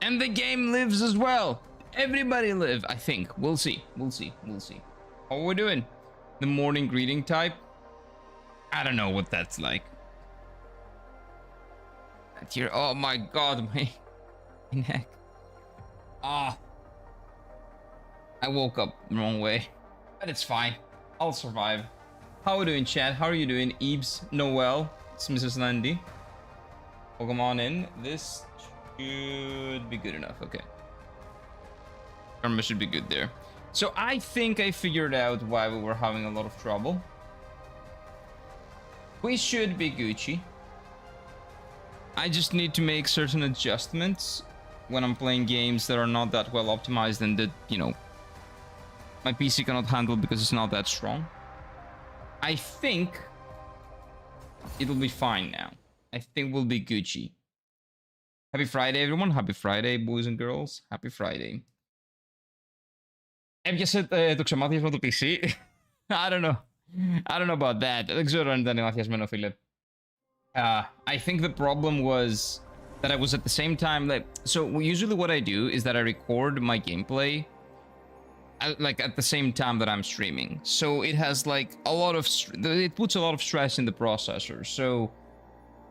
And the game lives as well. Everybody live, I think. We'll see. We'll see. We'll see. How are we doing? The morning greeting type? I don't know what that's like. Here, oh my god, my neck. Ah. I woke up the wrong way. But it's fine. I'll survive. How are we doing, chat? How are you doing? Eebs, Noel, it's Mrs. Landy. Welcome on in. This should be good enough. Okay. Karma should be good there. So I think I figured out why we were having a lot of trouble. We should be Gucci. I just need to make certain adjustments when I'm playing games that are not that well optimized and that, you know, my PC cannot handle because it's not that strong. I think it'll be fine now. I think we'll be Gucci. Happy Friday, everyone. Happy Friday, boys and girls. Happy Friday. Έπιασε το ξεμάτιασμα του PC. I don't know. I don't know about that. Δεν ξέρω αν ήταν μαθιασμένο, φίλε. I think the problem was that I was at the same time, like, so usually what I do is that I record my gameplay like at the same time that I'm streaming. So it has like a lot of, it puts a lot of stress in the processor. So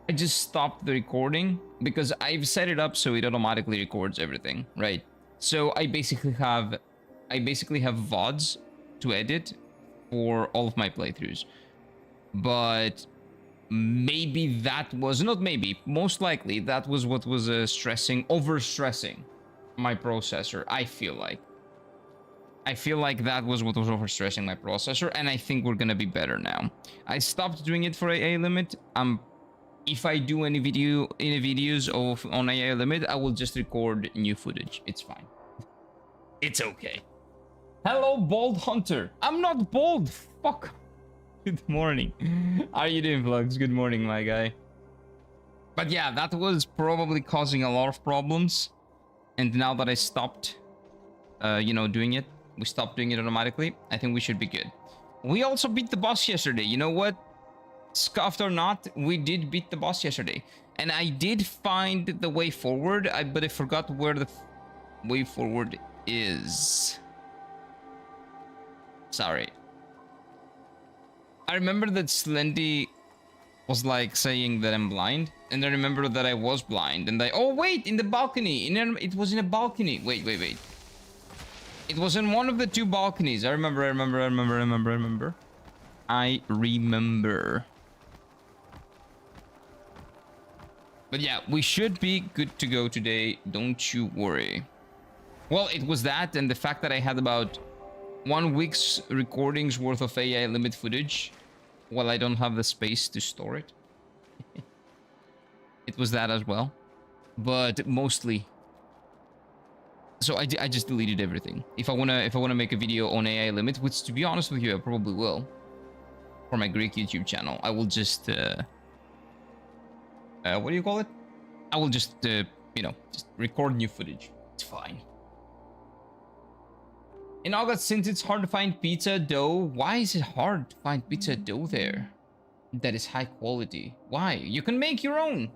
I just stopped the recording because I've set it up so it automatically records everything, right? So I basically have VODs to edit for all of my playthroughs. But maybe that was, not maybe, most likely that was what was overstressing my processor. I feel like that was what was overstressing my processor, and I think we're gonna be better now. I stopped doing it for AA limit. If I do any videos on AA limit, I will just record new footage. It's fine. It's okay. Hello, Bald Hunter. I'm not bald. Fuck. Good morning. How are you doing, Vlogs? Good morning, my guy. But yeah, that was probably causing a lot of problems. And now that I stopped, you know, doing it, we stopped doing it automatically, I think we should be good. We also beat the boss yesterday. You know what? Scuffed or not, we did beat the boss yesterday. And I did find the way forward, but I forgot where the way forward is. Sorry. I remember that Slendy was like saying that I'm blind, and I remember that I was blind, and oh wait, in the balcony, it was in a balcony. Wait. It was in one of the two balconies. I remember. But yeah, we should be good to go today. Don't you worry. Well, it was that, and the fact that I had about 1 week's recordings worth of AI limit footage. Well, I don't have the space to store it. It was that as well. But mostly. So I just deleted everything. If I wanna make a video on AI limit, which to be honest with you, I probably will. For my Greek YouTube channel. I will just what do you call it? I will just you know, just record new footage. It's fine. In August, since it's hard to find pizza dough, why is it hard to find pizza dough there? That is high quality. Why? You can make your own.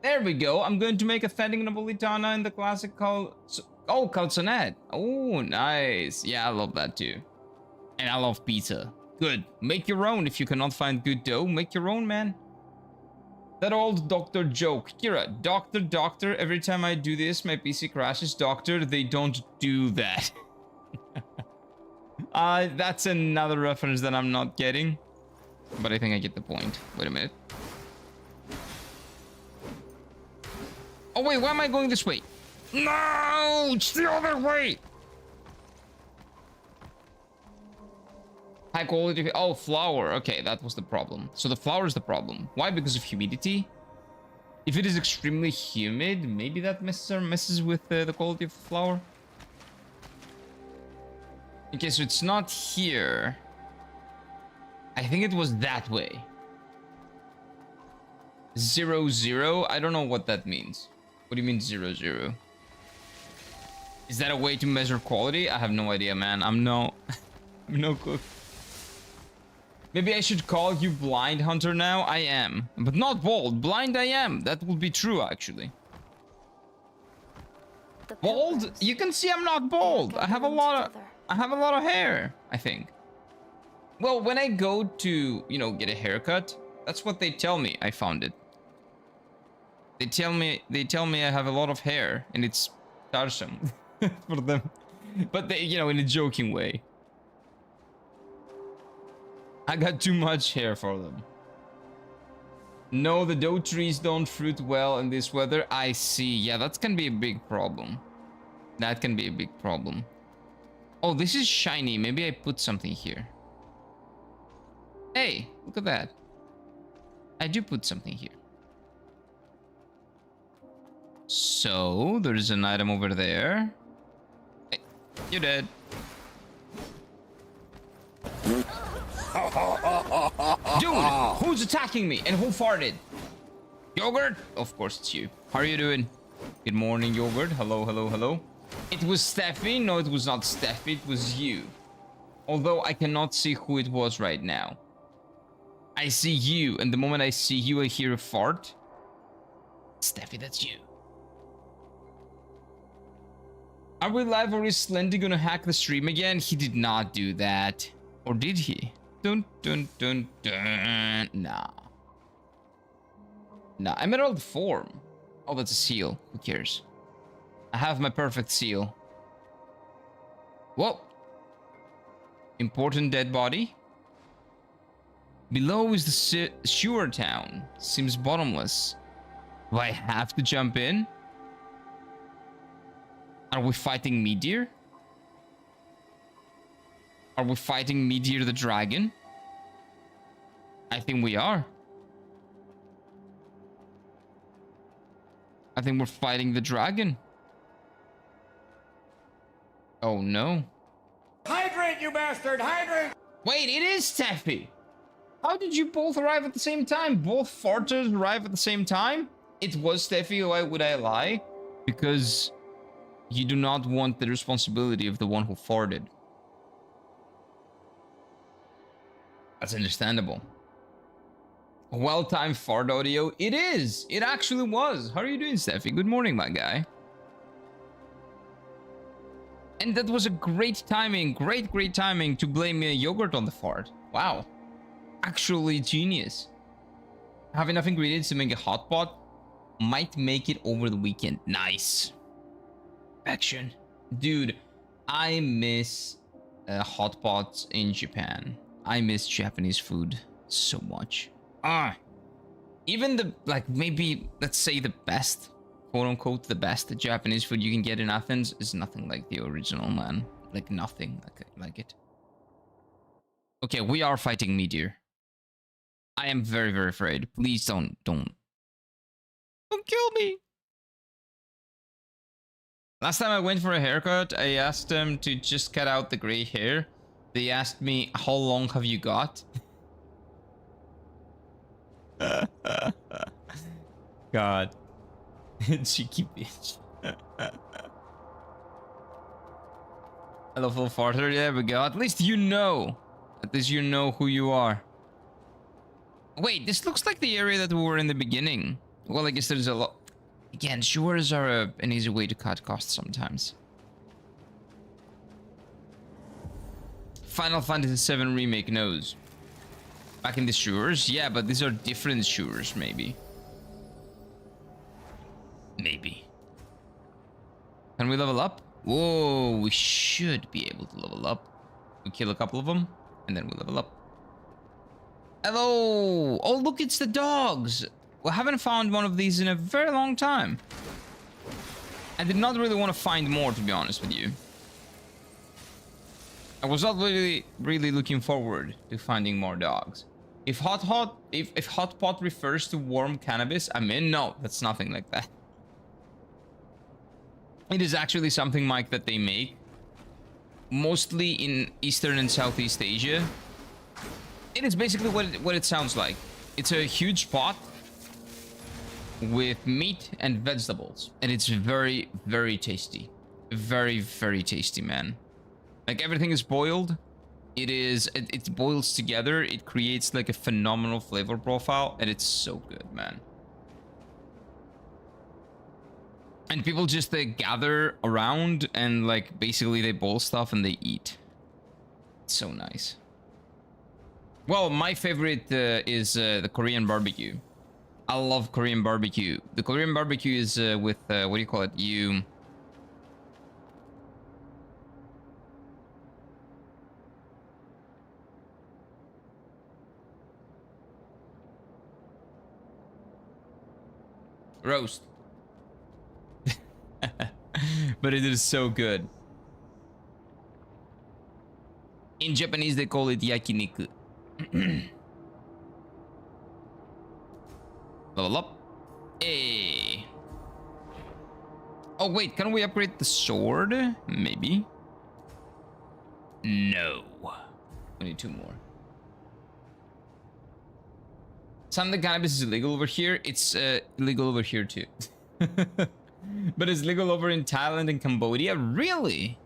There we go. I'm going to make a Tending Napolitana in the classic calzonette. Oh, nice. Yeah, I love that too. And I love pizza. Good. Make your own. If you cannot find good dough, make your own, man. That old doctor joke. Kira, doctor, every time I do this, my PC crashes. Doctor, they don't do that. That's another reference that I'm not getting. But I think I get the point. Wait a minute. Oh, wait, why am I going this way? No, it's the other way. High quality. Oh, flour. Okay, that was the problem. So the flour is the problem. Why? Because of humidity? If it is extremely humid, maybe that messes with the quality of the flour. Okay, so it's not here. I think it was that way. 0, 0. I don't know what that means. What do you mean 0, 0? Is that a way to measure quality? I have no idea, man. I'm no cook. Maybe I should call you Blind Hunter now? I am. But not bold. Blind I am. That would be true, actually. the Bald? pilgrims. You can see I'm not bald. I have a lot of hair, I think. Well, when I go to, you know, get a haircut, that's what they tell me. I found it. They tell me I have a lot of hair, and it's tiresome for them. But they, you know, in a joking way. I got too much hair for them. No, the dough trees don't fruit well in this weather. I see. Yeah, that can be a big problem. That can be a big problem. Oh, this is shiny. Maybe I put something here. Hey, look at that. I do put something here. So, there's an item over there. Hey, you're dead. Dude, who's attacking me? And who farted? Yogurt? Of course it's you. How are you doing? Good morning, Yogurt. Hello, hello, hello. It was Steffi. No, it was not Steffi. It was you. Although I cannot see who it was right now. I see you, and the moment I see you, I hear a fart. Steffi, that's you. Are we live, or is Slendy gonna hack the stream again? He did not do that. Or did he? Dun dun dun dun. Nah. Nah, Emerald form. Oh, that's a seal. Who cares? I have my perfect seal. Whoa. Important dead body. Below is the sewer town. Seems bottomless. Do I have to jump in? Are we fighting Meteor? Are we fighting Meteor the dragon? I think we are. I think we're fighting the dragon. Oh no. Hydrate, you bastard! Hydrate! Wait, it is Steffi! How did you both arrive at the same time? Both farters arrive at the same time? It was Steffi, why would I lie? Because you do not want the responsibility of the one who farted. That's understandable. Well-timed fart audio. It is! It actually was! How are you doing, Steffi? Good morning, my guy. And that was a great timing, great timing to blame Yogurt on the fart. Wow. Actually genius. Have enough ingredients to make a hot pot. Might make it over the weekend. Nice. Action. Dude, I miss hot pots in Japan. I miss Japanese food so much. Even the, like, maybe, let's say the best, quote unquote, the best Japanese food you can get in Athens is nothing like the original, man. Like, nothing like it. Okay, we are fighting Meteor. I am very, very afraid. Please don't kill me. Last time I went for a haircut, I asked them to just cut out the gray hair. They asked me, how long have you got? God. Cheeky bitch. Hello, full farter. There we go. At least you know. At least you know who you are. Wait, this looks like the area that we were in the beginning. Well, I guess there's a lot. Again, sewers are an easy way to cut costs sometimes. Final Fantasy VII Remake knows. Back in the sewers? Yeah, but these are different sewers, maybe. Maybe. Can we level up? Whoa, we should be able to level up. We kill a couple of them, and then we level up. Hello! Oh, look, it's the dogs! We haven't found one of these in a very long time. I did not really want to find more, to be honest with you. I was not really looking forward to finding more dogs. If hot pot refers to warm cannabis, I mean, no, that's nothing like that. It is actually something, Mike, that they make mostly in Eastern and Southeast Asia. It is basically what it sounds like. It's a huge pot with meat and vegetables, and it's very, very tasty. Very, very tasty, man. Like, everything is boiled. It boils together. It creates like a phenomenal flavor profile, and it's so good, man. And people just gather around and like basically they boil stuff and they eat. It's so nice. Well, my favorite is the Korean barbecue. I love Korean barbecue. The Korean barbecue is with what do you call it? Roast. But it is so good. In Japanese, they call it yakiniku. Level up. Hey. Oh, wait. Can we upgrade the sword? Maybe. No. We need 2 more. Some of the cannabis is illegal over here. It's illegal over here too. But it's legal over in Thailand and Cambodia? Really?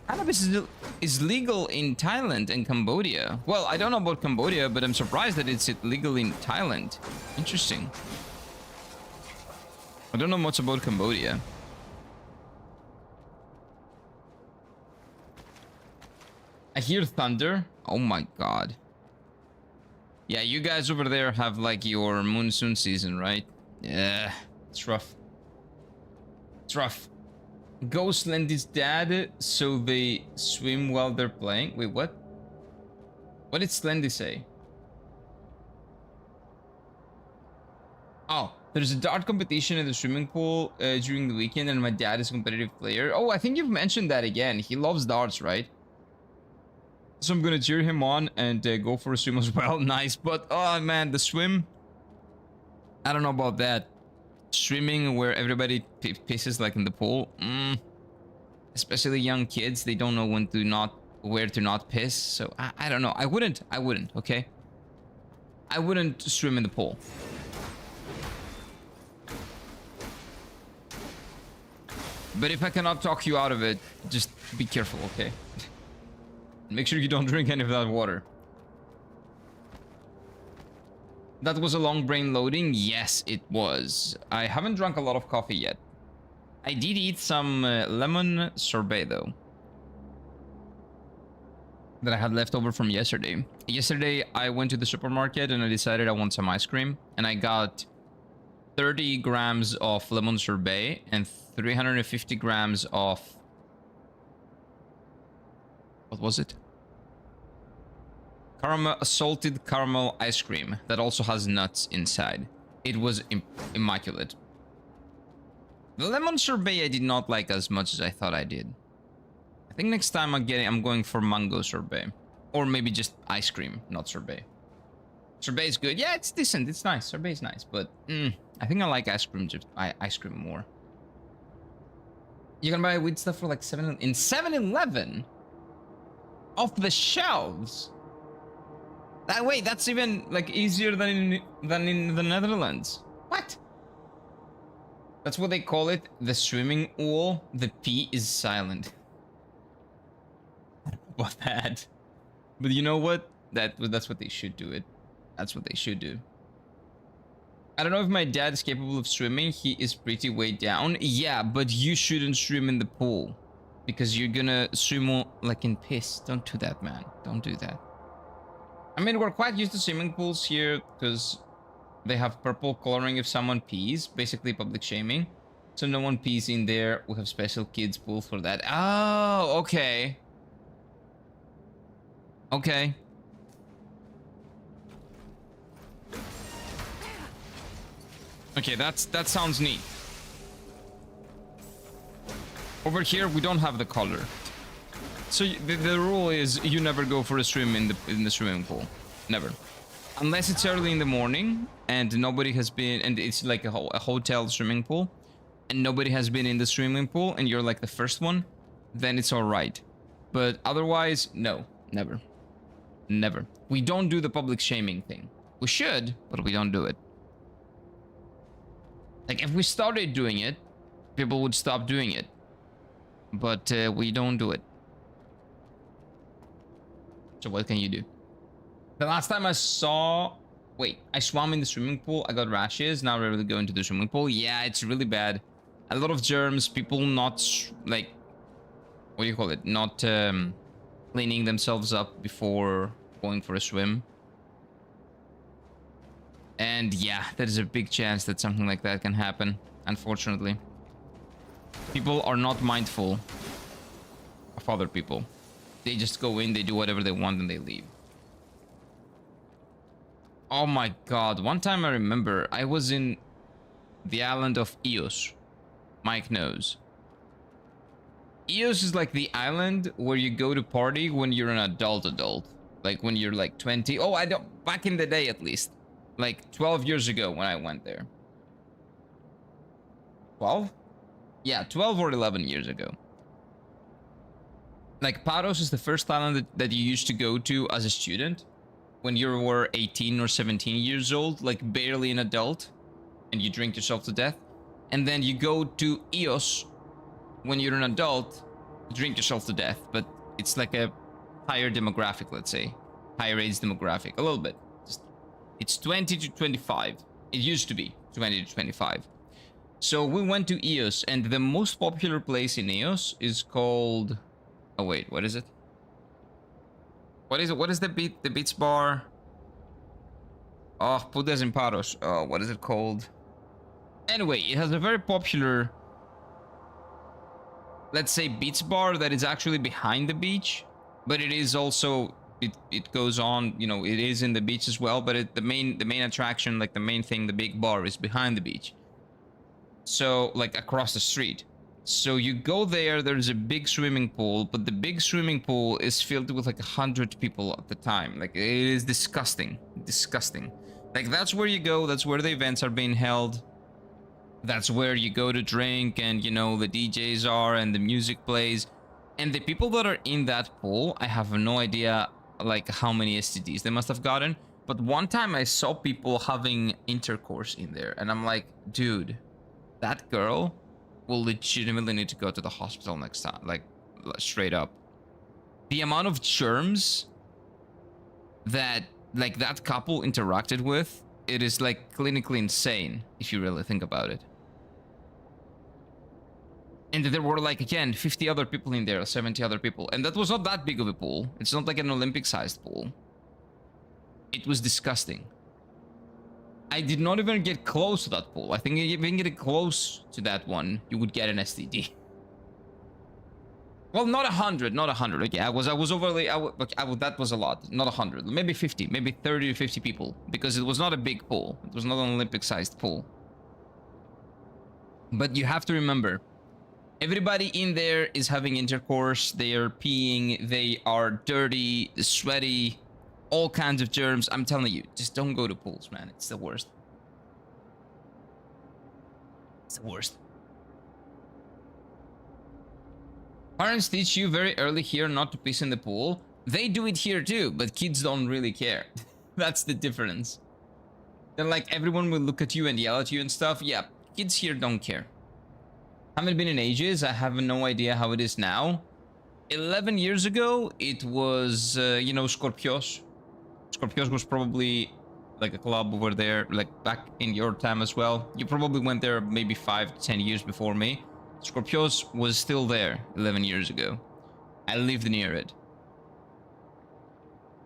Cannabis is legal in Thailand and Cambodia. Well, I don't know about Cambodia, but I'm surprised that it's illegal in Thailand. Interesting. I don't know much about Cambodia. I hear thunder. Oh my god. Yeah, you guys over there have like your monsoon season, right? Yeah, it's rough. It's rough. Ghost lend his dad so they swim while they're playing. Wait, what? What did Slendy say? Oh, there's a dart competition in the swimming pool during the weekend and my dad is a competitive player. Oh, I think you've mentioned that again. He loves darts, right? So I'm gonna cheer him on and go for a swim as well. Nice, but oh man, the swim. I don't know about that. Swimming where everybody pisses like in the pool. Especially young kids, they don't know where to not piss. So I don't know. I wouldn't. Okay. I wouldn't swim in the pool. But if I cannot talk you out of it, just be careful, okay? Make sure you don't drink any of that water. That was a long brain loading? Yes, it was. I haven't drunk a lot of coffee yet. I did eat some lemon sorbet though. That I had left over from yesterday. Yesterday, I went to the supermarket and I decided I want some ice cream. And I got 30 grams of lemon sorbet and 350 grams of... What was it? Salted caramel ice cream that also has nuts inside. It was immaculate. The lemon sorbet I did not like as much as I thought I did. I think next time I'm going for mango sorbet. Or maybe just ice cream, not sorbet. Sorbet is good. Yeah, it's decent. It's nice. Sorbet is nice. But I think I like ice cream more. You can buy weed stuff for like 7-Eleven? Off the shelves? Wait, that's even like easier than in the Netherlands. What? That's what they call it. The swimming pool. The P is silent. I don't know about that. But you know what? That's what they should do it. That's what they should do. I don't know if my dad is capable of swimming. He is pretty way down. Yeah, but you shouldn't swim in the pool. Because you're gonna swim like in piss. Don't do that, man. Don't do that. I mean, we're quite used to swimming pools here because they have purple coloring if someone pees. Basically public shaming. So no one pees in there. We have special kids pool for that. Oh, okay. Okay. Okay, that sounds neat. Over here, we don't have the color. So the rule is you never go for a swim in the swimming pool. Never. Unless it's early in the morning and nobody has been, and it's like a hotel swimming pool, and nobody has been in the swimming pool and you're like the first one, then it's all right. But otherwise, no, never. Never. We don't do the public shaming thing. We should, but we don't do it. Like if we started doing it, people would stop doing it. But we don't do it. So what can you do? The last time I saw Wait, I swam in the swimming pool. I got rashes. Now we're really going to the swimming pool. Yeah, it's really bad. A lot of germs. People not like, what do you call it? Not cleaning themselves up before going for a swim. And yeah, there's a big chance that something like that can happen. Unfortunately, people are not mindful of other people. They just go in, they do whatever they want, and they leave. Oh my god, one time I remember I was in the island of Ios. Mike knows. Ios is like the island where you go to party when you're an adult. Like when you're like 20. Oh, I don't, back in the day at least. Like 12 years ago when I went there. 12? Yeah, 12 or 11 years ago. Like Paros is the first island that you used to go to as a student. When you were 18 or 17 years old, like barely an adult, and you drink yourself to death. And then you go to Ios when you're an adult, drink yourself to death, but it's like a higher demographic, let's say. Higher age demographic, a little bit. It's 20 to 25. It used to be 20 to 25. So we went to Ios, and the most popular place in Ios is called... Oh wait, what is it? What is it? What is the beats bar? Oh, Pudas and Paros. Oh, what is it called? Anyway, it has a very popular, let's say, beats bar that is actually behind the beach, but it is also it goes on. You know, it is in the beach as well. But the main attraction, like the main thing, the big bar is behind the beach. So like across the street. So you go there, there's a big swimming pool, but the big swimming pool is filled with like 100 people at the time. Like, it is disgusting. Disgusting. Like, that's where you go, that's where the events are being held. That's where you go to drink, and, you know, the DJs are, and the music plays. And the people that are in that pool, I have no idea, like, how many STDs they must have gotten. But one time I saw people having intercourse in there, and I'm like, dude, that girl will legitimately need to go to the hospital next time, like straight up. The amount of germs that like that couple interacted with, it is like clinically insane if you really think about it. And there were like, again, 50 other people in there, 70 other people, and that was not that big of a pool. It's not like an Olympic-sized pool. It was disgusting. I did not even get close to that pool. I think if you can get close to that one, you would get an STD. Well, not 100, not 100. Okay, I was overly. That was a lot. Not 100, maybe 50, maybe 30 to 50 people, because it was not a big pool. It was not an Olympic-sized pool. But you have to remember, everybody in there is having intercourse. They are peeing. They are dirty, sweaty. All kinds of germs. I'm telling you, just don't go to pools, man. It's the worst. It's the worst. Parents teach you very early here not to piss in the pool. They do it here too, but kids don't really care. That's the difference. Then like everyone will look at you and yell at you and stuff. Yeah, kids here don't care. Haven't been in ages. I have no idea how it is now. 11 years ago, it was, you know, Scorpios. Scorpios was probably like a club over there, like back in your time as well. You probably went there maybe 5 to 10 years before me. Scorpios was still there 11 years ago. I lived near it.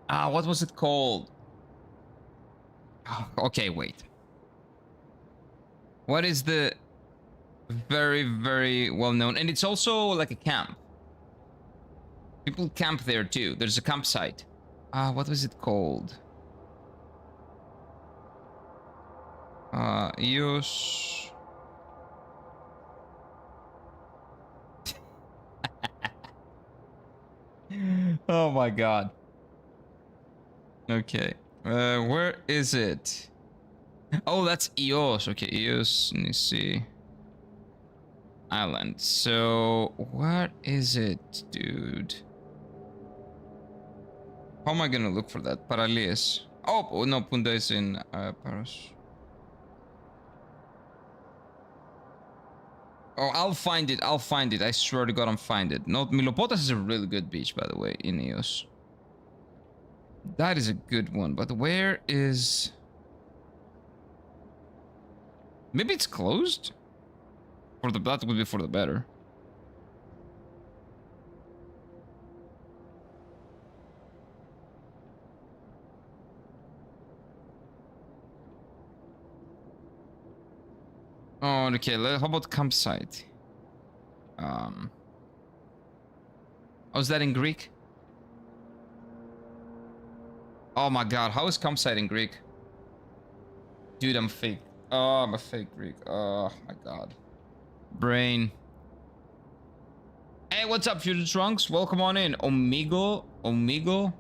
What was it called? Oh, okay, wait. What is the very, very well known? And it's also like a camp. People camp there too. There's a campsite. What was it called? Ios. Oh my god. Okay. Where is it? Oh, that's Ios. Okay, Ios. Let me see. Island. So, what is it, dude? How am I gonna look for that? Paralies. Oh, no, Punda is in Paros. Oh, I'll find it. I'll find it. I swear to God, I'll find it. No, Milopotas is a really good beach, by the way, in Ios. That is a good one. But where is... Maybe it's closed? That would be for the better. Oh, okay. How about campsite? Oh, is that in Greek? Oh my god, how is campsite in Greek? Dude, I'm fake. Oh, I'm a fake Greek. Oh my god. Brain. Hey, what's up, Future Trunks? Welcome on in. Omegle? Omegle?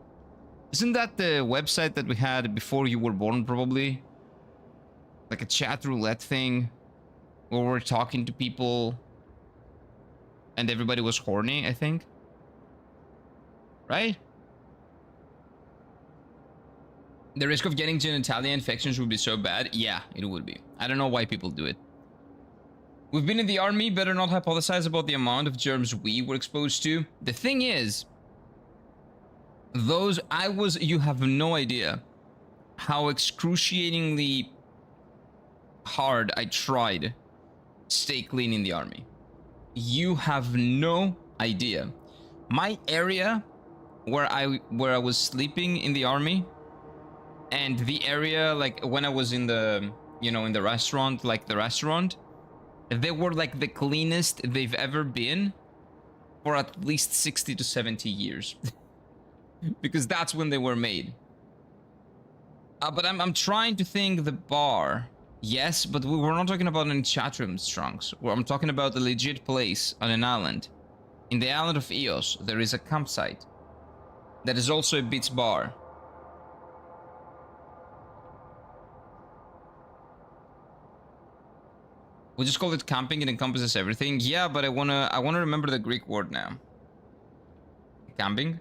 Isn't that the website that we had before you were born, probably? Like a chat roulette thing? Where we're talking to people and everybody was horny, I think. Right? The risk of getting genitalia infections would be so bad. Yeah, it would be. I don't know why people do it. We've been in the army, better not hypothesize about the amount of germs we were exposed to. The thing is, you have no idea how excruciatingly hard I tried stay clean in the army. You have no idea. My area where I was sleeping in the army, and the area like when I was in the in the restaurant, they were like the cleanest they've ever been for at least 60 to 70 years. Because that's when they were made. But I'm trying to think the bar. Yes, but we're not talking about any chat rooms, Trunks. I'm talking about a legit place on an island. In the island of Eos, there is a campsite that is also a beach bar. We just call it camping. It encompasses everything. Yeah, but I wanna remember the Greek word now. Camping?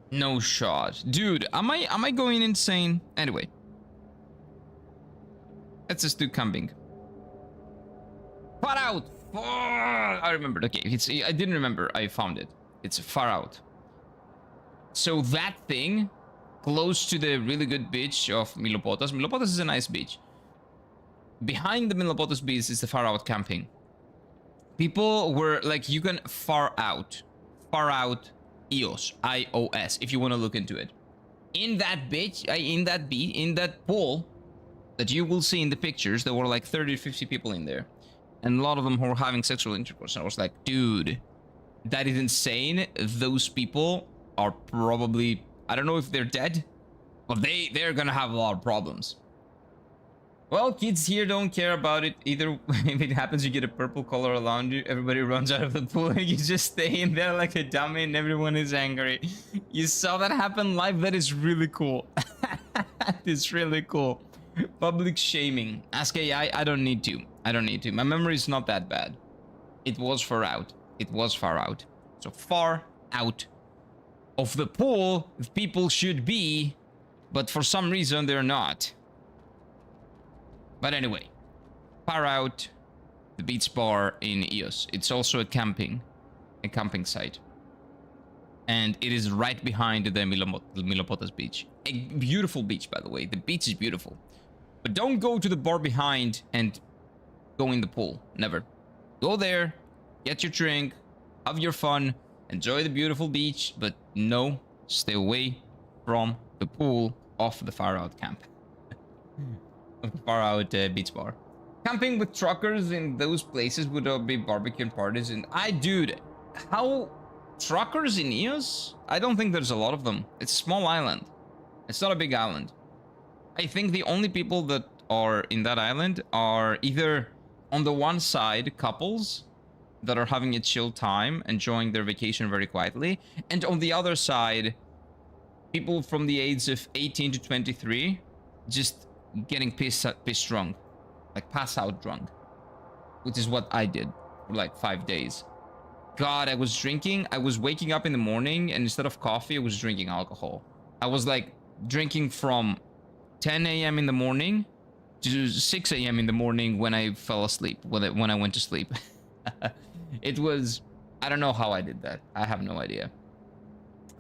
No shot. Dude, am I going insane? Anyway. Let's just do camping. Far out! I remembered. Okay, I didn't remember. I found it. It's far out. So that thing, close to the really good beach of Milopotas. Milopotas is a nice beach. Behind the Milopotas beach is the far out camping. People were like, you can far out Eos, IOS, if you want to look into it. In that beach, in that pool that you will see in the pictures, there were like 30 to 50 people in there. And a lot of them were having sexual intercourse. And I was like, dude, that is insane. Those people are probably, I don't know if they're dead, but they're gonna have a lot of problems. Well, kids here don't care about it either. If it happens, you get a purple color around you. Everybody runs out of the pool and you just stay in there like a dummy and everyone is angry. You saw that happen live? That is really cool. That is really cool. Public shaming. Ask AI. I don't need to. I don't need to. My memory is not that bad. It was far out. It was far out. So far out of the pool, people should be, but for some reason they're not. But anyway, far out, the beach bar in Eos. It's also a camping site. And it is right behind the Milopotas beach. A beautiful beach, by the way. The beach is beautiful. But don't go to the bar behind and go in the pool. Never. Go there, get your drink, have your fun, enjoy the beautiful beach, but no, stay away from the pool of the far out camp. Of the far out beach bar. Camping with truckers in those places would be barbecue parties, and dude, how truckers in Eos? I don't think there's a lot of them. It's a small island. It's not a big island. I think the only people that are in that island are either on the one side couples that are having a chill time, enjoying their vacation very quietly, and on the other side, people from the age of 18 to 23 just getting pissed drunk, like pass out drunk, which is what I did for like 5 days. God, I was drinking. I was waking up in the morning, and instead of coffee, I was drinking alcohol. I was like drinking from 10 a.m. in the morning to 6 a.m. in the morning when I fell asleep, when I went to sleep. It was, I don't know how I did that. I have no idea.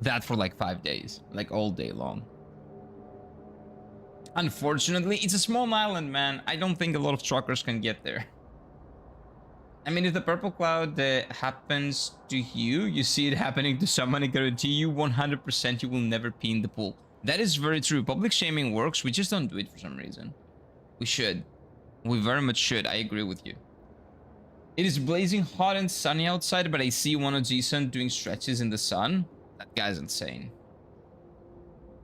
That for like 5 days, like all day long. Unfortunately, it's a small island, man. I don't think a lot of truckers can get there. I mean, if the purple cloud happens to you, you see it happening to someone, I guarantee you 100% you will never pee in the pool. That is very true. Public shaming works. We just don't do it for some reason. We should. We very much should. I agree with you. It is blazing hot and sunny outside, but I see one of Jason doing stretches in the sun. That guy's insane.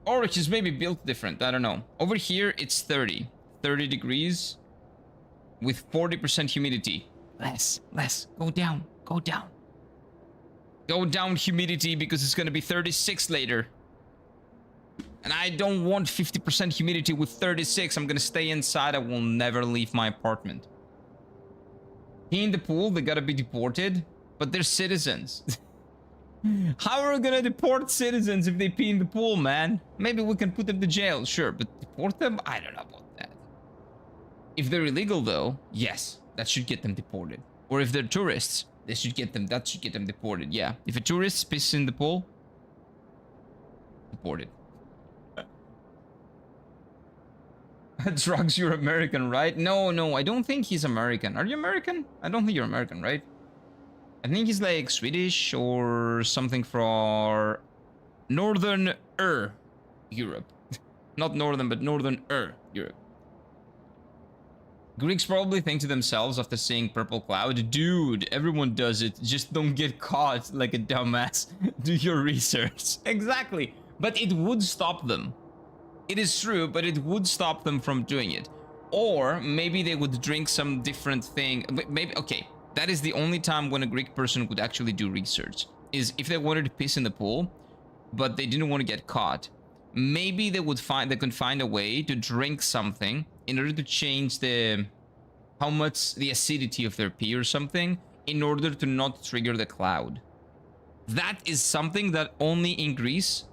Or he's maybe built different. I don't know. Over here, it's 30 degrees with 40% humidity. Less. Go down. Go down humidity because it's going to be 36 later. And I don't want 50% humidity with 36. I'm going to stay inside. I will never leave my apartment. Pee in the pool, they got to be deported. But they're citizens. How are we going to deport citizens if they pee in the pool, man? Maybe we can put them to jail, sure. But deport them? I don't know about that. If they're illegal, though, yes. That should get them deported. Or if they're tourists, that should get them deported. Yeah. If a tourist pisses in the pool, deported. Drugs, you're American, right? No, I don't think he's American. Are you American? I don't think you're American, right? I think he's like Swedish or something from Northern Europe. Not Northern, but Northern Europe. Greeks probably think to themselves after seeing Purple Cloud, dude, everyone does it, just don't get caught like a dumbass. Do your research. Exactly. But it would stop them. It is true, but it would stop them from doing it. Or maybe they would drink some different thing. Maybe, okay, that is the only time when a Greek person would actually do research. Is if they wanted to piss in the pool, but they didn't want to get caught. Maybe they could find a way to drink something in order to change how much the acidity of their pee or something in order to not trigger the cloud. That is something that only in Greece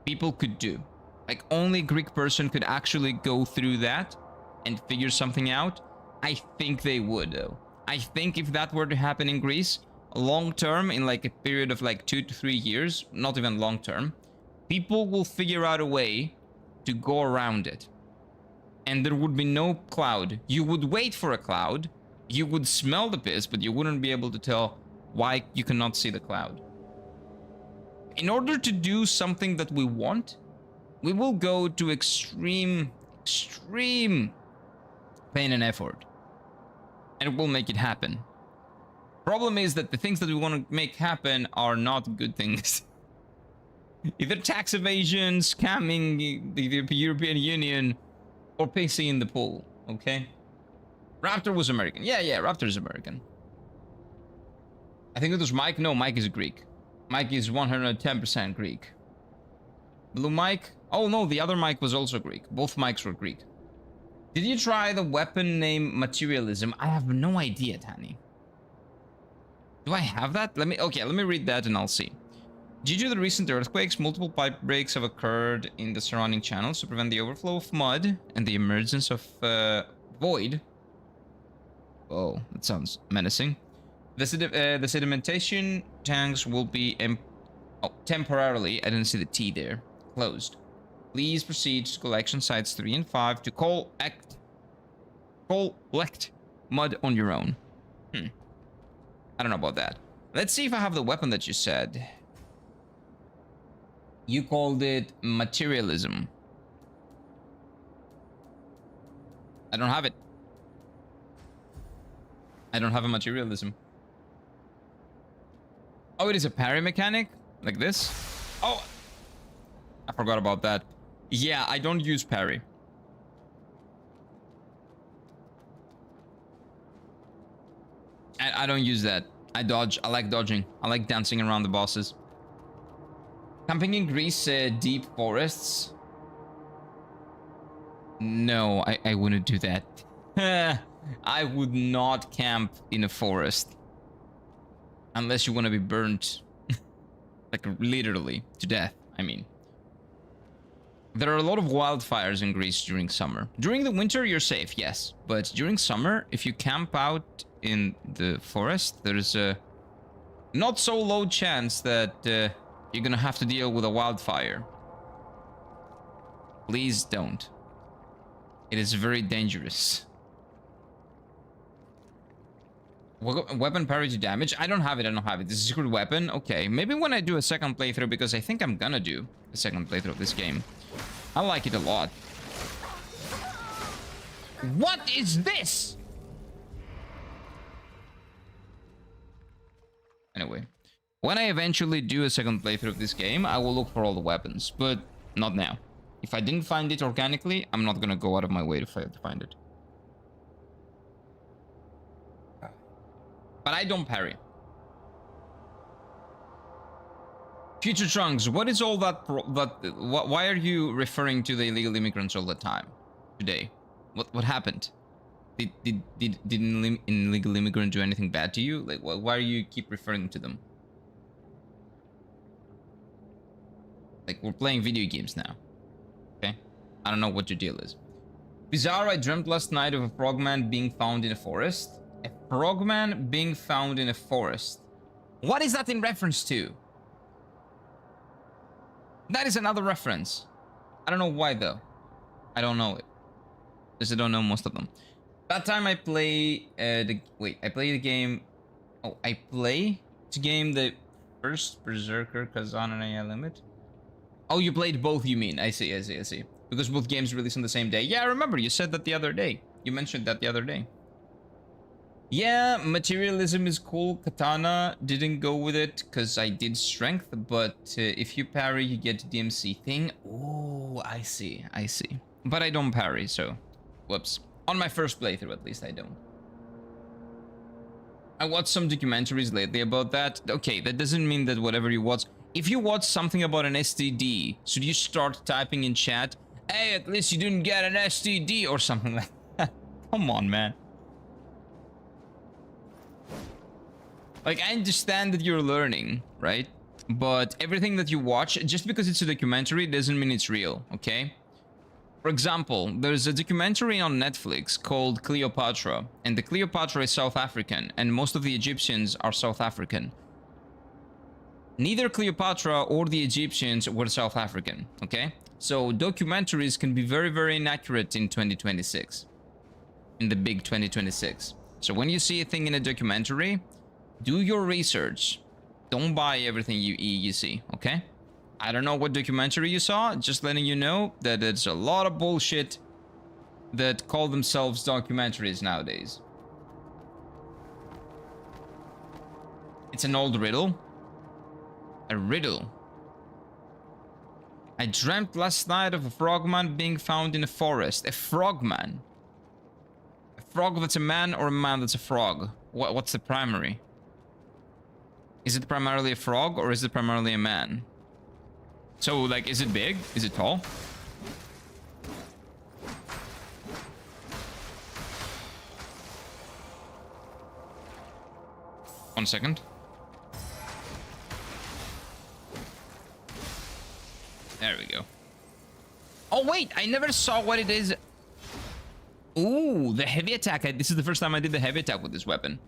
people could do. Like only a Greek person could actually go through that and figure something out. I think they would though. I think if that were to happen in Greece, long term, in like a period of like 2 to 3 years, not even long term, people will figure out a way to go around it. And there would be no cloud. You would wait for a cloud. You would smell the piss, but you wouldn't be able to tell why you cannot see the cloud. In order to do something that we want, we will go to extreme pain and effort. And we'll make it happen. Problem is that the things that we want to make happen are not good things. Either tax evasion, scamming the European Union, or pissing in the pool, okay? Raptor was American. Yeah, Raptor is American. I think it was Mike. No, Mike is Greek. Mike is 110% Greek. Blue Mike? Oh no, the other Mike was also Greek. Both Mikes were Greek. Did you try the weapon name Materialism? I have no idea, Tani. Do I have that? Let me read that and I'll see. Due to the recent earthquakes, multiple pipe breaks have occurred in the surrounding channels to prevent the overflow of mud and the emergence of void. Oh, that sounds menacing. The sedimentation tanks will be temporarily, I didn't see the T there, closed. Please proceed to collection sites 3 and 5 to collect mud on your own. I don't know about that. Let's see if I have the weapon that you said. You called it materialism. I don't have it. I don't have a materialism. Oh, it is a parry mechanic? Like this? Oh! I forgot about that. Yeah, I don't use parry. I don't use that. I dodge. I like dodging. I like dancing around the bosses. Camping in Greece, deep forests. No, I wouldn't do that. I would not camp in a forest. Unless you want to be burnt. Like literally to death, I mean. There are a lot of wildfires in Greece during summer. During the winter, you're safe, yes. But during summer, if you camp out in the forest, there's a not so low chance that you're gonna have to deal with a wildfire. Please don't. It is very dangerous. Weapon parry to damage? I don't have it, I don't have it. This is a secret weapon? Okay, maybe when I do a second playthrough, because I think I'm gonna do a second playthrough of this game. I like it a lot. What is this? Anyway, when I eventually do a second playthrough of this game, I will look for all the weapons, but not now. If I didn't find it organically, I'm not gonna go out of my way to find it. But I don't parry. Future Trunks, what is all that? Why are you referring to the illegal immigrants all the time today? What happened? Did an illegal immigrant do anything bad to you? Like, why do you keep referring to them? Like, we're playing video games now. Okay? I don't know what your deal is. Bizarre, I dreamt last night of a frogman being found in a forest. A frogman being found in a forest. What is that in reference to? That is another reference. I don't know why though. I don't know it. Because I don't know most of them. That time I play I play the game. Oh, I play the game the first Berserker Kazan and AI Limit. Oh, you played both, you mean? I see. Because both games released on the same day. Yeah, I remember you said that the other day. You mentioned that the other day. Yeah, materialism is cool. Katana didn't go with it because I did strength, but if you parry, you get the DMC thing. Oh, I see. But I don't parry, so whoops. On my first playthrough, at least, I don't. I watched some documentaries lately about that. Okay, that doesn't mean that whatever you watch... If you watch something about an STD, should you start typing in chat, hey, at least you didn't get an STD or something like that? Come on, man. Like, I understand that you're learning, right? But everything that you watch, just because it's a documentary, doesn't mean it's real, okay? For example, there's a documentary on Netflix called Cleopatra, and the Cleopatra is South African, and most of the Egyptians are South African. Neither Cleopatra or the Egyptians were South African, okay? So documentaries can be very, very inaccurate in 2026. In the big 2026. So when you see a thing in a documentary, do your research. Don't buy everything you see, okay? I don't know what documentary you saw, just letting you know that there's a lot of bullshit that call themselves documentaries nowadays. It's an old riddle. A riddle. I dreamt last night of a frogman being found in a forest. A frogman. A frog that's a man or a man that's a frog? What's the primary? Is it primarily a frog or is it primarily a man? So, like, is it big? Is it tall? One second. There we go. Oh, wait, I never saw what it is. Ooh, the heavy attack. This is the first time I did the heavy attack with this weapon.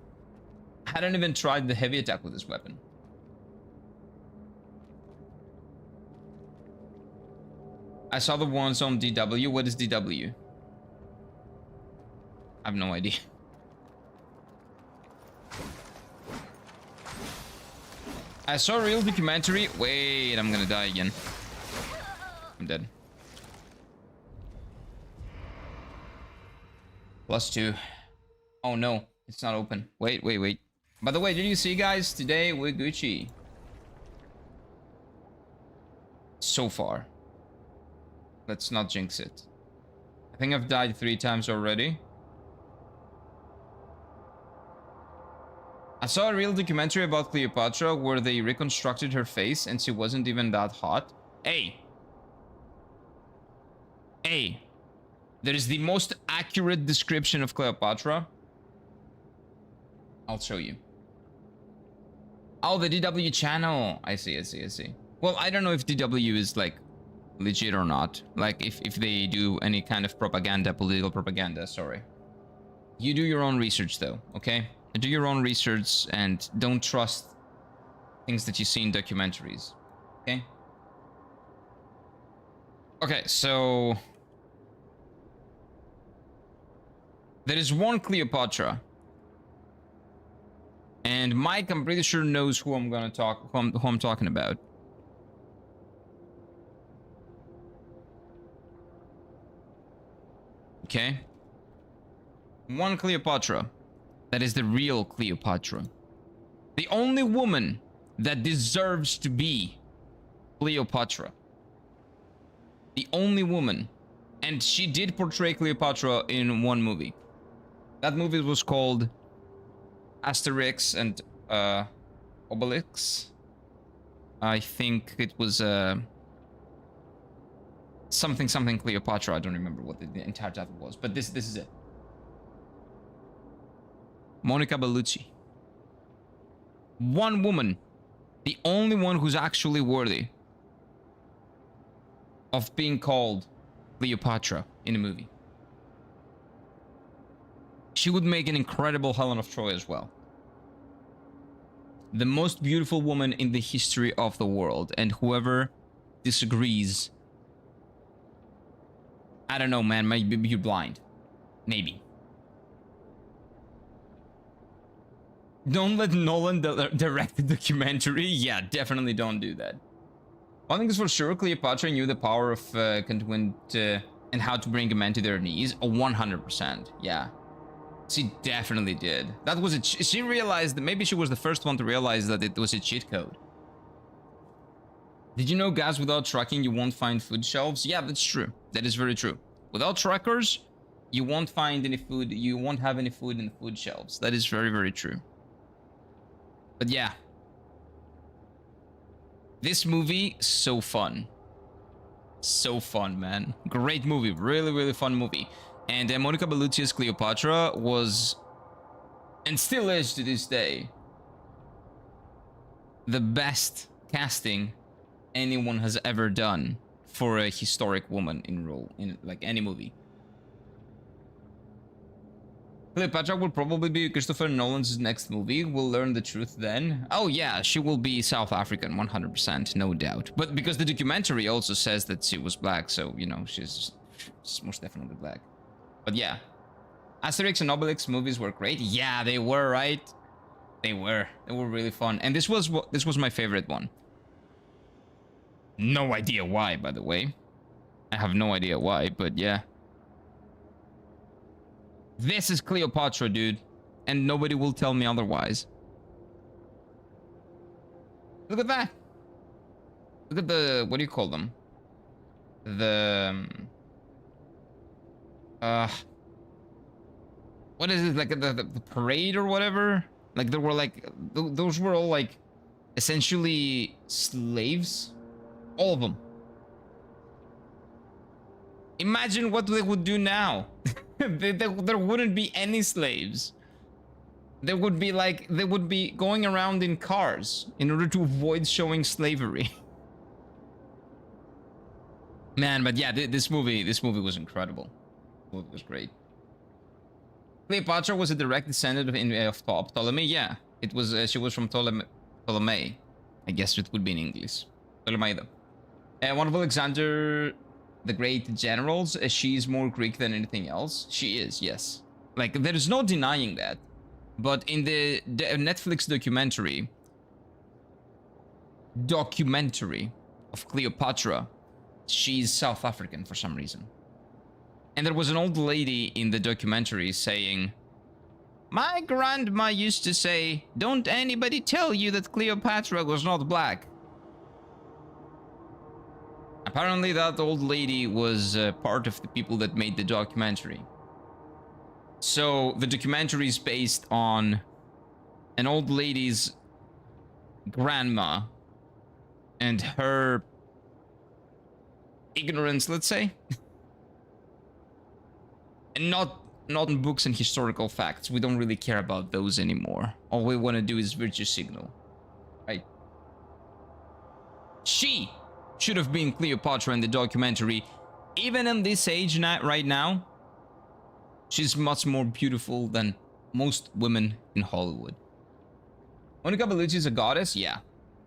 I hadn't even tried the heavy attack with this weapon. I saw the ones on DW. What is DW? I have no idea. I saw a real documentary. Wait, I'm gonna die again. I'm dead. +2. Oh no, it's not open. Wait. By the way, did you see, guys? Today we're Gucci. So far. Let's not jinx it. I think I've died 3 times already. I saw a real documentary about Cleopatra where they reconstructed her face and she wasn't even that hot. Hey, there is the most accurate description of Cleopatra. I'll show you. Oh, the DW channel. I see. Well, I don't know if DW is like legit or not. Like if they do any kind of propaganda, political propaganda, sorry. You do your own research though, okay? Do your own research and don't trust things that you see in documentaries, okay? Okay, so There is one Cleopatra. And Mike, I'm pretty sure, knows who I'm gonna talk, who I'm talking about. Okay. One Cleopatra. That is the real Cleopatra. The only woman that deserves to be Cleopatra. The only woman. And she did portray Cleopatra in one movie. That movie was called Asterix and Obelix. I think it was something Cleopatra. I don't remember what the entire title was, but this is it. Monica Bellucci. One woman, the only one who's actually worthy of being called Cleopatra in a movie. She would make an incredible Helen of Troy as well. The most beautiful woman in the history of the world, and whoever disagrees, I don't know, man, maybe you're blind. Maybe. Don't let Nolan direct the documentary. Yeah, definitely don't do that. One thing is for sure, Cleopatra knew the power of Cantwint and how to bring a man to their knees. 100%. Yeah. She definitely did. That was she realized that maybe she was the first one to realize that it was a cheat code. Did you know, guys, without trucking, you won't find food shelves? Yeah, that's true. That is very true. Without truckers, you won't find any food. You won't have any food in the food shelves. That is very, very true. But yeah. This movie, so fun. So fun, man. Great movie. Really, really fun movie. And Monica Bellucci's Cleopatra was, and still is to this day, the best casting anyone has ever done for a historic woman in role in like any movie. Cleopatra will probably be Christopher Nolan's next movie. We'll learn the truth then. Oh yeah, she will be South African, 100%, no doubt. But because the documentary also says that she was black, so, you know, she's most definitely black. But yeah, Asterix and Obelix movies were great. Yeah, they were, right? They were really fun. And this was my favorite one. No idea why, by the way. I have no idea why, but yeah. This is Cleopatra, dude. And nobody will tell me otherwise. Look at that. Look at the, what do you call them? The... what is it, like the parade or whatever? Like there were like, those were all like essentially slaves. All of them. Imagine what they would do now. There wouldn't be any slaves. There would be like, they would be going around in cars in order to avoid showing slavery. Man, but yeah, this movie was incredible. It was great. Cleopatra was a direct descendant of Ptolemy. Yeah, it was. She was from Ptolemy. I guess it would be in English. Ptolemy. One of Alexander the Great generals. She's more Greek than anything else. She is, yes. Like there is no denying that. But in the Netflix documentary of Cleopatra, she's South African for some reason. And there was an old lady in the documentary saying, "My grandma used to say, don't anybody tell you that Cleopatra was not black." Apparently that old lady was part of the people that made the documentary. So the documentary is based on an old lady's grandma and her ignorance, let's say. And not in books and historical facts. We don't really care about those anymore. All we want to do is virtue signal. Right? She should have been Cleopatra in the documentary. Even in this age right now, she's much more beautiful than most women in Hollywood. Monica Bellucci is a goddess? Yeah.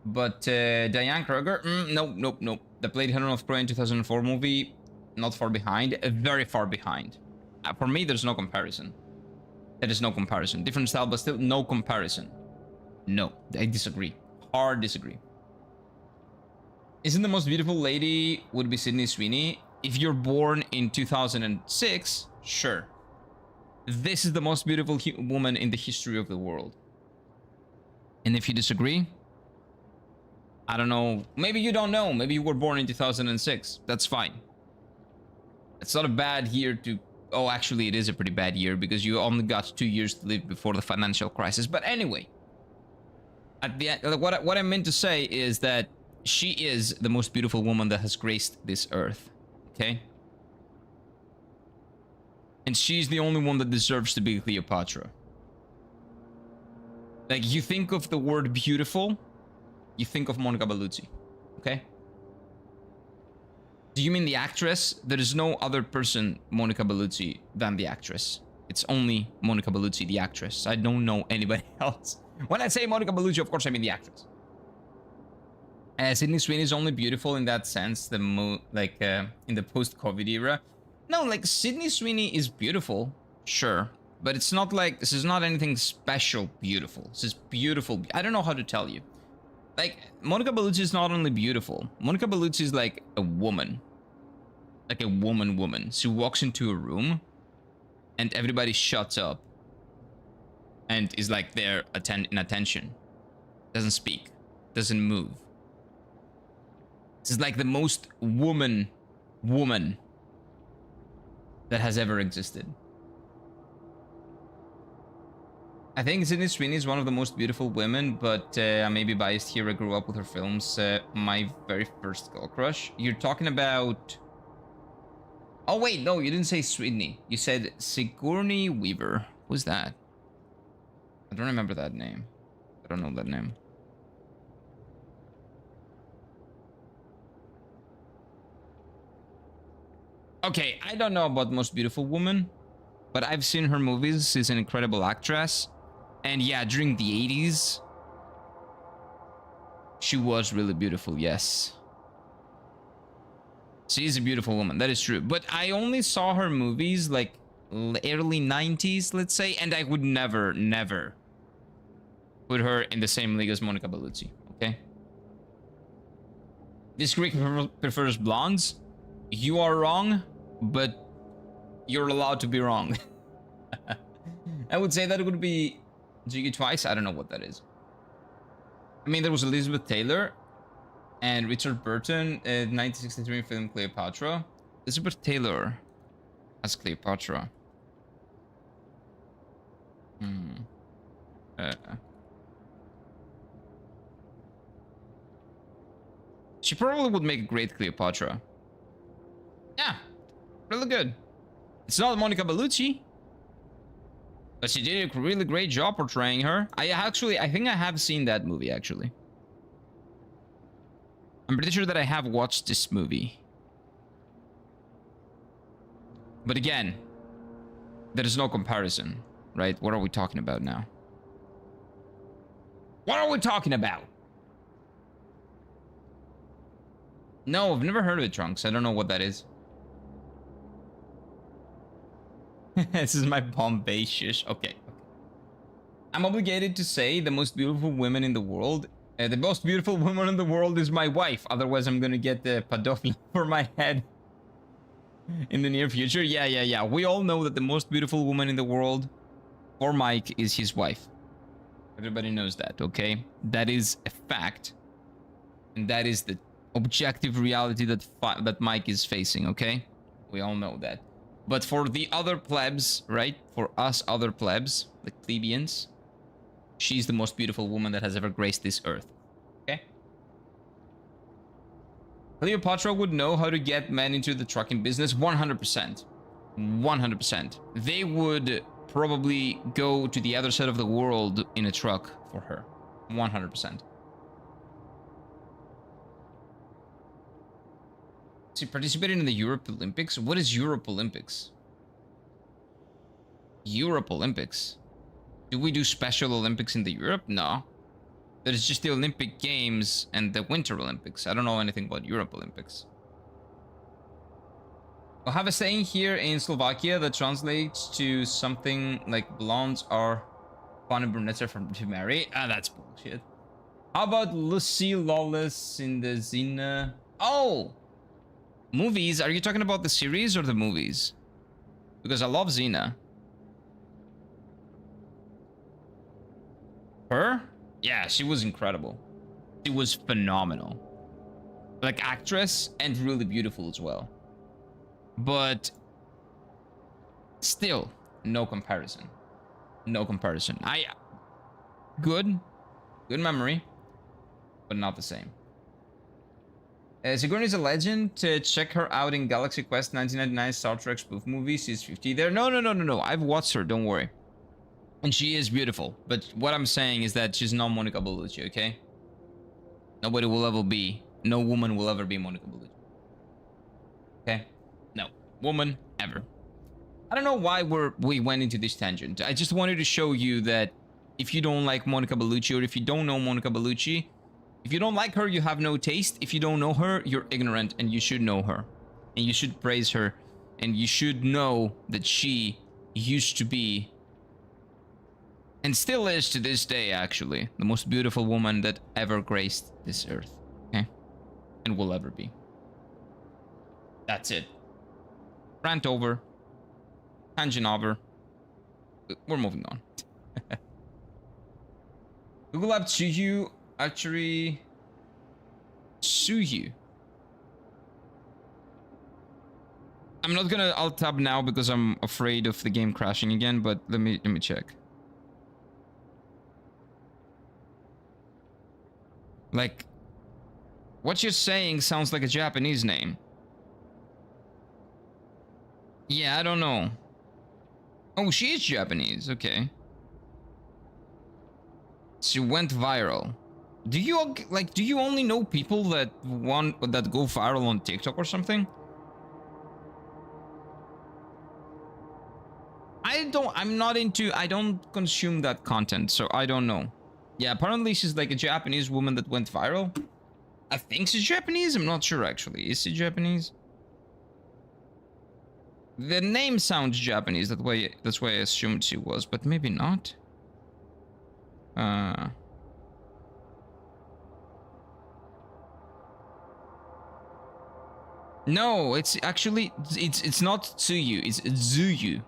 But Diane Kruger? Nope. The played Helen of Troy in 2004 movie, not far behind. Very far behind. For me, there's no comparison. There is no comparison. Different style, but still no comparison. No, I disagree. Hard disagree. Isn't the most beautiful lady would be Sydney Sweeney? If you're born in 2006, sure. This is the most beautiful woman in the history of the world. And if you disagree, I don't know. Maybe you don't know. Maybe you were born in 2006. That's fine. It's not a bad year to... Oh, actually, it is a pretty bad year because you only got 2 years to live before the financial crisis. But anyway, at the end, what I meant to say is that she is the most beautiful woman that has graced this earth. Okay? And she's the only one that deserves to be Cleopatra. Like, you think of the word beautiful, you think of Monica Bellucci. Okay? Do you mean the actress? There is no other person, Monica Bellucci, than the actress. It's only Monica Bellucci, the actress. I don't know anybody else. When I say Monica Bellucci, of course I mean the actress. Sydney Sweeney is only beautiful in that sense, in the post-COVID era. No, like, Sydney Sweeney is beautiful, sure. But it's not like, this is not anything special beautiful. This is beautiful. I don't know how to tell you. Like, Monica Bellucci is not only beautiful. Monica Bellucci is like a woman. Like a woman. She walks into a room and everybody shuts up and is like there in attention. Doesn't speak. Doesn't move. This is like the most woman that has ever existed. I think Sydney Sweeney is one of the most beautiful women, but I may be biased here. I grew up with her films. My very first girl crush. You're talking about... Oh wait, no, you didn't say Sweeney. You said Sigourney Weaver. Who's that? I don't remember that name. I don't know that name. Okay, I don't know about Most Beautiful Woman, but I've seen her movies. She's an incredible actress. And yeah, during the 80s, she was really beautiful, yes. She is a beautiful woman, that is true. But I only saw her movies like early 90s, let's say, and I would never put her in the same league as Monica Bellucci, okay? This Greek prefers blondes. You are wrong, but you're allowed to be wrong. I would say that it would be Jiggy Twice. I don't know what that is. I mean, there was Elizabeth Taylor and Richard Burton in 1963 film Cleopatra. Elizabeth Taylor as Cleopatra. She probably would make a great Cleopatra. Yeah, really good. It's not Monica Bellucci, but she did a really great job portraying her. I think I have seen that movie, actually. I'm pretty sure that I have watched this movie. But again, there is no comparison, right? What are we talking about now? What are we talking about? No, I've never heard of it, Trunks. I don't know what that is. This is my Bombay shish. Okay. I'm obligated to say the most beautiful women in the world. The most beautiful woman in the world is my wife. Otherwise, I'm gonna get the pedophilia for my head in the near future. Yeah. We all know that the most beautiful woman in the world for Mike is his wife. Everybody knows that, okay? That is a fact. And that is the objective reality that Mike is facing, okay? We all know that. But for the other plebs, right? For us other plebs, the plebeians, she's the most beautiful woman that has ever graced this earth. Okay? Cleopatra would know how to get men into the trucking business 100%. 100%. They would probably go to the other side of the world in a truck for her. 100%. She participated in the Europe Olympics. What is Europe Olympics? Europe Olympics. Do we do special Olympics in the Europe? No. There's just the Olympic Games and the Winter Olympics. I don't know anything about Europe Olympics. I have a saying here in Slovakia that translates to something like blondes are fun and brunettes are from to marry. Ah, that's bullshit. How about Lucy Lawless in the Xena? Oh! Movies? Are you talking about the series or the movies? Because I love Xena. Her? Yeah, she was incredible. She was phenomenal. Like actress and really beautiful as well. But still, no comparison. No comparison. Good memory, but not the same. Sigourney is a legend. Check her out in Galaxy Quest 1999 Star Trek spoof movie. She's 50 there. No. I've watched her, don't worry. And she is beautiful. But what I'm saying is that she's not Monica Bellucci, okay? Nobody will ever be. No woman will ever be Monica Bellucci. Okay? No. Woman, ever. I don't know why we went into this tangent. I just wanted to show you that if you don't like Monica Bellucci, or if you don't know Monica Bellucci, if you don't like her, you have no taste. If you don't know her, you're ignorant, and you should know her. And you should praise her. And you should know that she used to be, and still is to this day, actually, the most beautiful woman that ever graced this earth. Okay? And will ever be. That's it. Rant over. Tangent over. We're moving on. Google App Tsuyu actually Tsuyu. I'm not gonna alt tab now because I'm afraid of the game crashing again, but let me check. Like, what you're saying sounds like a Japanese name. Yeah, I don't know. Oh, she is Japanese. Okay. She went viral. Do you only know people that go viral on TikTok or something? I don't consume that content, so I don't know. Yeah, apparently she's like a Japanese woman that went viral. I think she's Japanese. I'm not sure actually. Is she Japanese? The name sounds Japanese. That's why I assumed she was, but maybe not. No, it's actually it's not Tsuyu. It's Zuyu.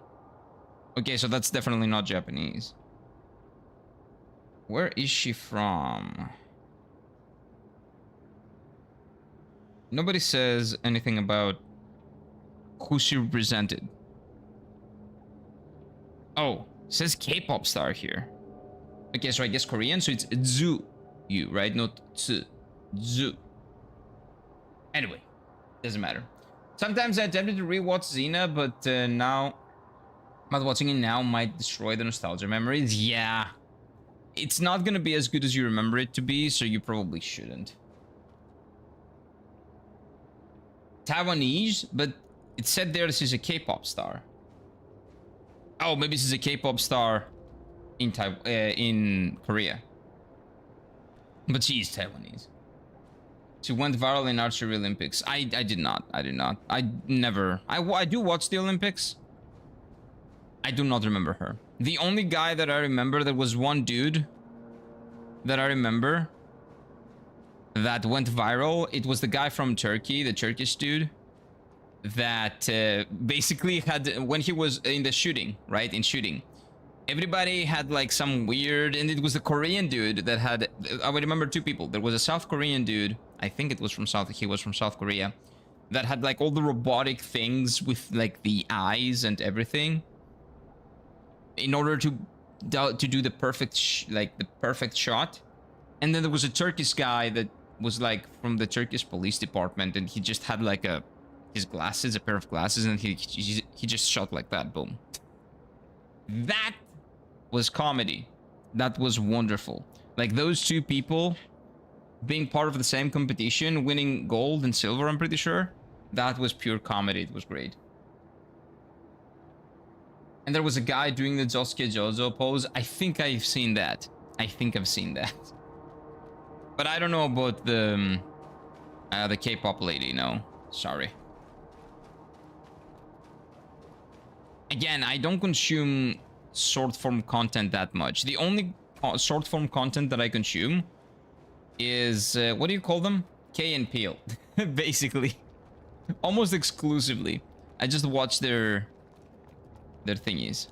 Okay, so that's definitely not Japanese. Where is she from? Nobody says anything about who she represented. Oh, says K-pop star here. Okay, so I guess Korean, so it's Zuyu, right? Not Tsu. Zu. Anyway, doesn't matter. Sometimes I attempted to rewatch Xena, but now, not watching it now might destroy the nostalgia memories. Yeah. It's not gonna be as good as you remember it to be, so you probably shouldn't. Taiwanese, but it said there she's a K-pop star. Oh, maybe she's a K-pop star in Korea. But she is Taiwanese. She went viral in Archery Olympics. I did not. I do watch the Olympics. I do not remember her. The only guy that I remember, there was one dude that I remember that went viral. It was the guy from Turkey, the Turkish dude that basically had, when he was in the shooting, right? In shooting, everybody had like some weird, and it was the Korean dude that had, I would remember two people. There was a South Korean dude, I think it was from he was from South Korea, that had like all the robotic things with like the eyes and everything, in order to do the perfect the perfect shot. And then there was a Turkish guy that was like from the Turkish police department, and he just had like his glasses, a pair of glasses, and he just shot like that. Boom. That was comedy. That was wonderful. Like those two people being part of the same competition, winning gold and silver, I'm pretty sure. That was pure comedy. It was great. And there was a guy doing the Josuke Jojo pose. I think I've seen that. But I don't know about the K-pop lady. No, sorry. Again, I don't consume short form content that much. The only short form content that I consume is what do you call them? K and Peel, basically, almost exclusively. I just watch their thingies.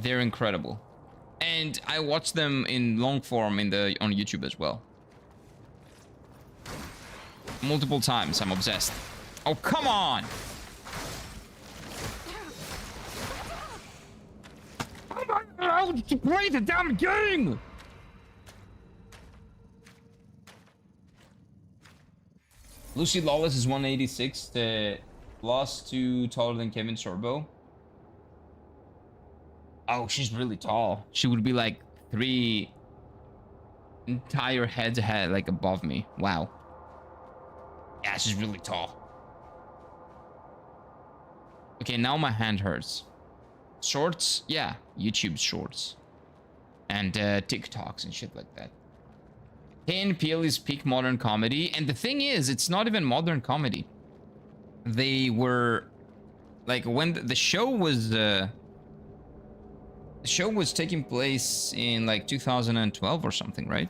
They're incredible. And I watch them in long form on YouTube as well. Multiple times. I'm obsessed. Oh, come on! I'll play the damn game! Lucy Lawless is 186. Lost to taller than Kevin Sorbo. Oh, she's really tall. She would be like 3 entire heads ahead, like above me. Wow. Yeah, she's really tall. Okay, now my hand hurts. Shorts? Yeah, YouTube shorts. And TikToks and shit like that. KNPL is peak modern comedy. And the thing is, it's not even modern comedy. They were... Like, when the show was... The show was taking place in like 2012 or something, right?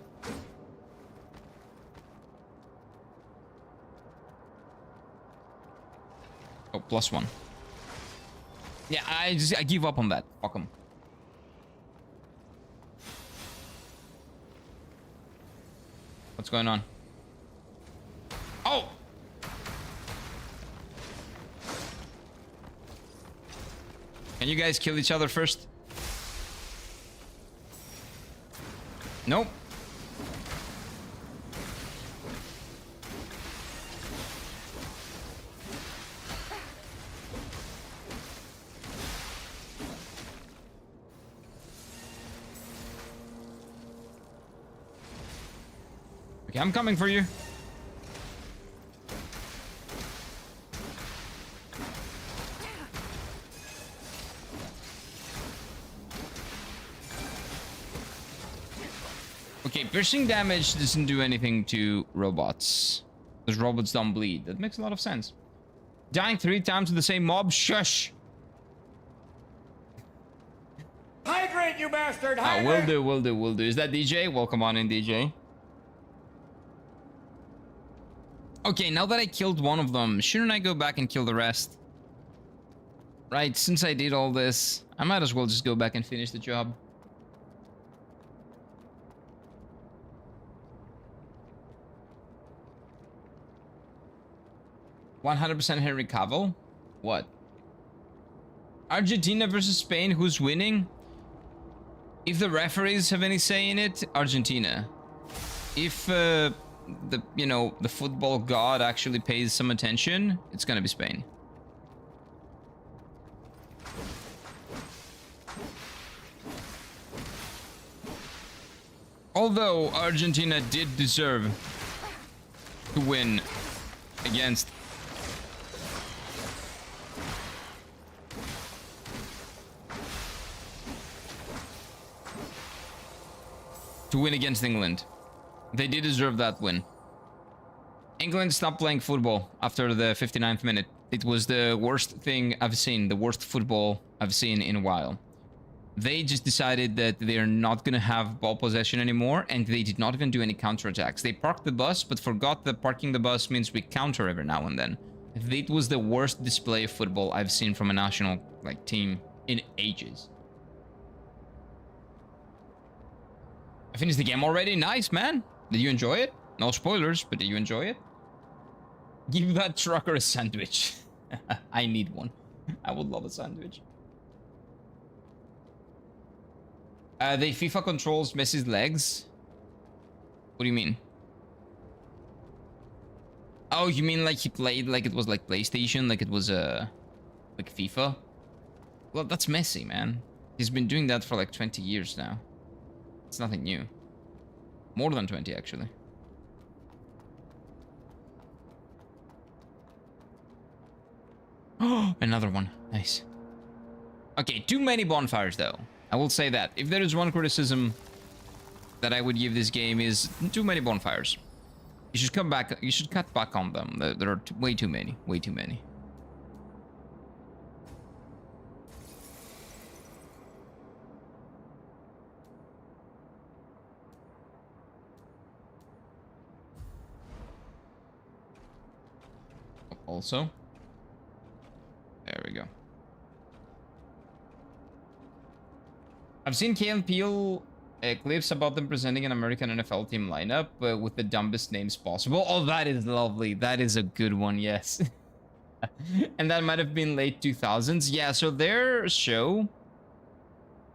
Oh, +1. Yeah, I give up on that. Fuck 'em. What's going on? Oh! Can you guys kill each other first? Nope. Okay, I'm coming for you. Okay, piercing damage doesn't do anything to robots. Because robots don't bleed. That makes a lot of sense. Dying 3 times to the same mob? Shush! Hydrate, you bastard! Oh, Hydrate! will do. Is that DJ? Welcome on in, DJ. Okay, now that I killed one of them, shouldn't I go back and kill the rest? Right, since I did all this, I might as well just go back and finish the job. "100% Henry Cavill?" What? Argentina versus Spain, who's winning? If the referees have any say in it, Argentina. If the football god actually pays some attention, it's gonna be Spain. Although Argentina did deserve to win against England. They did deserve that win. England stopped playing football after the 59th minute. It was the worst thing I've seen, the worst football I've seen in a while. They just decided that they're not going to have ball possession anymore, and they did not even do any counterattacks. They parked the bus, but forgot that parking the bus means we counter every now and then. It was the worst display of football I've seen from a national team in ages. I finished the game already. Nice, man. Did you enjoy it? No spoilers, but did you enjoy it? Give that trucker a sandwich. I need one. I would love a sandwich. The FIFA controls Messi's legs. What do you mean? Oh, you mean like he played like it was like PlayStation, like it was like FIFA? Well, that's Messi, man. He's been doing that for like 20 years now. It's nothing new. More than 20, actually. Oh, another one. Nice. Okay, too many bonfires, though. I will say that. If there is one criticism that I would give this game is too many bonfires. You should come back. You should cut back on them. There are way too many. Way too many. Also, there we go. I've seen Key and Peele clips about them presenting an American NFL team lineup with the dumbest names possible. Oh, that is lovely. That is a good one, yes. And that might have been late 2000s. Yeah, so their show,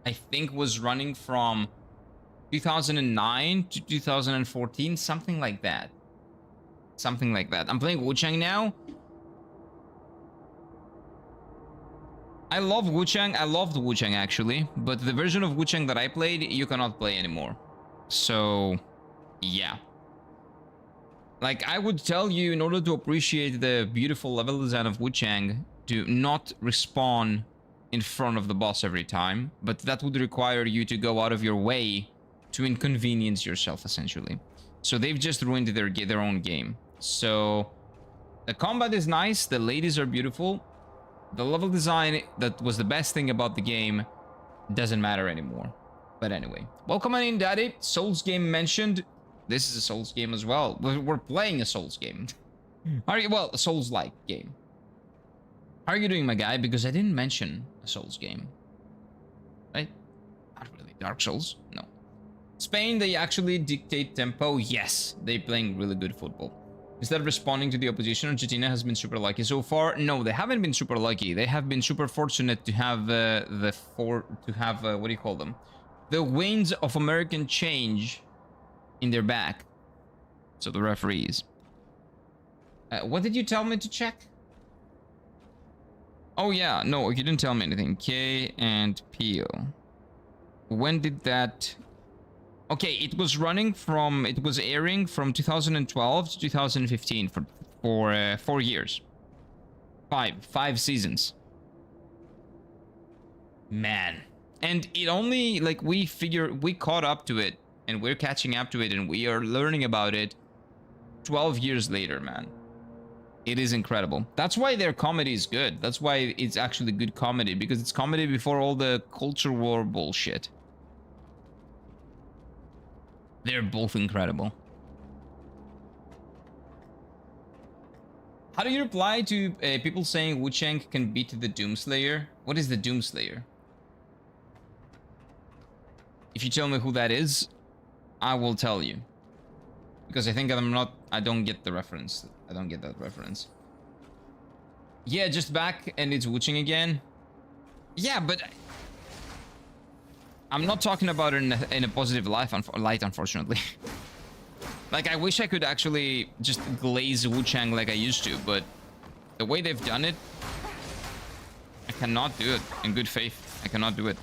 I think, was running from 2009 to 2014, something like that. Something like that. I'm playing Wu-Chang now. I love Wu-Chang. I loved Wu-Chang actually, but the version of Wu-Chang that I played, you cannot play anymore. So, yeah. Like, I would tell you, in order to appreciate the beautiful level design of Wu-Chang, to not respawn in front of the boss every time, but that would require you to go out of your way to inconvenience yourself, essentially. So they've just ruined their own game. So, the combat is nice, the ladies are beautiful. The level design that was the best thing about the game doesn't matter anymore. But anyway, welcome on in, Daddy. Souls game mentioned. This is a Souls game as well. We're playing a Souls game. How are you? Well, a Souls-like game. How are you doing, my guy? Because I didn't mention a Souls game. Right? Not really. Dark Souls? No. Spain, they actually dictate tempo. Yes, they're playing really good football. Instead of responding to the opposition, Argentina has been super lucky so far. No, they haven't been super lucky. They have been super fortunate to have what do you call them? The winds of American change in their back. So the referees. What did you tell me to check? Oh yeah, no, you didn't tell me anything. K and Peel. When did that? Okay, it was airing from 2012 to 2015 for 4 years. Five seasons. Man. And it only, like, we caught up to it, and we're catching up to it, and we are learning about it 12 years later, man. It is incredible. That's why their comedy is good. That's why it's actually good comedy, because it's comedy before all the culture war bullshit. They're both incredible. How do you reply to people saying Wu-Chang can beat the Doomslayer? What is the Doomslayer? If you tell me who that is, I will tell you. Because I think I don't get the reference. I don't get that reference. Yeah, just back and it's Wu-Chang again. Yeah, but I'm not talking about it in a positive light, unfortunately. Like, I wish I could actually just glaze Wu-Chang like I used to, but the way they've done it, I cannot do it in good faith. I cannot do it.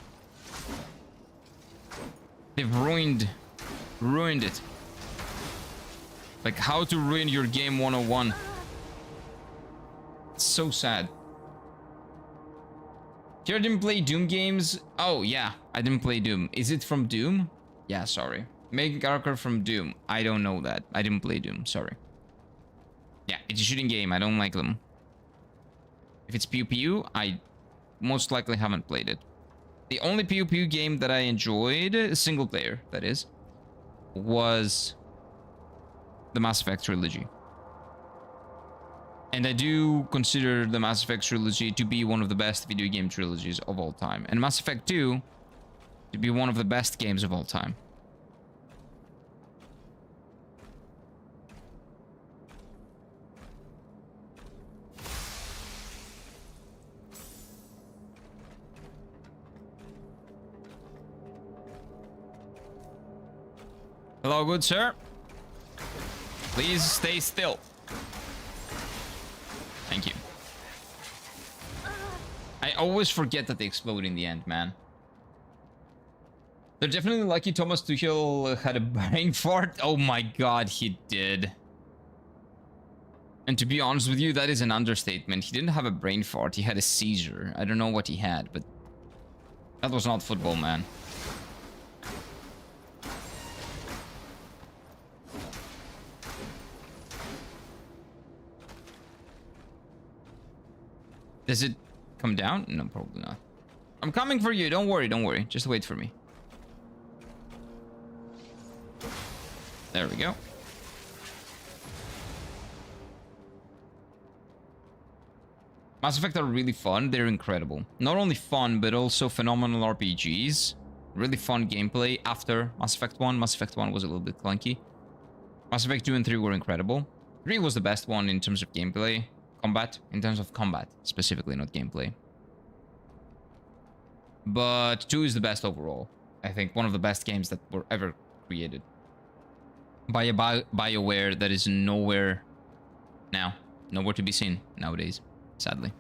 They've ruined it. Like, how to ruin your game 101. It's so sad. You didn't play Doom games? Oh, yeah, I didn't play Doom. Is it from Doom? Yeah, sorry. Making character from Doom. I don't know that. I didn't play Doom, sorry. Yeah, it's a shooting game. I don't like them. If it's Pew Pew, I most likely haven't played it. The only Pew Pew game that I enjoyed, single player, that is, was the Mass Effect trilogy. And I do consider the Mass Effect trilogy to be one of the best video game trilogies of all time. And Mass Effect 2 to be one of the best games of all time. Hello, good sir. Please stay still. Thank you. I always forget that they explode in the end, man. They're definitely lucky Thomas Tuchel had a brain fart. Oh my god, he did. And to be honest with you, that is an understatement. He didn't have a brain fart, he had a seizure. I don't know what he had, but that was not football, man. Does it come down? No, probably not. I'm coming for you. Don't worry, don't worry. Just wait for me. There we go. Mass Effect are really fun. They're incredible. Not only fun, but also phenomenal RPGs. Really fun gameplay after Mass Effect 1. Mass Effect 1 was a little bit clunky. Mass Effect 2 and 3 were incredible. 3 was the best one in terms of gameplay. Combat. In terms of combat, specifically, not gameplay. But 2 is the best overall. I think one of the best games that were ever created. By a BioWare that is nowhere now. Nowhere to be seen nowadays, sadly.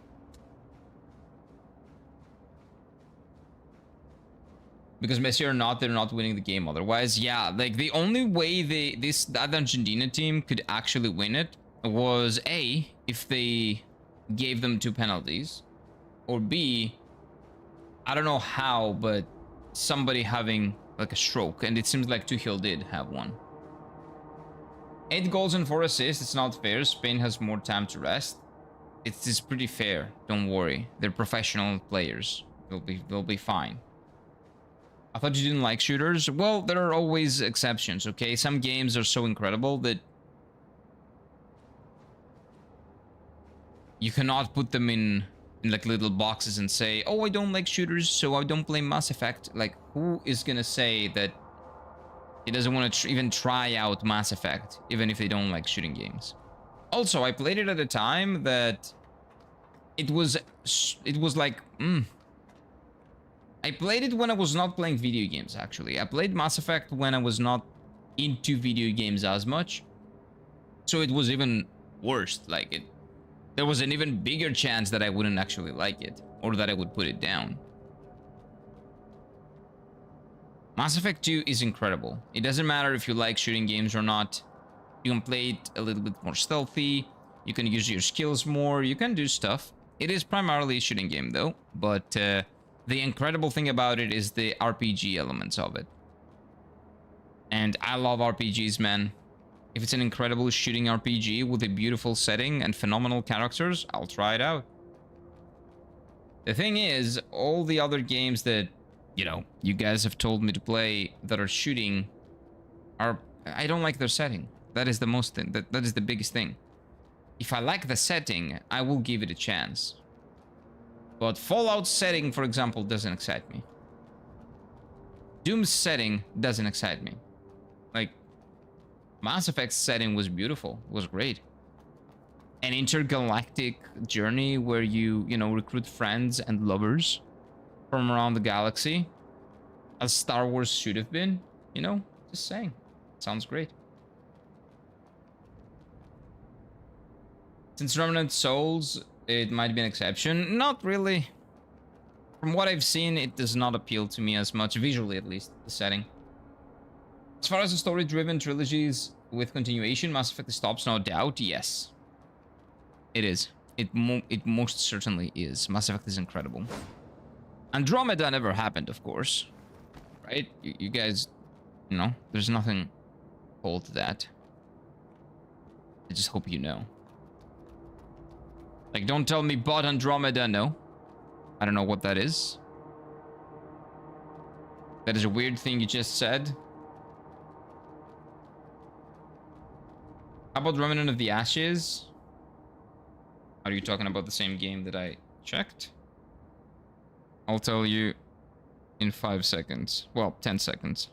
Because messy or not, they're not winning the game otherwise. Yeah, like the only way that Argentina team could actually win it was A, if they gave them 2 penalties, or B, I don't know how, but somebody having like a stroke, and it seems like Tuchel did have one. 8 goals and 4 assists, it's not fair. Spain has more time to rest. It's pretty fair, don't worry. They're professional players. They'll be fine. I thought you didn't like shooters. Well, there are always exceptions, okay? Some games are so incredible that you cannot put them in like little boxes and say, oh, I don't like shooters, so I don't play Mass Effect. Like, who is gonna say that he doesn't want to even try out Mass Effect, even if they don't like shooting games? Also, I played it at a time that it was like, I played it when I was not playing video games, actually. I played Mass Effect when I was not into video games as much. So it was even worse. Like, there was an even bigger chance that I wouldn't actually like it, or that I would put it down. Mass Effect 2 is incredible. It doesn't matter if you like shooting games or not. You can play it a little bit more stealthy. You can use your skills more. You can do stuff. It is primarily a shooting game, though. But the incredible thing about it is the RPG elements of it. And I love RPGs, man. If it's an incredible shooting RPG with a beautiful setting and phenomenal characters, I'll try it out. The thing is, all the other games that, you know, you guys have told me to play that are shooting are... I don't like their setting. That is the most thing. That is the biggest thing. If I like the setting, I will give it a chance. But Fallout's setting, for example, doesn't excite me. Doom's setting doesn't excite me. Like, Mass Effect's setting was beautiful, was great. An intergalactic journey where you know, recruit friends and lovers from around the galaxy, as Star Wars should have been, you know, just saying. Sounds great. Since Remnant Souls, it might be an exception. Not really. From what I've seen, it does not appeal to me as much, visually at least, the setting. As far as the story-driven trilogies with continuation, Mass Effect stops, no doubt, yes. It is. It most certainly is. Mass Effect is incredible. Andromeda never happened, of course. Right? You guys, you know, there's nothing cold to that. I just hope you know. Like, don't tell me bought Andromeda, no. I don't know what that is. That is a weird thing you just said. How about Remnant of the Ashes? Are you talking about the same game that I checked? I'll tell you in 5 seconds. Well, 10 seconds.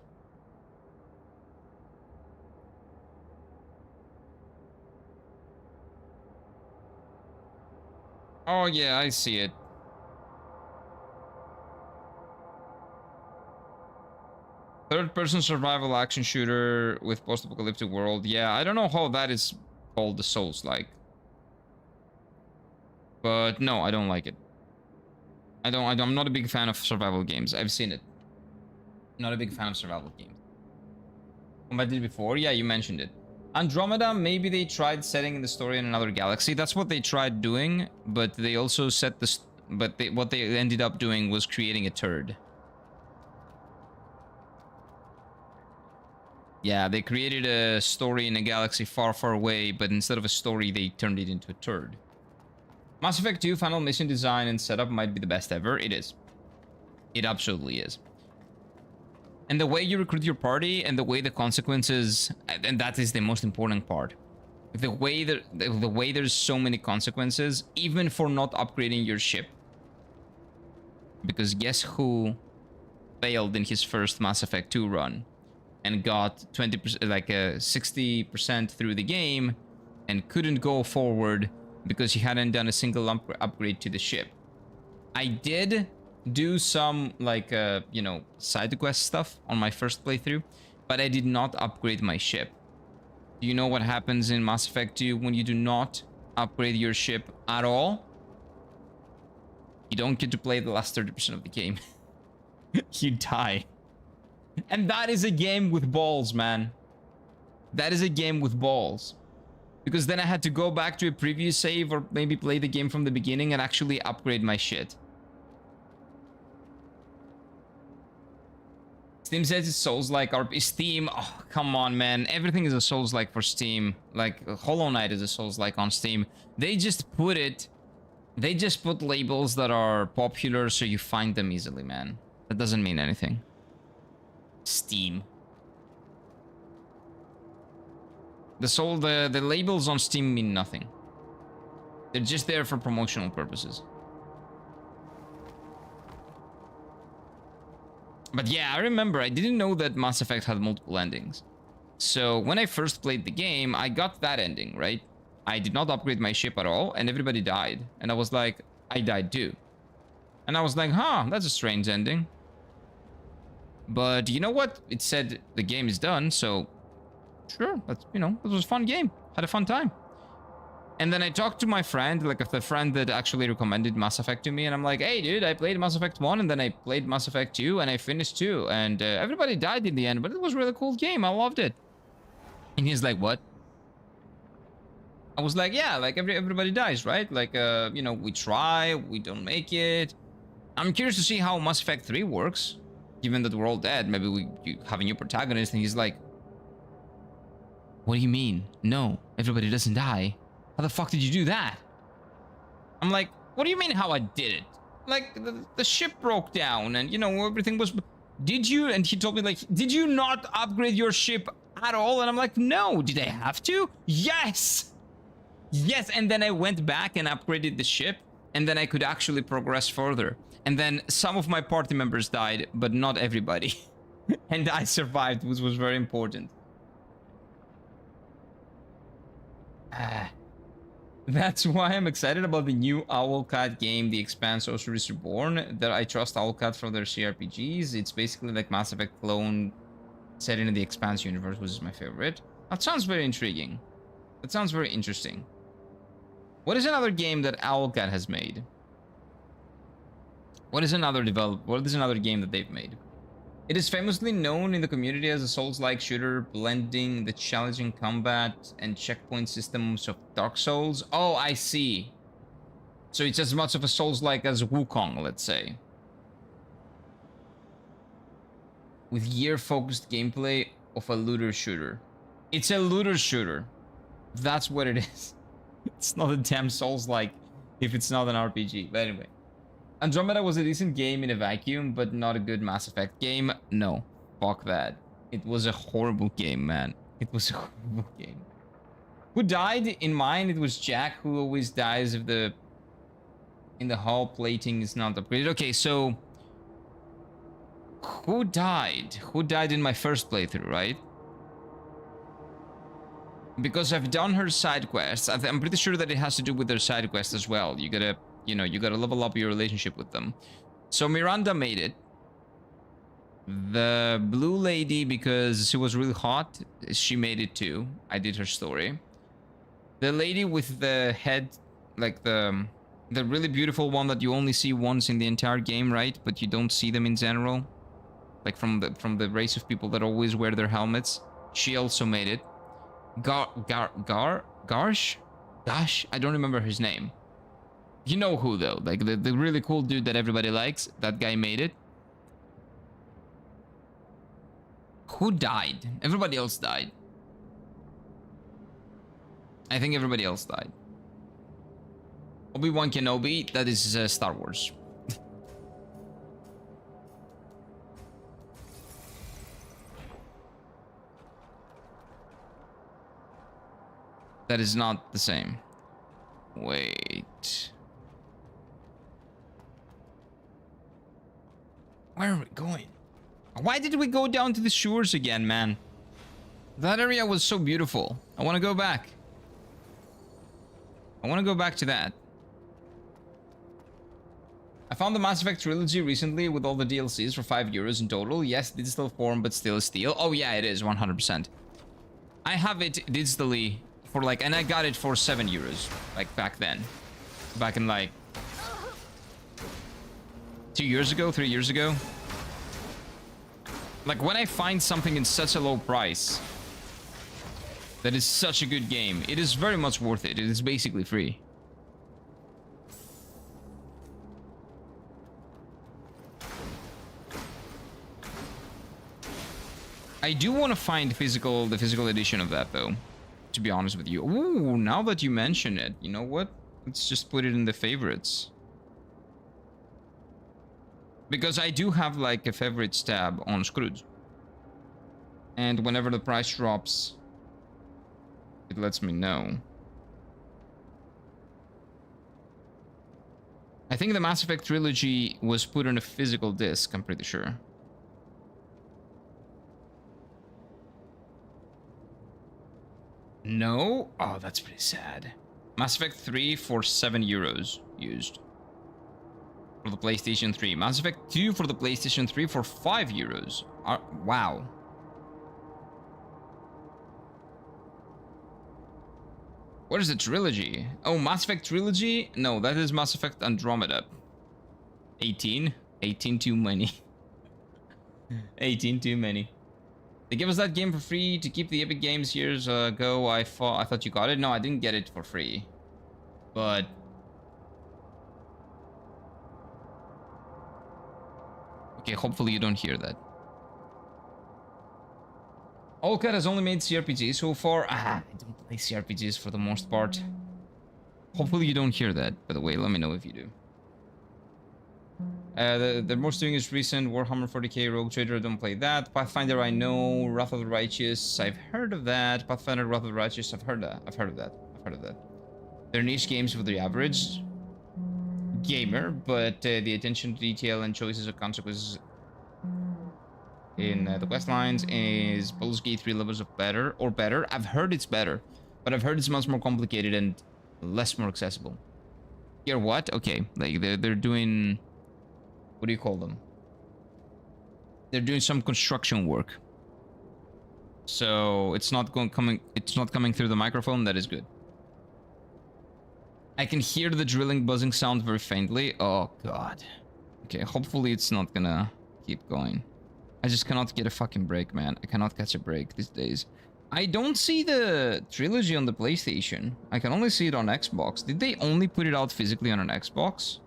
Oh yeah, I see it. Third-person survival action shooter with post-apocalyptic world. Yeah, I don't know how that is called the Soulslike. But no, I don't like it. I'm not a big fan of survival games. I've seen it. Not a big fan of survival games. What I did before? Yeah, you mentioned it. Andromeda, maybe they tried setting the story in another galaxy. That's what they tried doing, but they also set the... what they ended up doing was creating a turd. Yeah, they created a story in a galaxy far, far away, but instead of a story, they turned it into a turd. Mass Effect 2 final mission design and setup might be the best ever. It is. It absolutely is. And the way you recruit your party and the way the consequences, and that is the most important part. The way there's so many consequences, even for not upgrading your ship. Because guess who failed in his first Mass Effect 2 run and got 20%, like 60% through the game, and couldn't go forward because he hadn't done a single upgrade to the ship. I did do some like you know, side quest stuff on my first playthrough, but I did not upgrade my ship. Do you know what happens in Mass Effect 2 when you do not upgrade your ship at all? You don't get to play the last 30% of the game. You die. And that is a game with balls, man. That is a game with balls. Because then I had to go back to a previous save or maybe play the game from the beginning and actually upgrade my shit. Steam says it's Souls-like or Steam. Oh, come on, man. Everything is a Souls-like for Steam. Like Hollow Knight is a Souls-like on Steam. They just put labels that are popular so you find them easily, man. That doesn't mean anything. Steam. The labels on Steam mean nothing. They're just there for promotional purposes. But yeah, I remember I didn't know that Mass Effect had multiple endings. So when I first played the game, I got that ending, right? I did not upgrade my ship at all, and everybody died. And I was like, I died too. And I was like, huh, that's a strange ending. But you know what? It said the game is done, so sure, that's, you know, it was a fun game. Had a fun time. And then I talked to my friend, like the friend that actually recommended Mass Effect to me, and I'm like, hey dude, I played Mass Effect 1 and then I played Mass Effect 2 and I finished 2, and everybody died in the end, but it was a really cool game. I loved it. And he's like, what? I was like, yeah, like everybody dies, right? Like, you know, we try, we don't make it. I'm curious to see how Mass Effect 3 works, given that we're all dead. Maybe you have a new protagonist. And he's like, what do you mean? No, everybody doesn't die. How the fuck did you do that? I'm like, what do you mean how I did it? Like, the ship broke down and, you know, everything was... Did you? And he told me, like, did you not upgrade your ship at all? And I'm like, no. Did I have to? Yes! Yes, and then I went back and upgraded the ship, and then I could actually progress further. And then some of my party members died, but not everybody. And I survived, which was very important. That's why I'm excited about the new Owlcat game, The Expanse Osiris Reborn. That I trust Owlcat for their CRPGs. It's basically like Mass Effect clone set in the Expanse universe, which is my favorite. That sounds very intriguing. That sounds very interesting. What is another game that Owlcat has made? What is another game that they've made? It is famously known in the community as a Souls-like shooter, blending the challenging combat and checkpoint systems of Dark Souls. Oh, I see. So it's as much of a Souls-like as Wukong, let's say. With gear-focused gameplay of a looter shooter. It's a looter shooter. That's what it is. It's not a damn Souls-like if it's not an RPG. But anyway. Andromeda was a decent game in a vacuum, but not a good Mass Effect game. No, fuck that. It was a horrible game, man. It was a horrible game. Who died? In mine, it was Jack, who always dies if the... in the hull plating is not upgraded. Okay, so... Who died? Who died in my first playthrough, right? Because I've done her side quests. I'm pretty sure that it has to do with her side quests as well. You gotta... You know, you gotta level up your relationship with them. So Miranda made it. The blue lady, because she was really hot, she made it too. I did her story. The lady with the head, like the really beautiful one that you only see once in the entire game, right? But you don't see them in general. Like from the race of people that always wear their helmets. She also made it. Gosh, I don't remember his name. You know who though, like the really cool dude that everybody likes, that guy made it. Who died? Everybody else died. I think everybody else died. Obi-Wan Kenobi, that is Star Wars. That is not the same. Wait. Where are we going? Why did we go down to the shores again, man? That area was so beautiful. I want to go back. I want to go back to that. I found the Mass Effect trilogy recently with all the DLCs for €5 in total. Yes, digital form, but still a steal. Oh yeah, it is 100%. I have it digitally for like, and I got it for €7, like back then. Back in like 2 years ago, 3 years ago. Like when I find something in such a low price that is such a good game, it is very much worth it. It is basically free. I do want to find the physical edition of that though, to be honest with you. Ooh, now that you mention it, you know what? Let's just put it in the favorites. Because I do have like a favorites tab on Scrooge. And whenever the price drops, it lets me know. I think the Mass Effect trilogy was put on a physical disc, I'm pretty sure. No? Oh, that's pretty sad. Mass Effect 3 for €7 used. For the PlayStation 3. Mass Effect 2 for the PlayStation 3 for €5. Wow. What is the trilogy? Oh, Mass Effect trilogy? No, that is Mass Effect Andromeda. 18? 18 too many. 18 too many. They gave us that game for free to keep the Epic Games years ago. I thought you got it. No, I didn't get it for free. But okay, hopefully you don't hear that. Olcat has only made CRPGs so far. I don't play CRPGs for the most part. Hopefully you don't hear that, by the way. Let me know if you do. The most doing is recent. Warhammer 40k, Rogue Trader, don't play that. Pathfinder, I know. Wrath of the Righteous, I've heard of that. Pathfinder, Wrath of the Righteous, I've heard of that. They're niche games for the average gamer, but the attention to detail and choices of consequences in the quest lines is Baldur's Gate 3 levels of better. I've heard it's better, but I've heard it's much more complicated and more accessible. Here, what? Okay, like they're doing, what do you call them? They're doing some construction work, so it's not coming through the microphone. That is good. I can hear the drilling buzzing sound very faintly. Oh god. Okay, hopefully it's not gonna keep going. I just cannot get a fucking break, man. I cannot catch a break these days. I don't see the trilogy on the PlayStation. I can only see it on Xbox. Did they only put it out physically on an Xbox?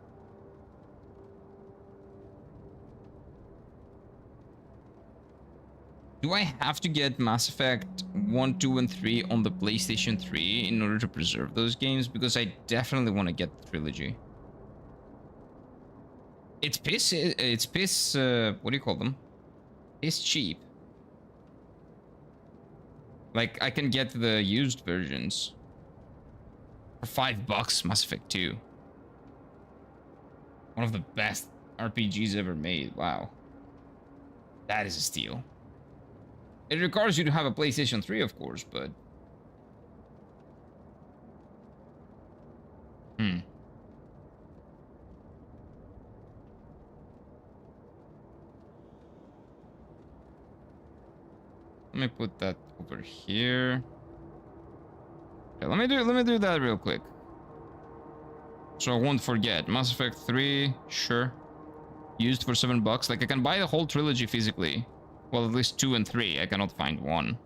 Do I have to get Mass Effect 1, 2, and 3 on the PlayStation 3 in order to preserve those games? Because I definitely want to get the trilogy. It's piss, what do you call them? It's cheap. Like, I can get the used versions for $5, Mass Effect 2. One of the best RPGs ever made. Wow. That is a steal. It requires you to have a PlayStation 3, of course, but... Let me put that over here. Okay, let me do that real quick, so I won't forget. Mass Effect 3, sure. Used for $7. Like, I can buy the whole trilogy physically. Well, at least 2 and 3. I cannot find 1.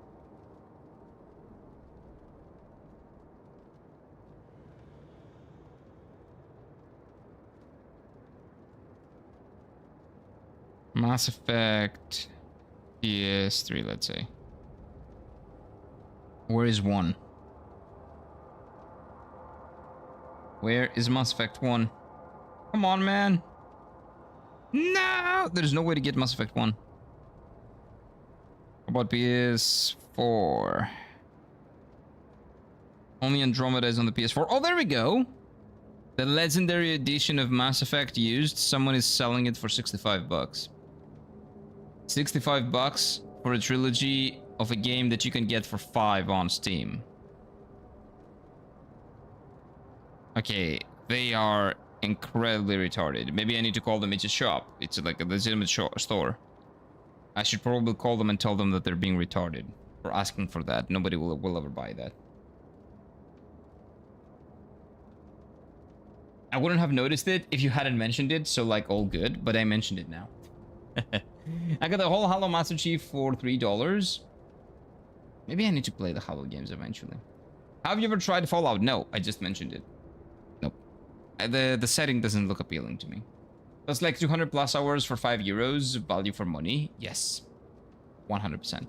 Mass Effect PS3, let's say. Where is 1? Where is Mass Effect 1? Come on, man. No! There's no way to get Mass Effect 1. How about PS4? Only Andromeda is on the PS4. Oh, there we go. The legendary edition of Mass Effect used. Someone is selling it for 65 bucks. 65 bucks for a trilogy of a game that you can get for 5 on Steam. Okay, they are incredibly retarded. Maybe I need to call them. It's a shop. It's like a legitimate store. I should probably call them and tell them that they're being retarded for asking for that. Nobody will ever buy that. I wouldn't have noticed it if you hadn't mentioned it, so like all good, but I mentioned it now. I got the whole Halo Master Chief for $3. Maybe I need to play the Halo games eventually. Have you ever tried Fallout? No, I just mentioned it. Nope. The setting doesn't look appealing to me. That's like 200 plus hours for €5, value for money. Yes, 100%.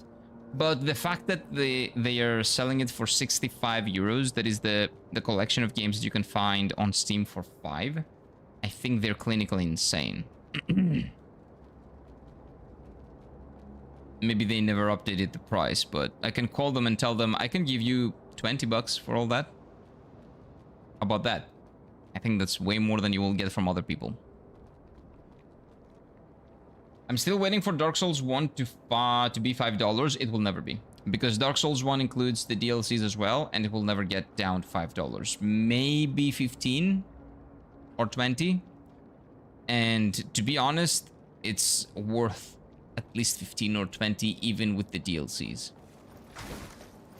But the fact that they are selling it for €65, that is the collection of games that you can find on Steam for 5, I think they're clinically insane. Maybe they never updated the price, but I can call them and tell them I can give you 20 bucks for all that. How about that? I think that's way more than you will get from other people. I'm still waiting for Dark Souls 1 to be $5. It will never be. Because Dark Souls 1 includes the DLCs as well, and it will never get down to $5. Maybe 15 or 20. And to be honest, it's worth at least 15 or 20 even with the DLCs.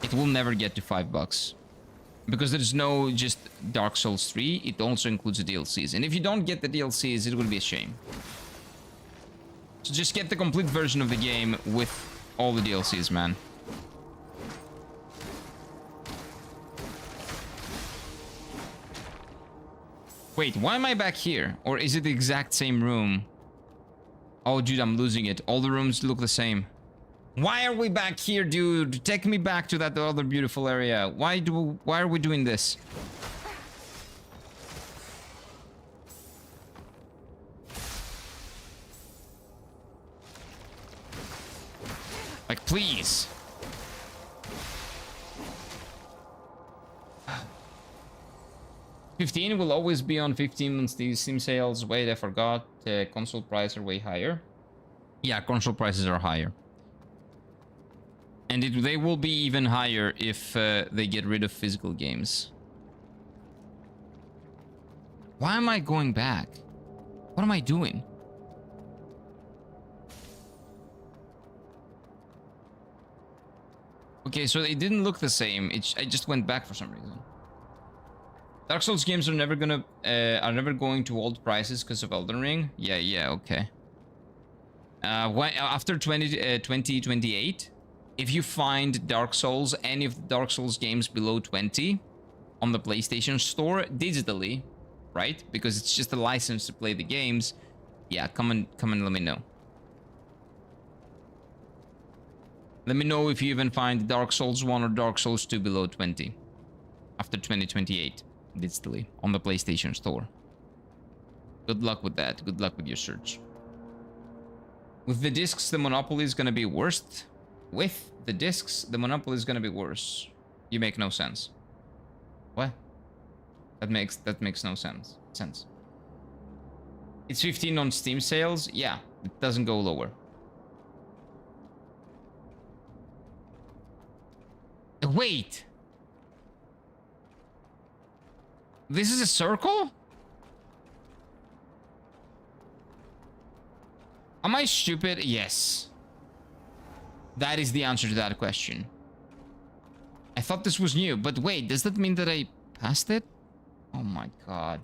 It will never get to $5. Because there's no just Dark Souls 3, it also includes the DLCs. And if you don't get the DLCs, it will be a shame. So just get the complete version of the game with all the DLCs, man. Wait, why am I back here? Or is it the exact same room? Oh, dude, I'm losing it. All the rooms look the same. Why are we back here, dude? Take me back to that other beautiful area. Why are we doing this? Like, please. $15 will always be on 15 on Steam sales. Wait, I forgot. Console prices are way higher. Yeah, console prices are higher. And they will be even higher if they get rid of physical games. Why am I going back? What am I doing? Okay, so it didn't look the same. I just went back for some reason. Dark Souls games are never going to old prices because of Elden Ring. Yeah, okay. After 2028, if you find Dark Souls, any of the Dark Souls games below 20 on the PlayStation Store digitally, right? Because it's just a license to play the games. Yeah, come and let me know. Let me know if you even find Dark Souls 1 or Dark Souls 2 below 20 after 2028 digitally on the PlayStation Store. Good luck with that. Good luck with your search. With the discs, the monopoly is gonna be worse. With the discs, the monopoly is gonna be worse. You make no sense. What? That makes no sense. It's 15 on Steam sales. Yeah, it doesn't go lower. Wait. This is a circle? Am I stupid? Yes. That is the answer to that question. I thought this was new, but wait, does that mean that I passed it? Oh my god.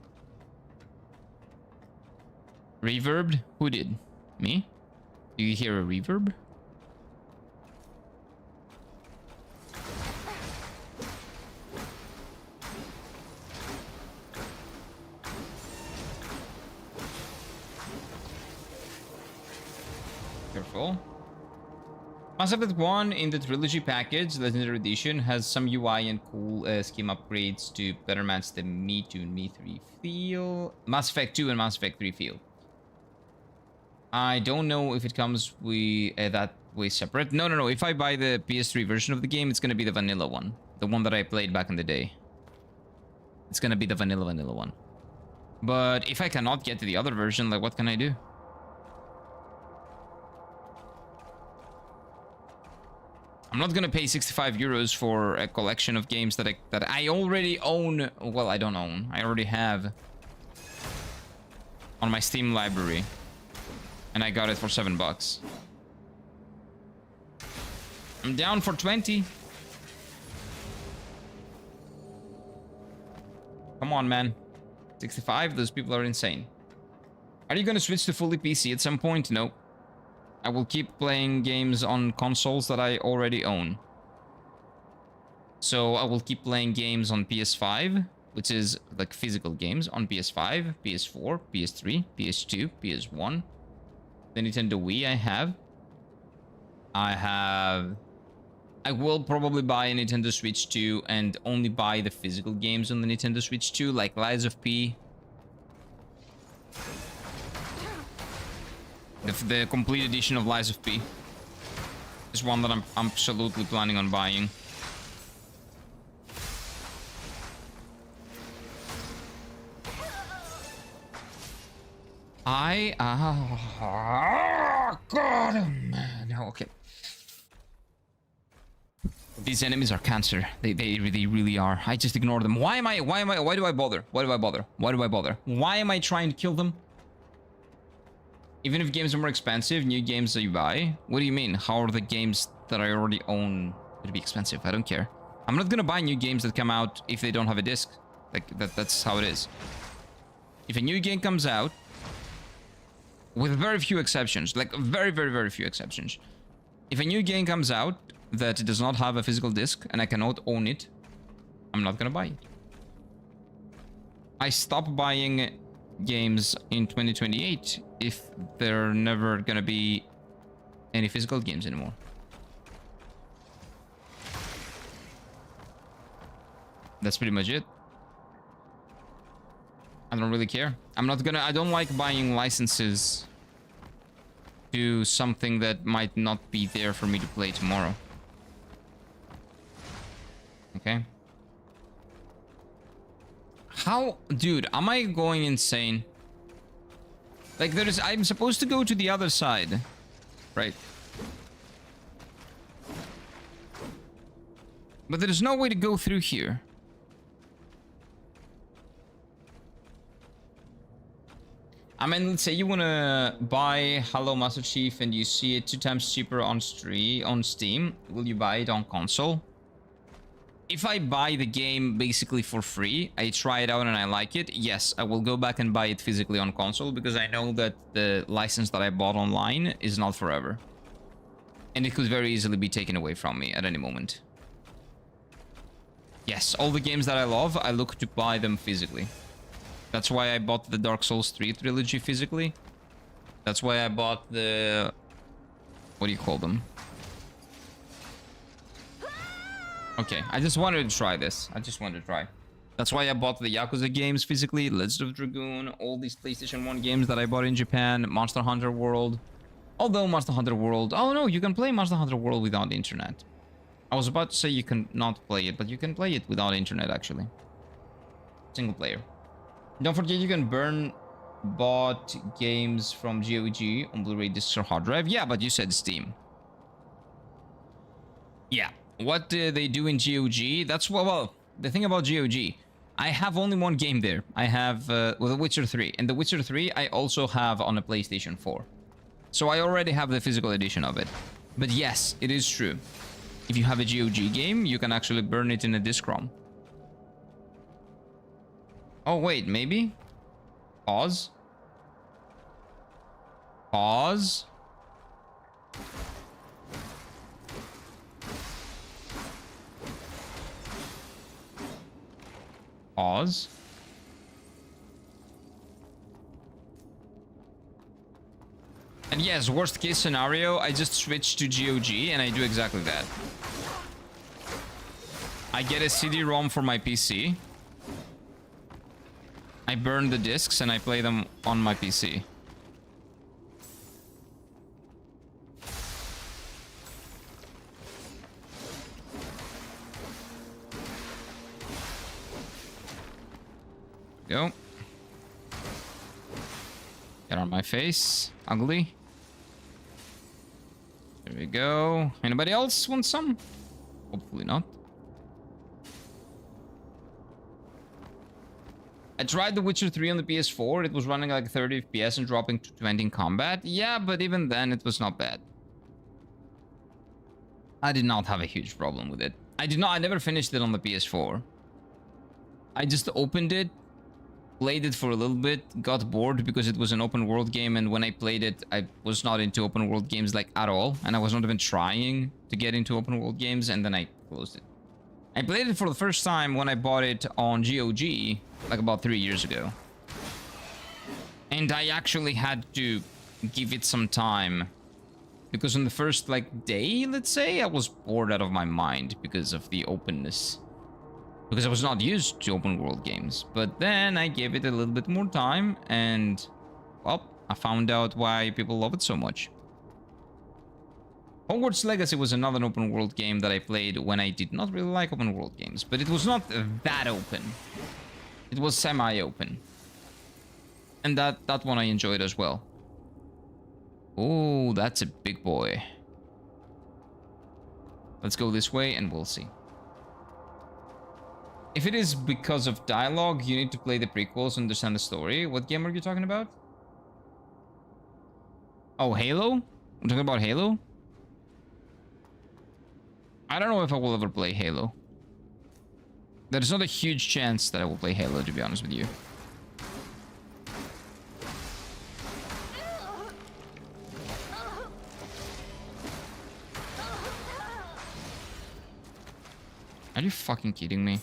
Reverbed? Who did? Me? Do you hear a reverb? Careful. Mass Effect 1 in the trilogy package, Legendary Edition, has some UI and cool scheme upgrades to better match the Me 2 and Me 3 feel. Mass Effect 2 and Mass Effect 3 feel. I don't know if it comes with that way separate. No. If I buy the PS3 version of the game, it's going to be the vanilla one. The one that I played back in the day. It's going to be the vanilla one. But if I cannot get to the other version, like, what can I do? I'm not gonna pay 65 euros for a collection of games that I already own. Well, I don't own. I already have on my Steam library, and I got it for $7. I'm down for 20. Come on, man. 65. Those people are insane. Are you gonna switch to fully PC at some point? No. I will keep playing games on consoles that I already own. So I will keep playing games on PS5, which is like physical games on PS5, PS4, PS3, PS2, PS1. The Nintendo Wii I will probably buy a Nintendo Switch 2 and only buy the physical games on the Nintendo Switch 2, like Lies of P. The complete edition of Lies of P is one that I'm absolutely planning on buying. God, man. Okay. These enemies are cancer. They really are. I just ignore them. Why do I bother? Why am I trying to kill them? Even if games are more expensive, new games that you buy? What do you mean? How are the games that I already own going to be expensive? I don't care. I'm not going to buy new games that come out if they don't have a disc. Like, that's how it is. If a new game comes out, with very few exceptions, like very few exceptions. If a new game comes out that does not have a physical disc and I cannot own it, I'm not going to buy it. I stop buying games in 2028 if there are never gonna be any physical games anymore. That's pretty much it. I don't really care. I don't like buying licenses to something that might not be there for me to play tomorrow. Okay. How, dude, am I going insane? Like, I'm supposed to go to the other side, right? But there's no way to go through here. I mean, let's say you want to buy Hello Master Chief and you see it 2 times cheaper on Steam. Will you buy it on console? If I buy the game basically for free, I try it out and I like it, yes, I will go back and buy it physically on console because I know that the license that I bought online is not forever. And it could very easily be taken away from me at any moment. Yes, all the games that I love, I look to buy them physically. That's why I bought the Dark Souls 3 trilogy physically. That's why I bought the... what do you call them? Okay, I just wanted to try this. That's why I bought the Yakuza games physically, Legend of Dragoon, all these PlayStation 1 games that I bought in Japan, Monster Hunter World. Although Monster Hunter World... oh no, you can play Monster Hunter World without the internet. I was about to say you can not play it, but you can play it without internet actually. Single player. Don't forget you can burn bought games from GOG on Blu-ray discs or hard drive. Yeah, but you said Steam. Yeah. What they do in GOG, that's well, the thing about GOG, I have only one game there. I have The Witcher 3, and The Witcher 3 I also have on a PlayStation 4. So I already have the physical edition of it. But yes, it is true. If you have a GOG game, you can actually burn it in a disc-ROM. Oh wait, maybe? Pause. Pause. Pause. And yes, worst case scenario, I just switch to GOG and I do exactly that. I get a CD-ROM for my PC. I burn the discs and I play them on my PC. Go. Get on my face. Ugly. There we go. Anybody else want some? Hopefully not. I tried The Witcher 3 on the PS4. It was running like 30 FPS and dropping to 20 in combat. Yeah, but even then it was not bad. I did not have a huge problem with it. I never finished it on the PS4. I just opened it, played it for a little bit, got bored because it was an open world game, and when I played it, I was not into open world games like at all, and I was not even trying to get into open world games, and then I closed it. I played it for the first time when I bought it on GOG, like about 3 years ago. And I actually had to give it some time, because on the first like day, let's say, I was bored out of my mind because of the openness. Because I was not used to open world games. But then I gave it a little bit more time and, well, I found out why people love it so much. Hogwarts Legacy was another open world game that I played when I did not really like open world games. But it was not that open. It was semi-open. And that one I enjoyed as well. Oh, that's a big boy. Let's go this way and we'll see. If it is because of dialogue, you need to play the prequels to understand the story. What game are you talking about? Oh, Halo? I'm talking about Halo? I don't know if I will ever play Halo. There's not a huge chance that I will play Halo, to be honest with you. Are you fucking kidding me?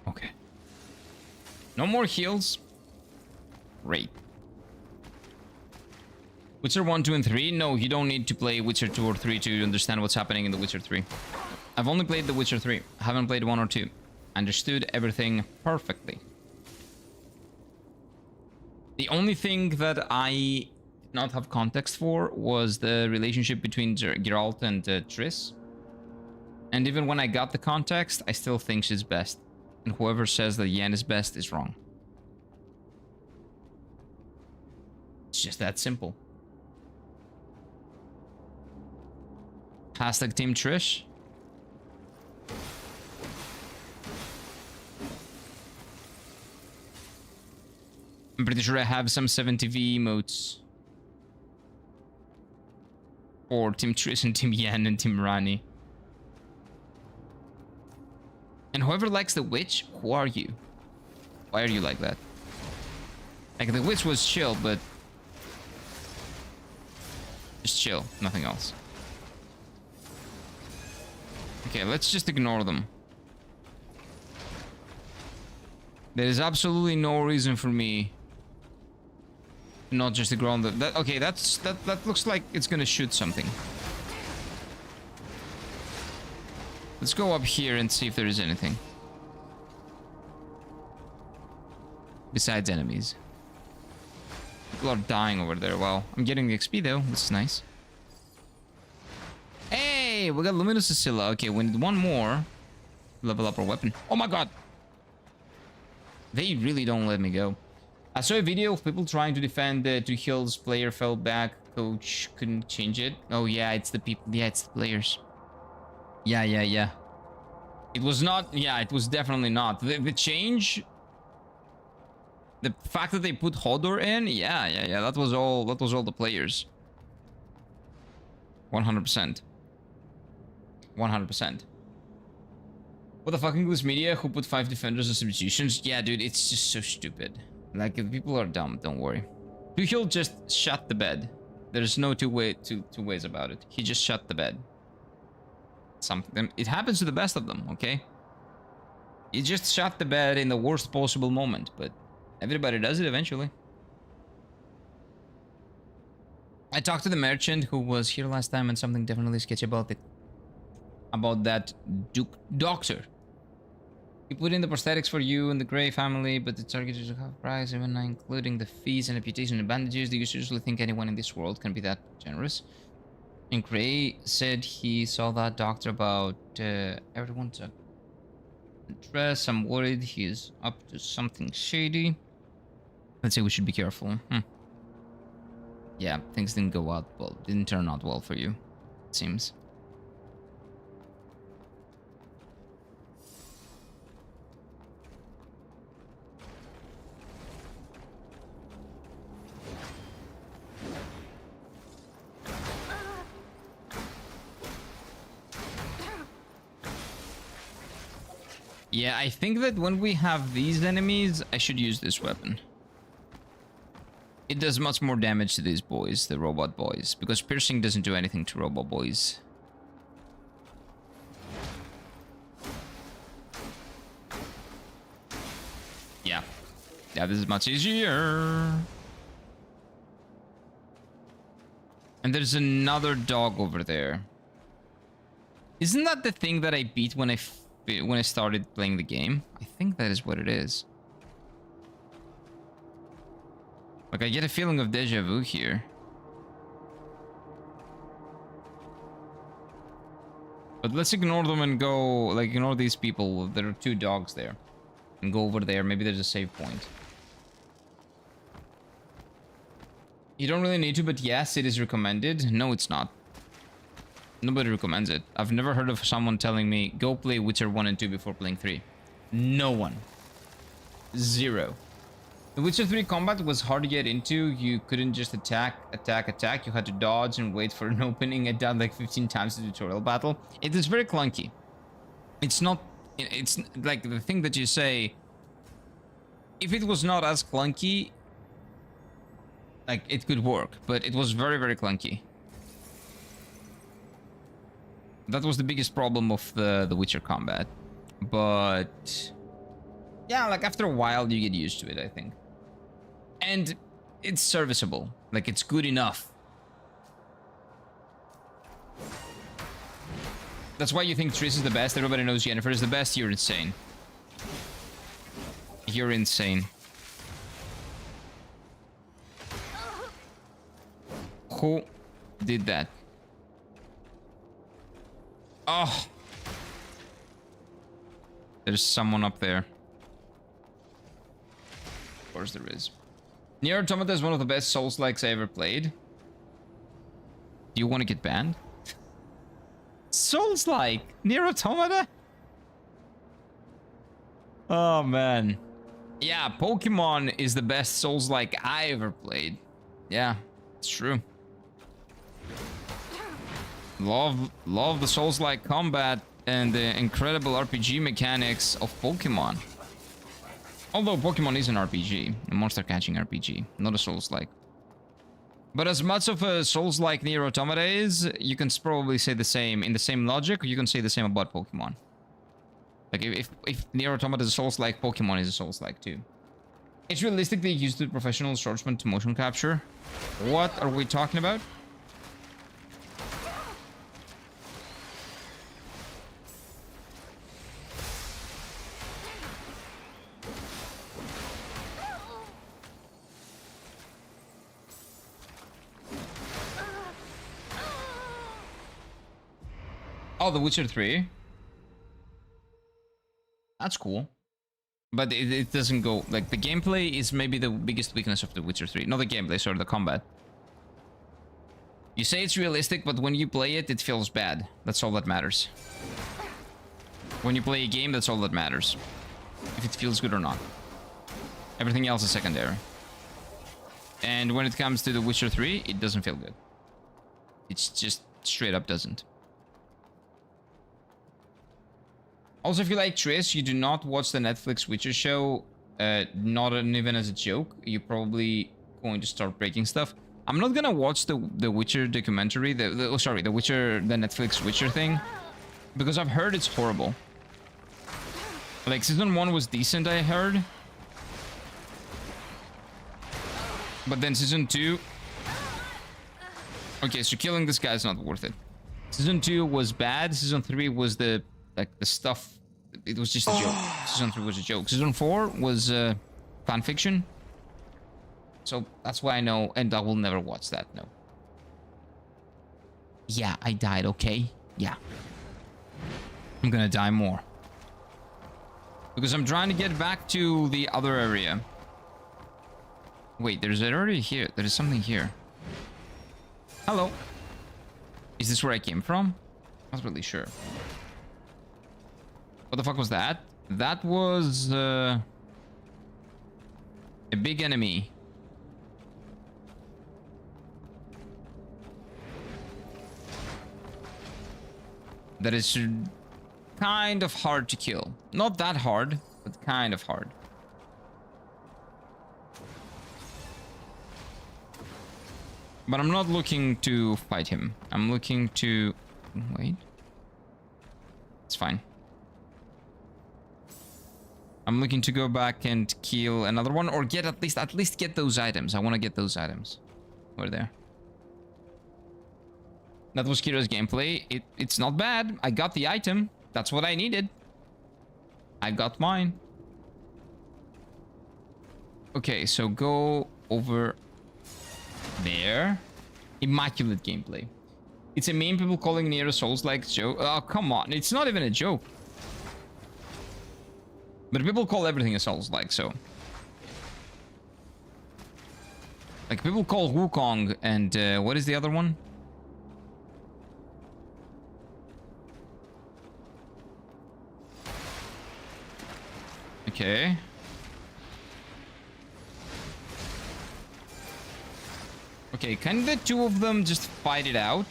Okay. No more heals. Great. Witcher 1, 2, and 3? No, you don't need to play Witcher 2 or 3 to understand what's happening in The Witcher 3. I've only played The Witcher 3. I haven't played 1 or 2. Understood everything perfectly. The only thing that I did not have context for was the relationship between Geralt and Triss. And even when I got the context, I still think she's best. And whoever says that Yen is best is wrong. It's just that simple. Hashtag Team Trish. I'm pretty sure I have some 70V emotes. Or Team Trish and Team Yan and Team Rani. And whoever likes the witch, who are you? Why are you like that? Like, the witch was chill, but... just chill, nothing else. Okay, let's just ignore them. There is absolutely no reason for me not just ignore them. Okay, that looks like it's gonna shoot something. Let's go up here and see if there is anything. Besides enemies. People are dying over there. Wow. I'm getting the XP though. This is nice. Hey, we got Luminous Scylla. Okay, we need one more. Level up our weapon. Oh my god. They really don't let me go. I saw a video of people trying to defend the 2 heals. Player fell back. Coach couldn't change it. Oh yeah, it's the people. Yeah, it's the players. Yeah. It was not. Yeah, it was definitely not. The change. The fact that they put Hodor in. Yeah. That was all the players. 100%. 100%. What the fucking English media who put 5 defenders as substitutions? Yeah, dude, it's just so stupid. Like, if people are dumb, don't worry. 2 heal just shut the bed. There's no two ways about it. He just shut the bed. Something. It happens to the best of them, okay? You just shut the bed in the worst possible moment, but everybody does it eventually. I talked to the merchant who was here last time, and something definitely sketchy about it. About that doctor. He put in the prosthetics for you and the Grey family, but the target is half price, even including the fees and reputation and bandages. Do you seriously think anyone in this world can be that generous? And Grey said he saw that doctor about everyone's dress. I'm worried he's up to something shady. Let's say we should be careful. Yeah, things didn't go out well. Didn't turn out well for you, it seems. Yeah, I think that when we have these enemies, I should use this weapon. It does much more damage to these boys, the robot boys, because piercing doesn't do anything to robot boys. Yeah. Yeah, this is much easier. And there's another dog over there. Isn't that the thing that I beat when I started playing the game? I think that is what it is. Like, I get a feeling of deja vu here. But let's ignore them and go, like, ignore these people. There are two dogs there. And go over there. Maybe there's a save point. You don't really need to, but yes, it is recommended. No, it's not. Nobody recommends it. I've never heard of someone telling me, go play Witcher 1 and 2 before playing 3. No one. Zero. The Witcher 3 combat was hard to get into. You couldn't just attack. You had to dodge and wait for an opening. I died like 15 times in the tutorial battle. It is very clunky. It's not... It's like the thing that you say... If it was not as clunky... Like, it could work. But it was very, very clunky. That was the biggest problem of the Witcher combat. But... yeah, like after a while you get used to it, I think. And it's serviceable. Like, it's good enough. That's why you think Triss is the best. Everybody knows Yennefer is the best. You're insane. You're insane. Who did that? Oh. There's someone up there. Of course there is. Nier Automata is one of the best Soulslikes I ever played. Do you want to get banned? Soulslike! Nier Automata? Oh, man. Yeah, Pokemon is the best Soulslike I ever played. Yeah, it's true. Love the Souls-like combat and the incredible RPG mechanics of Pokemon. Although Pokemon is an RPG, a monster catching RPG, not a Souls-like. But as much of a Souls-like Nier Automata is, you can probably say the same, in the same logic, you can say the same about Pokemon. Like, if Nier Automata is a Souls-like, Pokemon is a Souls-like too. It's realistic they used the professional swordsman to motion capture. What are we talking about? Oh, The Witcher 3. That's cool. But it doesn't go... Like, the gameplay is maybe the biggest weakness of The Witcher 3. Not the gameplay, sorry, the combat. You say it's realistic, but when you play it, it feels bad. That's all that matters. When you play a game, that's all that matters. If it feels good or not. Everything else is secondary. And when it comes to The Witcher 3, it doesn't feel good. It's just straight up doesn't. Also, if you like Triss, you do not watch the Netflix Witcher show, not even as a joke. You're probably going to start breaking stuff. I'm not gonna watch the Witcher documentary, the Witcher, the Netflix Witcher thing, because I've heard it's horrible. Like, season 1 was decent, I heard. But then season 2... Okay, so killing this guy is not worth it. Season 2 was bad. Season 3 was the stuff... It was just a joke. Season 3 was a joke. Season 4 was fan fiction. So that's why I know, and I will never watch that, no. Yeah, I died, okay? Yeah. I'm gonna die more. Because I'm trying to get back to the other area. Wait, there's an area here. There is something here. Hello. Is this where I came from? Not really sure. What the fuck was that? That was a big enemy. That is kind of hard to kill. Not that hard, but kind of hard. But I'm not looking to fight him. I'm looking to... Wait. It's fine. I'm looking to go back and kill another one, or get at least get those items. I want to get those items. Where there? That was Kiro's gameplay. It's not bad. I got the item. That's what I needed. I got mine. Okay, so go over there. Immaculate gameplay. It's a meme, people calling Nier a Soulslike joke. Oh, come on. It's not even a joke. But people call everything a Souls-like, so... Like, people call Wukong and, what is the other one? Okay. Okay, can the two of them just fight it out?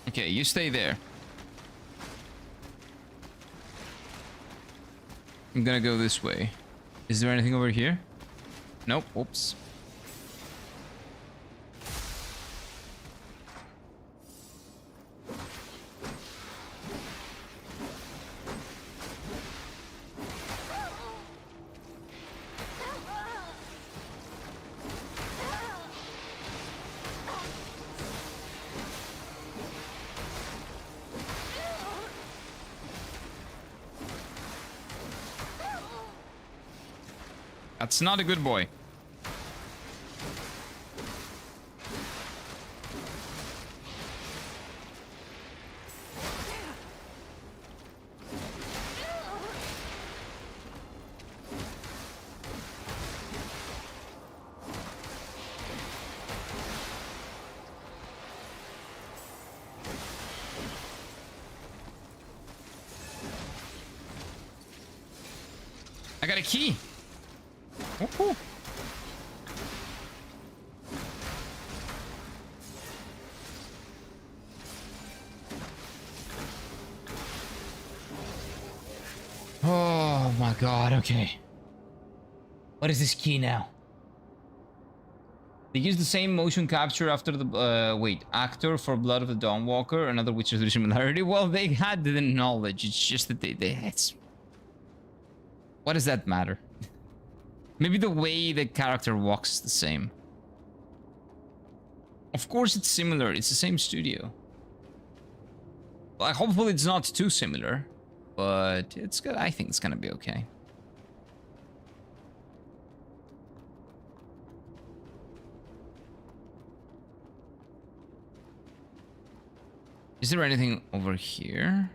Okay, you stay there. I'm gonna go this way. Is there anything over here? Nope. Oops. That's not a good boy. I got a key. Woohoo. Oh my god, okay. What is this key now? They use the same motion capture after the actor for Blood of the Dawnwalker, another Witcher 3 similarity. Well, they had the knowledge, it's just that it's... What does that matter? Maybe the way the character walks is the same. Of course it's similar, it's the same studio. Like, hopefully it's not too similar, but it's good. I think it's gonna be okay. Is there anything over here?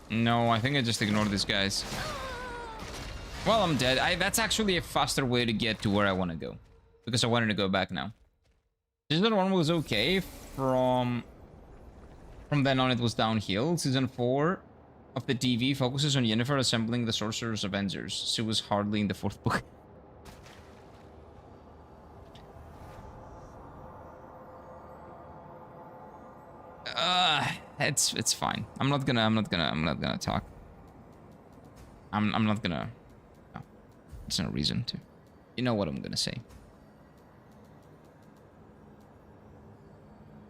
No, I think I just ignored these guys. Well, I'm dead. That's actually a faster way to get to where I want to go. Because I wanted to go back now. Season 1 was okay. From then on, it was downhill. Season 4 of the TV focuses on Yennefer assembling the Sorcerer's Avengers. She was hardly in the 4th book. It's fine. I'm not gonna talk. I'm not gonna. No, there's no reason to. You know what I'm gonna say.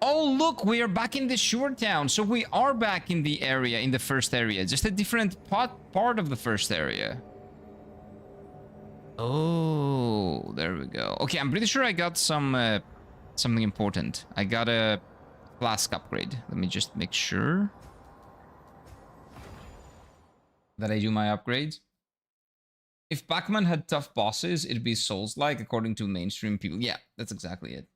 Oh, look, we are back in the shore town. So we are back in the area, in the first area. Just a different part of the first area. Oh, there we go. Okay, I'm pretty sure I got some something important. I got a flask upgrade. Let me just make sure that I do my upgrades. If Pac-Man had tough bosses, it'd be Souls-like, according to mainstream people. Yeah, that's exactly it.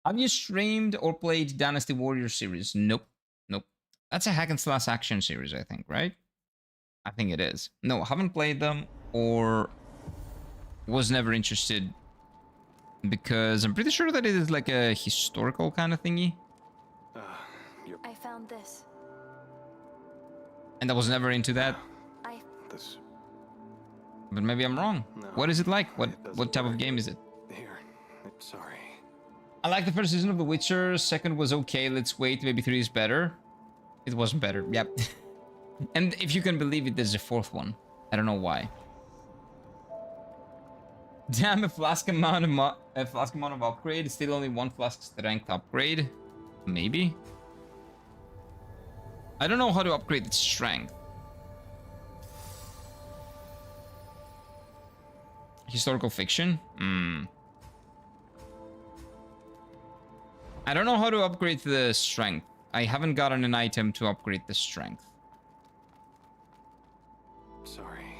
Have you streamed or played Dynasty Warriors series? Nope. Nope. That's a hack and slash action series, I think, right? I think it is. No, haven't played them or was never interested because I'm pretty sure that it is like a historical kind of thingy. I found this. And I was never into that. This. But maybe I'm wrong. No, what is it like? What type of game is it? Here. Sorry. I like the first season of The Witcher. Second was okay. Let's wait. Maybe 3 is better. It wasn't better. Yep. And if you can believe it, there's a 4th one. I don't know why. Damn, a flask amount of upgrade. Still only 1 flask strength upgrade. Maybe. I don't know how to upgrade its strength. Historical fiction? I don't know how to upgrade the strength. I haven't gotten an item to upgrade the strength. Sorry.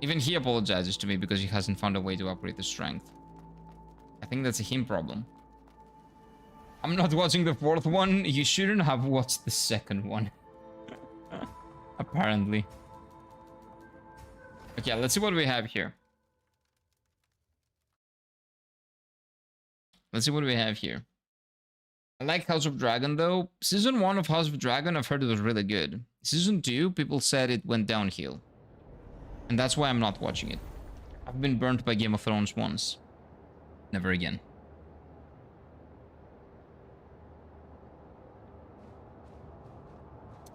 Even he apologizes to me because he hasn't found a way to upgrade the strength. I think that's a him problem. I'm not watching the 4th one. You shouldn't have watched the 2nd one. Apparently. Okay, let's see what we have here. Let's see what we have here. I like House of Dragon though. Season 1 of House of Dragon, I've heard it was really good. Season 2, people said it went downhill. And that's why I'm not watching it. I've been burnt by Game of Thrones once. Never again.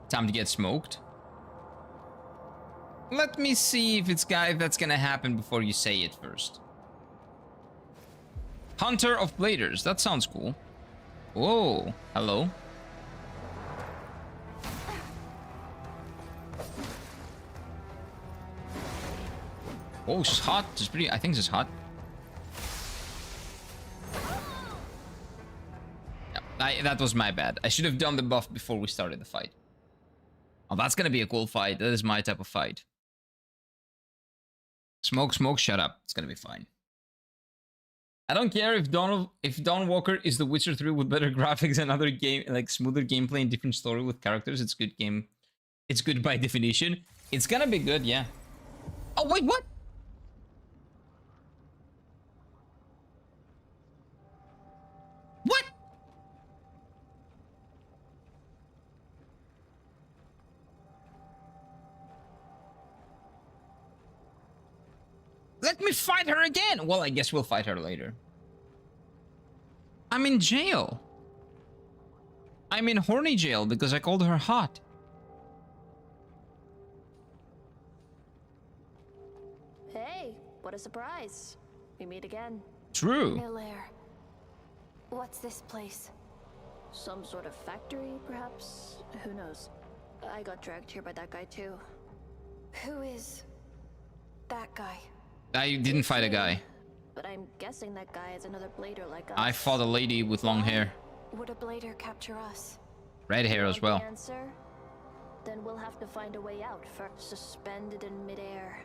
Time to get smoked. Let me see if that's gonna happen before you say it first. Hunter of Bladers. That sounds cool. Whoa. Hello. Oh, she's hot. She's pretty. I think she's hot. Yeah, that was my bad. I should have done the buff before we started the fight. Oh, that's gonna be a cool fight. That is my type of fight. Smoke, smoke, shut up. It's gonna be fine. I don't care if Dawn Walker is The Witcher 3 with better graphics and other game, like smoother gameplay and different story with characters. It's good game. It's good by definition. It's gonna be good, yeah. Oh wait, what? What? Let me fight her again! Well, I guess we'll fight her later. I'm in jail. I'm in horny jail because I called her hot. Hey, what a surprise. We meet again. True. Hilaire. What's this place? Some sort of factory, perhaps? Who knows? I got dragged here by that guy too. Who is that guy? I didn't fight a guy. But I'm guessing that guy is another blader like us. I fought a lady with long hair. Would a blader capture us? Red hair as well. The answer? Then we'll have to find a way out first. Suspended in midair,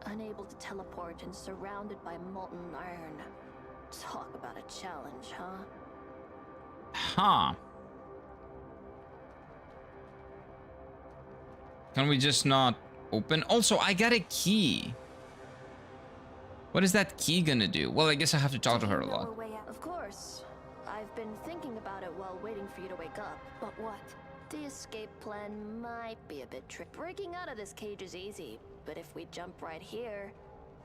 unable to teleport and surrounded by molten iron. Talk about a challenge, huh? Huh. Can we just not open? Also, I got a key. What is that key gonna do? Well, I guess I have to talk to her a lot. Of course. I've been thinking about it while waiting for you to wake up. But what? The escape plan might be a bit tricky. Breaking out of this cage is easy, but if we jump right here,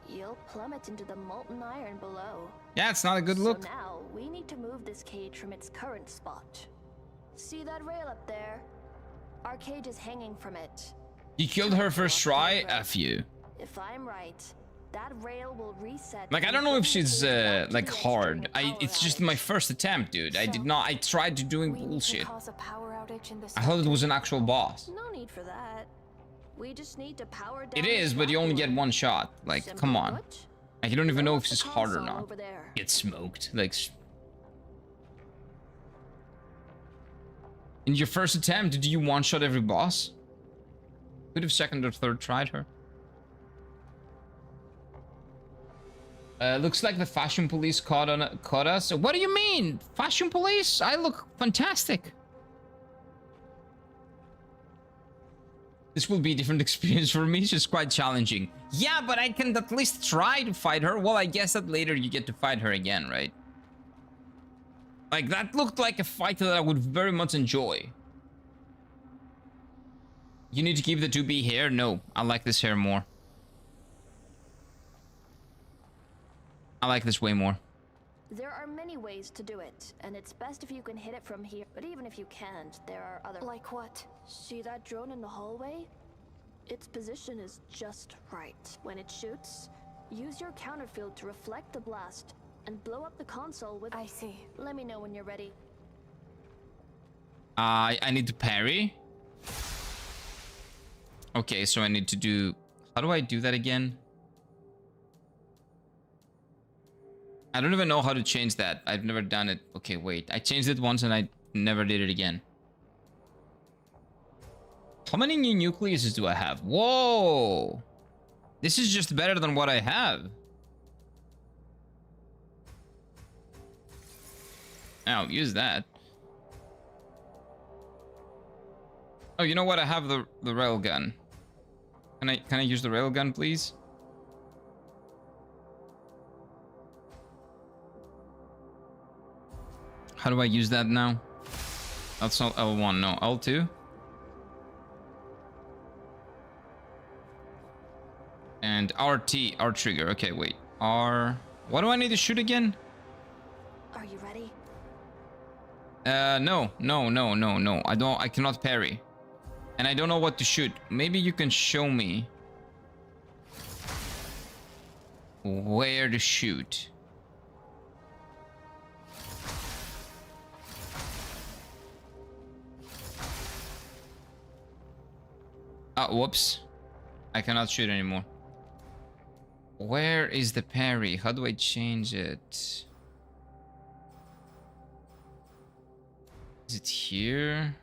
you'll plummet into the molten iron below. Yeah, it's not a good look. So now, we need to move this cage from its current spot. See that rail up there? Our cage is hanging from it. You killed her first try? F you. If I'm right, that rail will reset. Like, I don't know if she's, like, hard. It's just my first attempt, dude. I tried to doing bullshit. I thought it was an actual boss. No need for that. We just need to power down. It is, but you only get one shot. Like, come on. Like, you don't even know if she's hard or not. Get smoked. Like... In your first attempt, did you one-shot every boss? Could have second or third tried her. Looks like the fashion police caught us. What do you mean? Fashion police? I look fantastic. This will be a different experience for me. It's just quite challenging. Yeah, but I can at least try to fight her. Well, I guess that later you get to fight her again, right? Like, that looked like a fight that I would very much enjoy. You need to keep the 2B hair? No, I like this hair more. I like this way more. There are many ways to do it, and it's best if you can hit it from here. But even if you can't, there are other... Like what? See that drone in the hallway? Its position is just right. When it shoots, use your counter field to reflect the blast and blow up the console with... I see. Let me know when you're ready. I need to parry. Okay, so I need to do... How do I do that again? I don't even know how to change that. I've never done it. Okay, wait. I changed it once and I never did it again. How many new nucleuses do I have? Whoa! This is just better than what I have. I'll use that. Oh, you know what? I have the railgun. Can I use the railgun, please? How do I use that now? That's not L1, no, L2. And RT, R trigger. Okay, wait. R. What do I need to shoot again? Are you ready? No. I cannot parry. And I don't know what to shoot. Maybe you can show me where to shoot. Whoops. I cannot shoot anymore. Where is the parry? How do I change it? Is it here?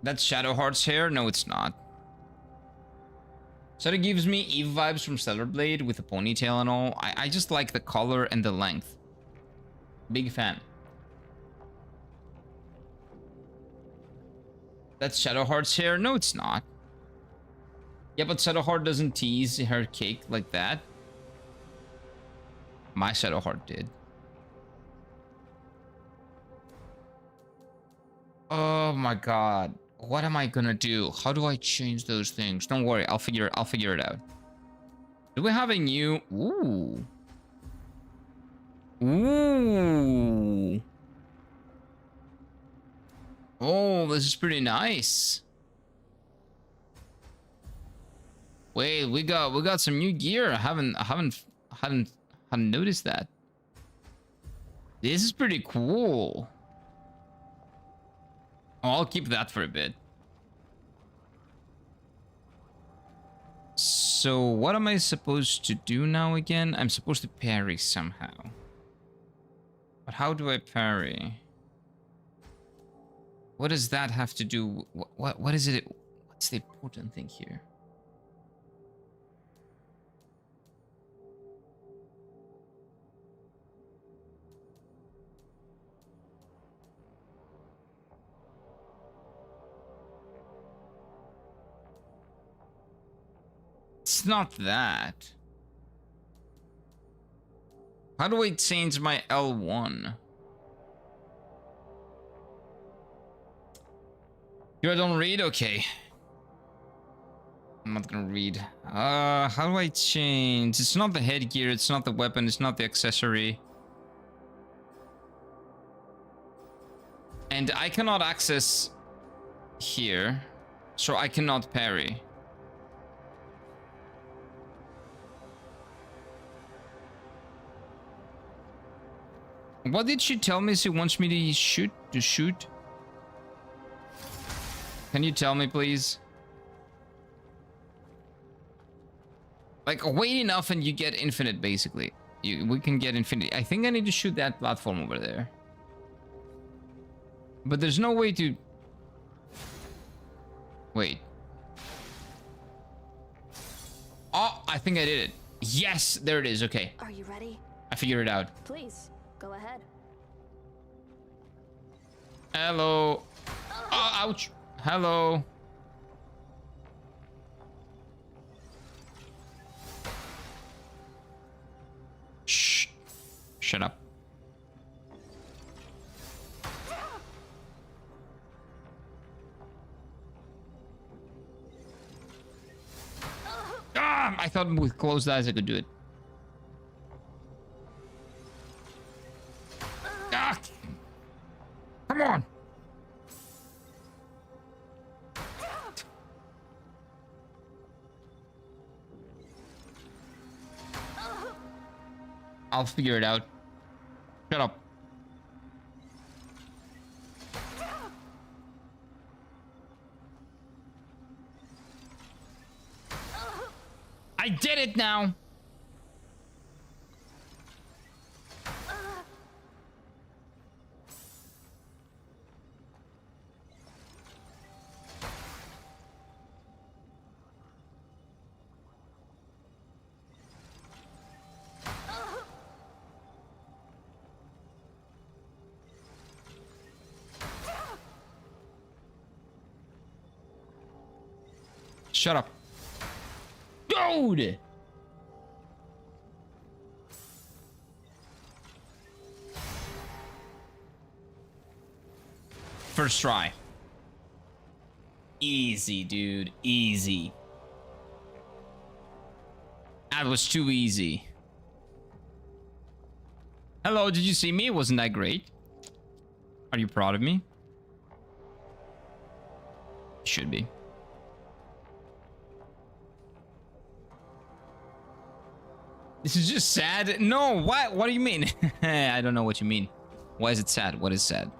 That's Shadowheart's hair? No, it's not. So it gives me Eve vibes from Stellar Blade with a ponytail and all. I just like the color and the length. Big fan. That's Shadowheart's hair? No, it's not. Yeah, but Shadowheart doesn't tease her cake like that. My Shadowheart did. Oh my god. What am I gonna do? How do I change those things? Don't worry, I'll figure it out. Do we have a new... Ooh. Ooh. Oh, this is pretty nice. Wait, we got some new gear. I hadn't noticed that. This is pretty cool. Oh, I'll keep that for a bit. So what am I supposed to do now again? I'm supposed to parry somehow. But how do I parry? What does that have to do? What is it? What's the important thing here? It's not that. How do I change my L1? You don't read? Okay. I'm not gonna read. How do I change? It's not the headgear, it's not the weapon, it's not the accessory. And I cannot access here, so I cannot parry. What did she tell me she wants me to shoot? Can you tell me, please? Like, wait enough and you get infinite, basically. We can get infinite. I think I need to shoot that platform over there. But there's no way to... Wait. Oh, I think I did it. Yes, there it is. Okay. Are you ready? I figured it out. Please, go ahead. Hello. Oh, ouch. Hello. Shh. Shut up. Ah, I thought with closed eyes I could do it. Ah. Come on. I'll figure it out. Shut up. I did it now. Shut up. Dude! First try. Easy, dude. Easy. That was too easy. Hello, did you see me? Wasn't that great? Are you proud of me? Should be. This is just sad. No, what do you mean? I don't know what you mean. Why is it sad? What is sad?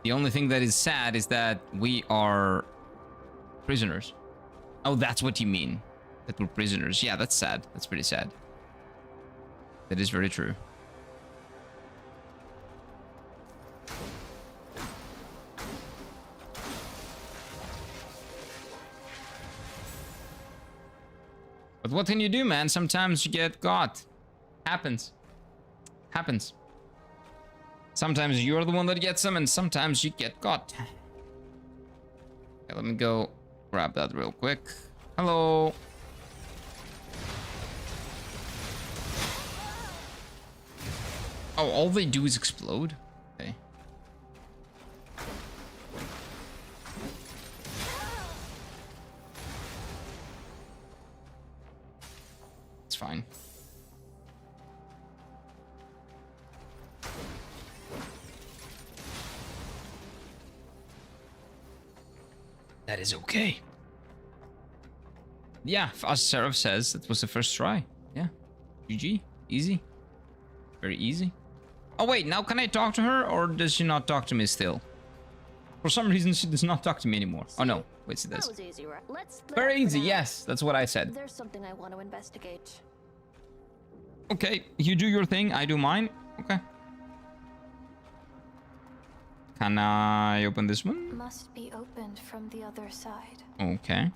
The only thing that is sad is that we are prisoners. Oh, that's what you mean. That we're prisoners. Yeah, that's sad. That's pretty sad. That is very true. But what can you do, man? Sometimes you get got. Happens. Happens. Sometimes you're the one that gets them, and sometimes you get got. Okay, let me go grab that real quick. Hello. Oh, all they do is explode? Okay. It's fine. That is okay. Yeah, as Seraph says, it was the first try. Yeah. GG. Easy. Very easy. Oh wait, now can I talk to her, or does she not talk to me still? For some reason, she does not talk to me anymore. Oh no, wait, she does. That was easy, right? Let's split Very up for easy, now. yes, that's what I said. There's something I want to investigate. Okay, you do your thing, I do mine. Okay. Can I open this one? Must be opened from the other side. Okay.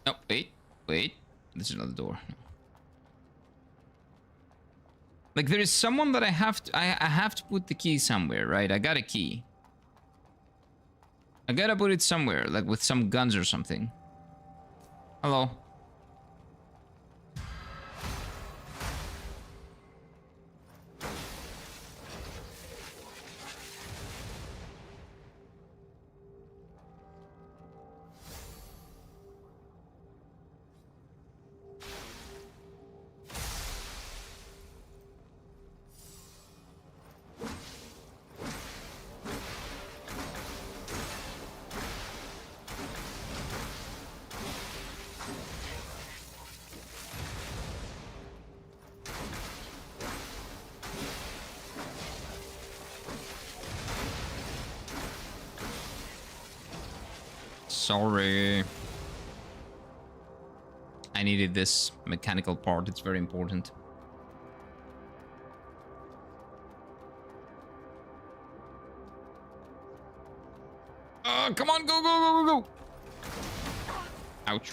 Oh, wait. This is another door. Like, there is someone that I have to put the key somewhere, right? I got a key. I gotta put it somewhere, like with some guns or something. Hello. Sorry. I needed this mechanical part. It's very important. Come on, go, go, go, go, go. Ouch.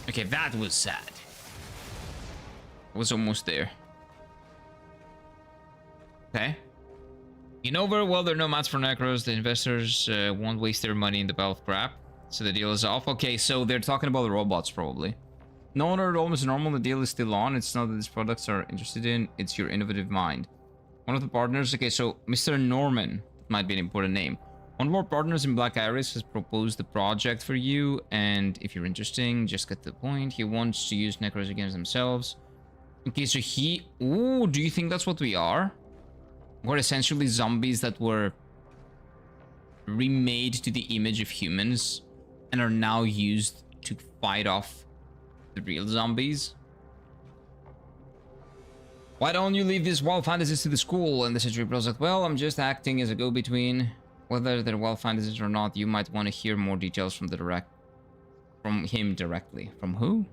Okay, that was sad. Was almost there. Okay. You know very well there are no mats for Necros. The investors won't waste their money in the bell of crap. So the deal is off. Okay, so they're talking about the robots probably. No one are almost normal. The deal is still on. It's not that these products are interested in. It's your innovative mind. One of the partners. Okay, so Mr. Norman might be an important name. One of our partners in Black Iris has proposed the project for you. And if you're interested, just get to the point. He wants to use Necros against themselves. Okay, so he... Ooh, do you think that's what we are? We're essentially zombies that were remade to the image of humans and are now used to fight off the real zombies. Why don't you leave these wild fantasies to the school? And the Century Bros like, well, I'm just acting as a go-between. Whether they're wild fantasies or not, you might want to hear more details from from him directly. From who?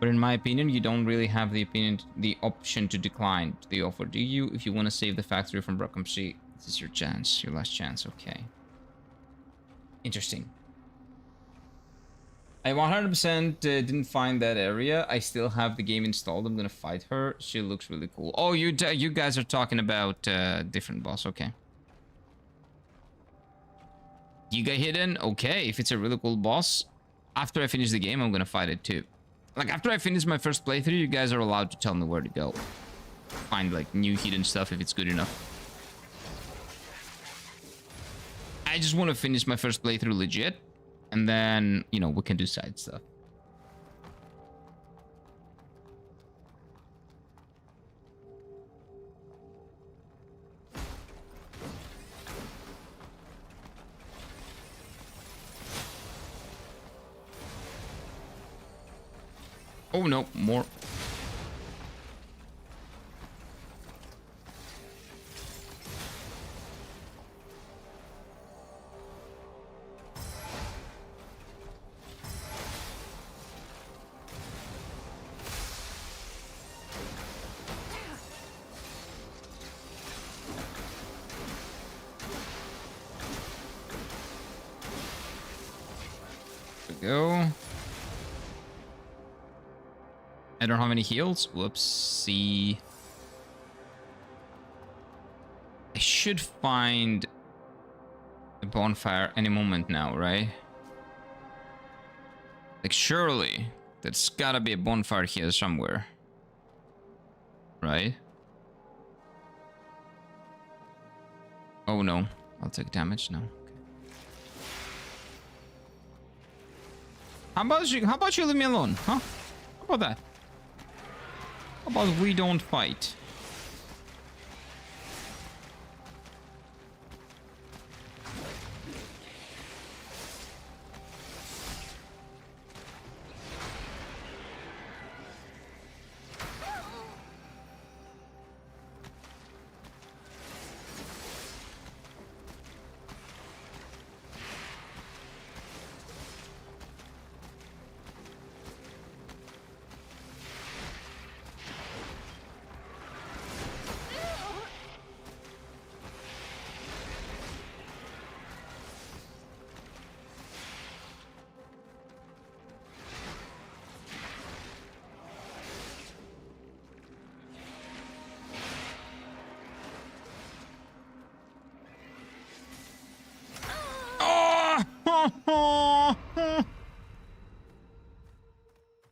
But in my opinion, you don't really have the option to decline the offer, do you? If you want to save the factory from bankruptcy, this is your chance, your last chance. Okay. Interesting. I 100% didn't find that area. I still have the game installed. I'm gonna fight her. She looks really cool. Oh, you guys are talking about different boss. Okay. Giga Hidden. Okay, if it's a really cool boss, after I finish the game, I'm gonna fight it too. Like, after I finish my first playthrough, you guys are allowed to tell me where to go. Find, like, new hidden stuff if it's good enough. I just want to finish my first playthrough legit. And then, you know, we can do side stuff. Oh no, more. There we go. I don't have any heals. Whoopsie. I should find a bonfire any moment now, right? Like, surely there's gotta be a bonfire here somewhere. Right? Oh no. I'll take damage now. Okay. How about you leave me alone, huh? How about that? How about we don't fight?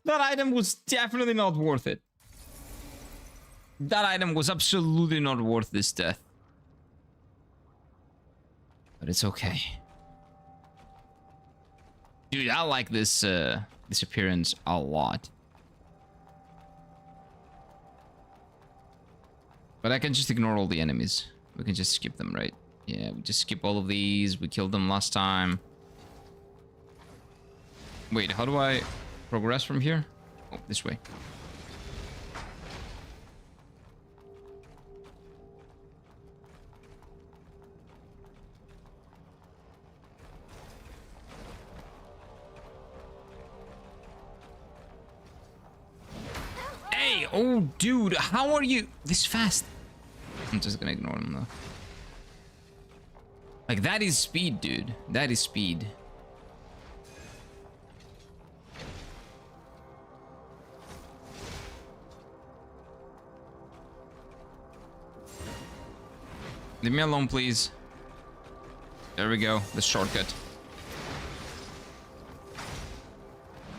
That item was definitely not worth it. That item was absolutely not worth this death. But it's okay. Dude, I like this this appearance a lot. But I can just ignore all the enemies. We can just skip them, right? Yeah, we just skip all of these. We killed them last time. Wait, how do I progress from here? Oh, this way. Hey, oh, dude, how are you this fast? I'm just gonna ignore him, though. Like, that is speed, dude. That is speed. Leave me alone, please. There we go. The shortcut.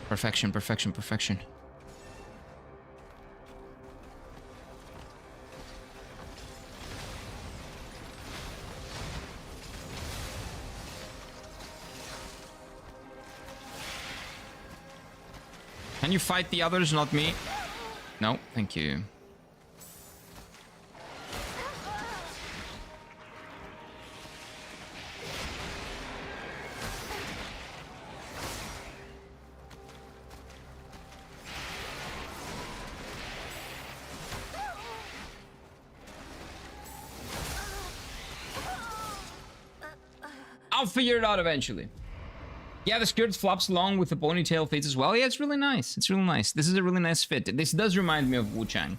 Perfection, perfection, perfection. Can you fight the others, not me? No, thank you. I'll figure it out eventually. Yeah, the skirt flops along with the ponytail fits as well. Yeah, it's really nice. It's really nice. This is a really nice fit. This does remind me of Wu-Chang.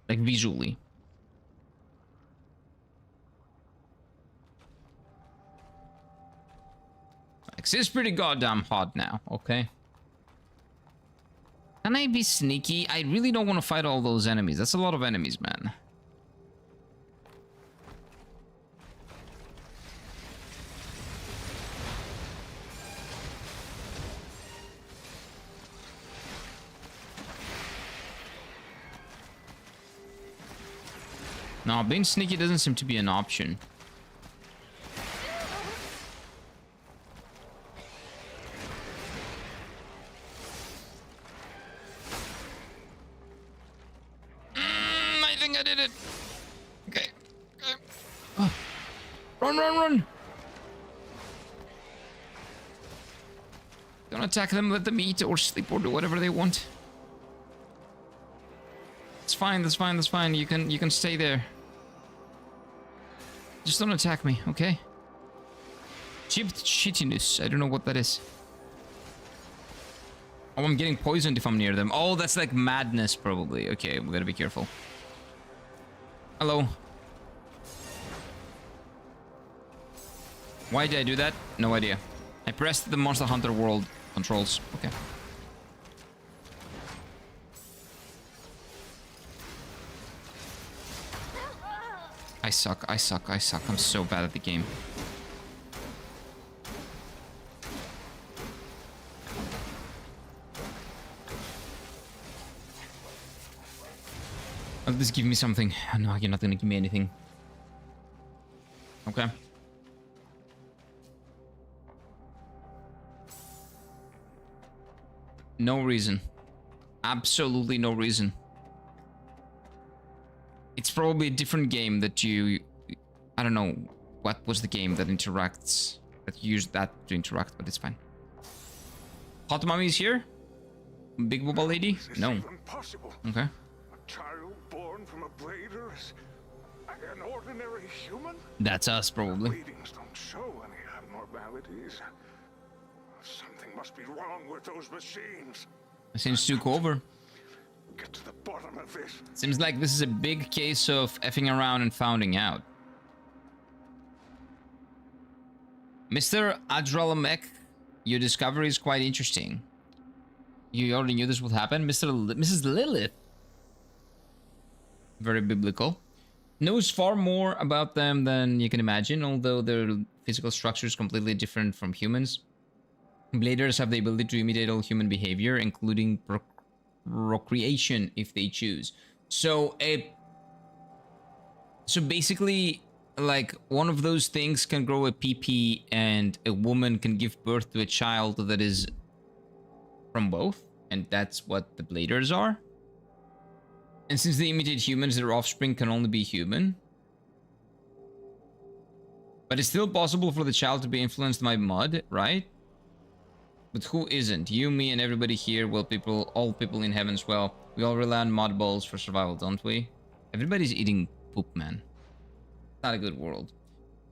Like, visually. Like, it's pretty goddamn hot now, okay? Can I be sneaky? I really don't want to fight all those enemies. That's a lot of enemies, man. No, being sneaky doesn't seem to be an option. I think I did it. Okay. Oh. Run, run, run. Don't attack them, let them eat or sleep or do whatever they want. It's fine, that's fine, that's fine. You can stay there. Just don't attack me, okay? Chipped shittiness. I don't know what that is. Oh, I'm getting poisoned if I'm near them. Oh, that's like madness, probably. Okay, we gotta be careful. Hello. Why did I do that? No idea. I pressed the Monster Hunter World controls. Okay. I suck, I suck, I suck. I'm so bad at the game. At least give me something. Oh, no, you're not gonna give me anything. Okay. No reason. Absolutely no reason. It's probably a different game that you... I don't know what was the game that interacts... that used that to interact, but it's fine. Hot Mommy is here? Big Booba Lady? No. Possible. Okay. A child born from a blader is an ordinary human? That's us, probably. Readings don't show any abnormalities. Something must be wrong with those machines. Seems too over. Get to the bottom of this. Seems like this is a big case of effing around and finding out. Mr. Adralamek, your discovery is quite interesting. You already knew this would happen? Mrs. Lilith. Very biblical. Knows far more about them than you can imagine, although their physical structure is completely different from humans. Bladers have the ability to imitate all human behavior, including procreation if they choose. So basically, like, one of those things can grow a PP and a woman can give birth to a child that is from both, and that's what the bladers are. And since they imitate humans, their offspring can only be human. But it's still possible for the child to be influenced by mud, right? But who isn't? You, me, and everybody here. Well, all people in heaven as well. We all rely on mud balls for survival, don't we? Everybody's eating poop, man. Not a good world.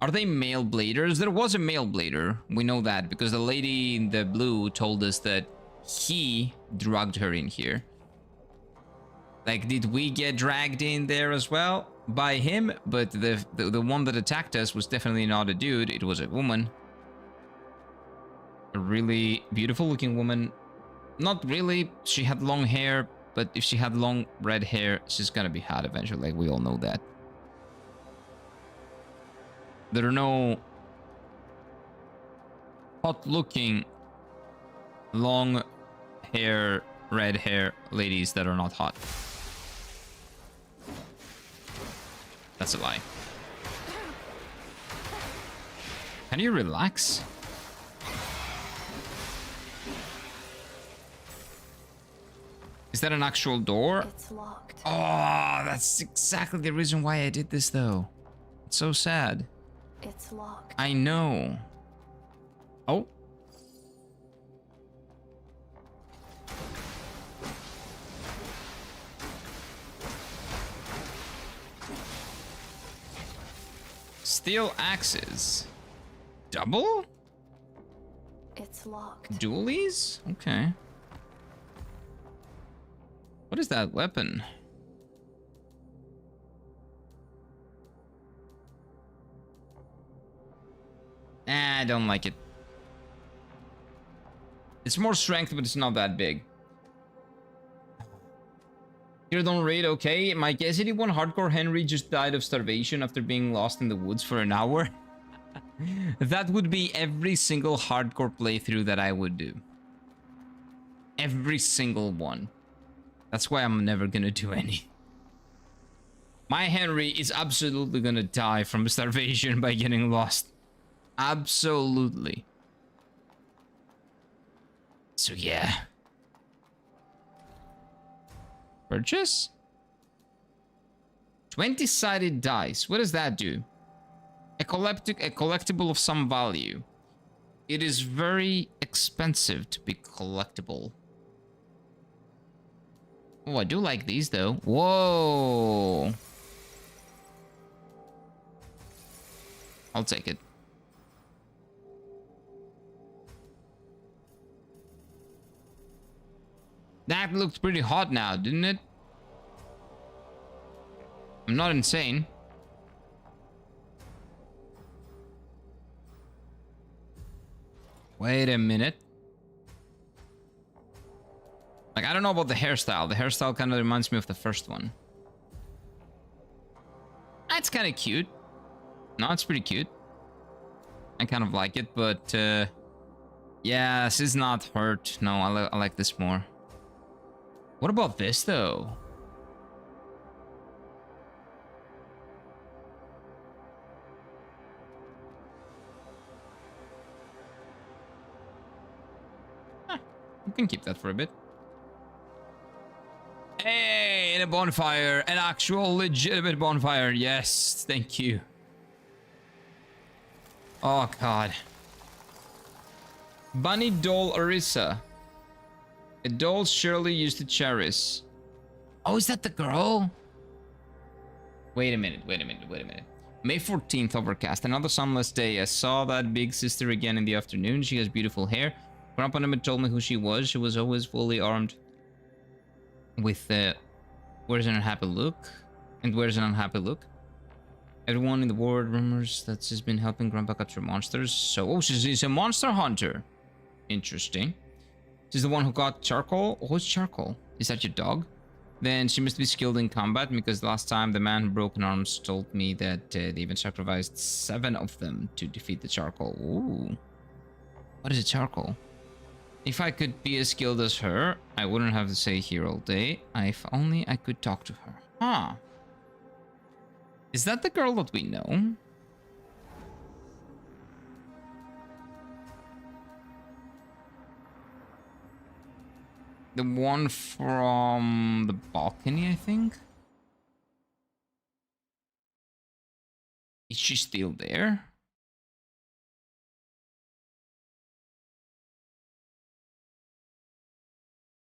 Are they male bladers? There was a male blader. We know that because the lady in the blue told us that he dragged her in here. Like, did we get dragged in there as well by him? But the one that attacked us was definitely not a dude. It was a woman. A really beautiful looking woman. Not really. She had long hair, but if she had long red hair, she's gonna be hot eventually. Like, we all know that. There are no hot-looking, long hair, red hair ladies that are not hot. That's a lie. Can you relax? Is that an actual door? It's locked. Oh, that's exactly the reason why I did this, though. It's so sad. It's locked. I know. Oh. Steel axes. Double? It's locked. Dualies? Okay. What is that weapon? I don't like it. It's more strength, but it's not that big. You don't rate, okay. My KCD1 Hardcore Henry just died of starvation after being lost in the woods for an hour. That would be every single hardcore playthrough that I would do. Every single one. That's why I'm never gonna do any. My Henry is absolutely gonna die from starvation by getting lost. Absolutely. So yeah. Purchase? 20-sided dice. What does that do? A collectible of some value. It is very expensive to be collectible. Oh, I do like these though. Whoa. I'll take it. That looked pretty hot now, didn't it? I'm not insane. Wait a minute. Like, I don't know about the hairstyle. The hairstyle kind of reminds me of the first one. That's kind of cute. No, it's pretty cute. I kind of like it, but yeah, this is not hurt. No, I like this more. What about this though? You can keep that for a bit. Hey, and a bonfire, an actual legitimate bonfire. Yes, thank you. Oh god. Bunny doll Arrisa. A doll Shirley used to cherish. Oh, is that the girl? Wait a minute. May 14th, overcast. Another sunless day. I saw that big sister again in the afternoon. She has beautiful hair. Grandpa never told me who she was. She was always fully armed with where's an unhappy look? And where's an unhappy look? Everyone in the world rumors that she's been helping Grandpa capture monsters. So, oh, she's a monster hunter. Interesting. She's the one who got charcoal. What's charcoal? Is that your dog? Then she must be skilled in combat, because last time the man who broken arms told me that they even sacrificed 7 of them to defeat the charcoal. Ooh. What is a charcoal? If I could be as skilled as her, I wouldn't have to stay here all day. If only I could talk to her. Huh. Is that the girl that we know? The one from the balcony, I think? Is she still there?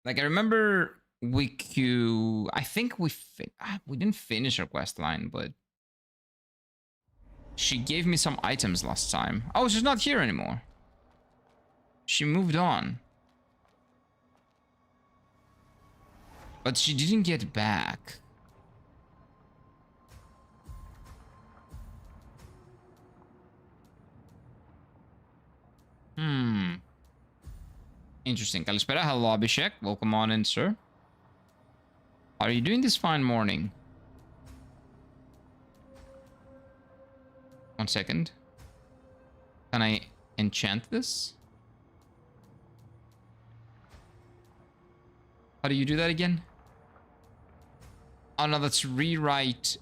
Like, I remember I think we didn't finish our quest line, but she gave me some items last time. Oh, she's not here anymore. She moved on. But she didn't get back. Interesting. Kalispera, hello, Abhishek. Welcome on in, sir. How are you doing this fine morning? 1 second. Can I enchant this? How do you do that again? Oh no, that's rewrite.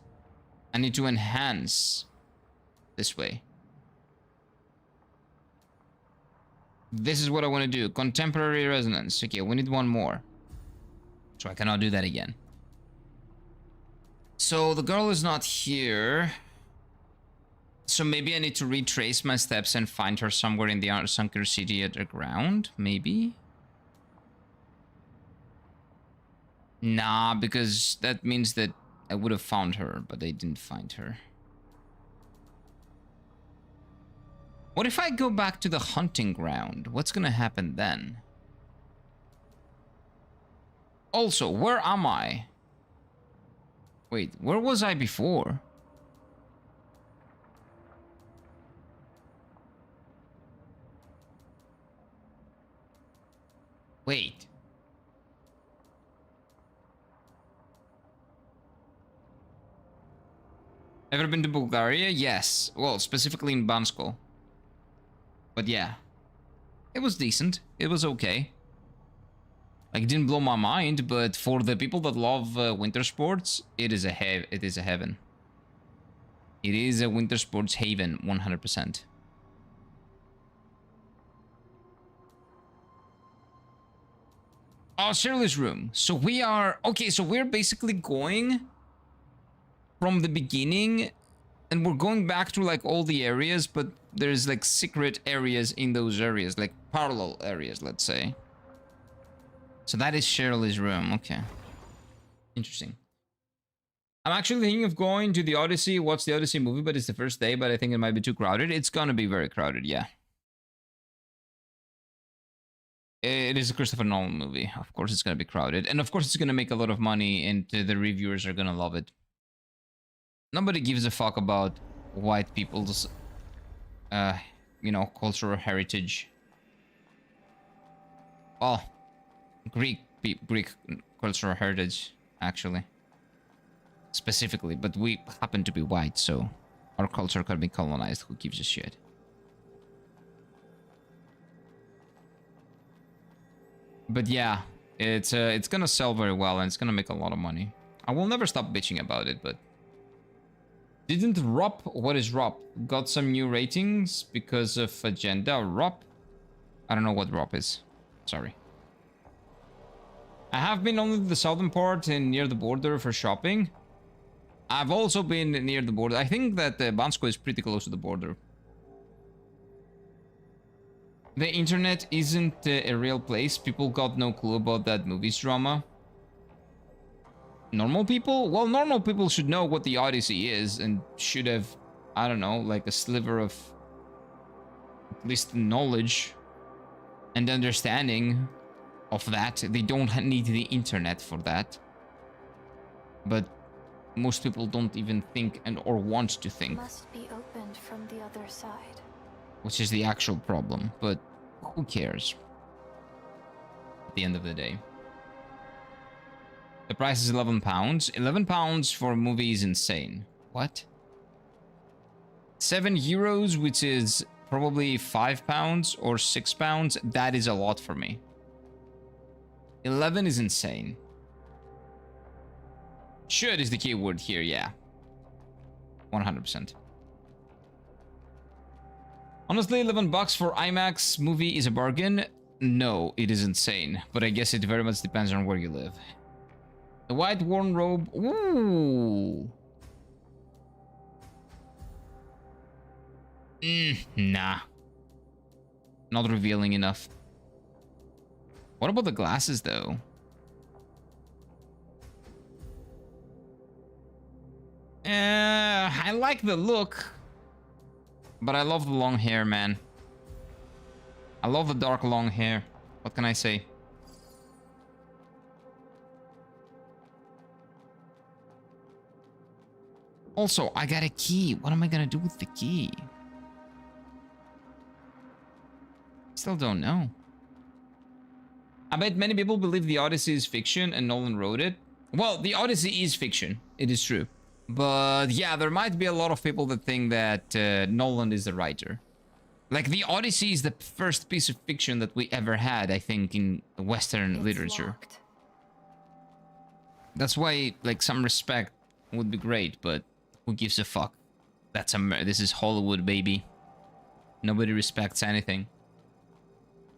I need to enhance this way. This is what I want to do. Contemporary resonance. Okay, we need one more. So I cannot do that again. So the girl is not here. So maybe I need to retrace my steps and find her somewhere in the sunken city underground. Maybe? Nah, because that means that I would have found her, but I didn't find her. What if I go back to the hunting ground? What's gonna happen then? Also, where am I? Wait, where was I before? Wait. Ever been to Bulgaria? Yes. Well, specifically in Bansko. But yeah. It was decent. It was okay. Like, it didn't blow my mind, but for the people that love winter sports, it is a heaven. It is a winter sports haven, 100%. Oh, Shirley's room. So we are... Okay, so we're basically going from the beginning, and we're going back to, like, all the areas, but there's, like, secret areas in those areas, like, parallel areas, let's say. So that is Shirley's room. Okay. Interesting. I'm actually thinking of going to the Odyssey, watch the Odyssey movie, but it's the first day, but I think it might be too crowded. It's gonna be very crowded, yeah. It is a Christopher Nolan movie. Of course it's gonna be crowded. And of course it's gonna make a lot of money, and the reviewers are gonna love it. Nobody gives a fuck about white people's, you know, cultural heritage. Well, Greek cultural heritage, actually. Specifically, but we happen to be white, so our culture could be colonized. Who gives a shit? But yeah, it's gonna sell very well, and it's gonna make a lot of money. I will never stop bitching about it, but... Didn't ROP... What is ROP? Got some new ratings because of agenda. ROP? I don't know what ROP is. Sorry. I have been only to the southern part and near the border for shopping. I've also been near the border. I think that Bansko is pretty close to the border. The internet isn't a real place. People got no clue about that movie's drama. Normal people? Well, normal people should know what the Odyssey is and should have, I don't know, like a sliver of at least knowledge and understanding of that. They don't need the internet for that. But most people don't even think or want to think. Must be opened from the other side. Which is the actual problem, but who cares? At the end of the day. The price is £11. £11 for a movie is insane. What? €7, which is probably £5 or £6. That is a lot for me. 11 is insane. Should is the key word here, yeah. 100%. Honestly, $11 for IMAX movie is a bargain. No, it is insane, but I guess it very much depends on where you live. The white worn robe. Ooh. Nah. Not revealing enough. What about the glasses, though? I like the look, but I love the long hair, man. I love the dark long hair. What can I say? Also, I got a key. What am I gonna do with the key? Still don't know. I bet many people believe the Odyssey is fiction and Nolan wrote it. Well, the Odyssey is fiction. It is true. But yeah, there might be a lot of people that think that Nolan is the writer. Like, the Odyssey is the first piece of fiction that we ever had, I think, in Western literature. Locked. That's why, like, some respect would be great, but who gives a fuck? This is Hollywood, baby. Nobody respects anything.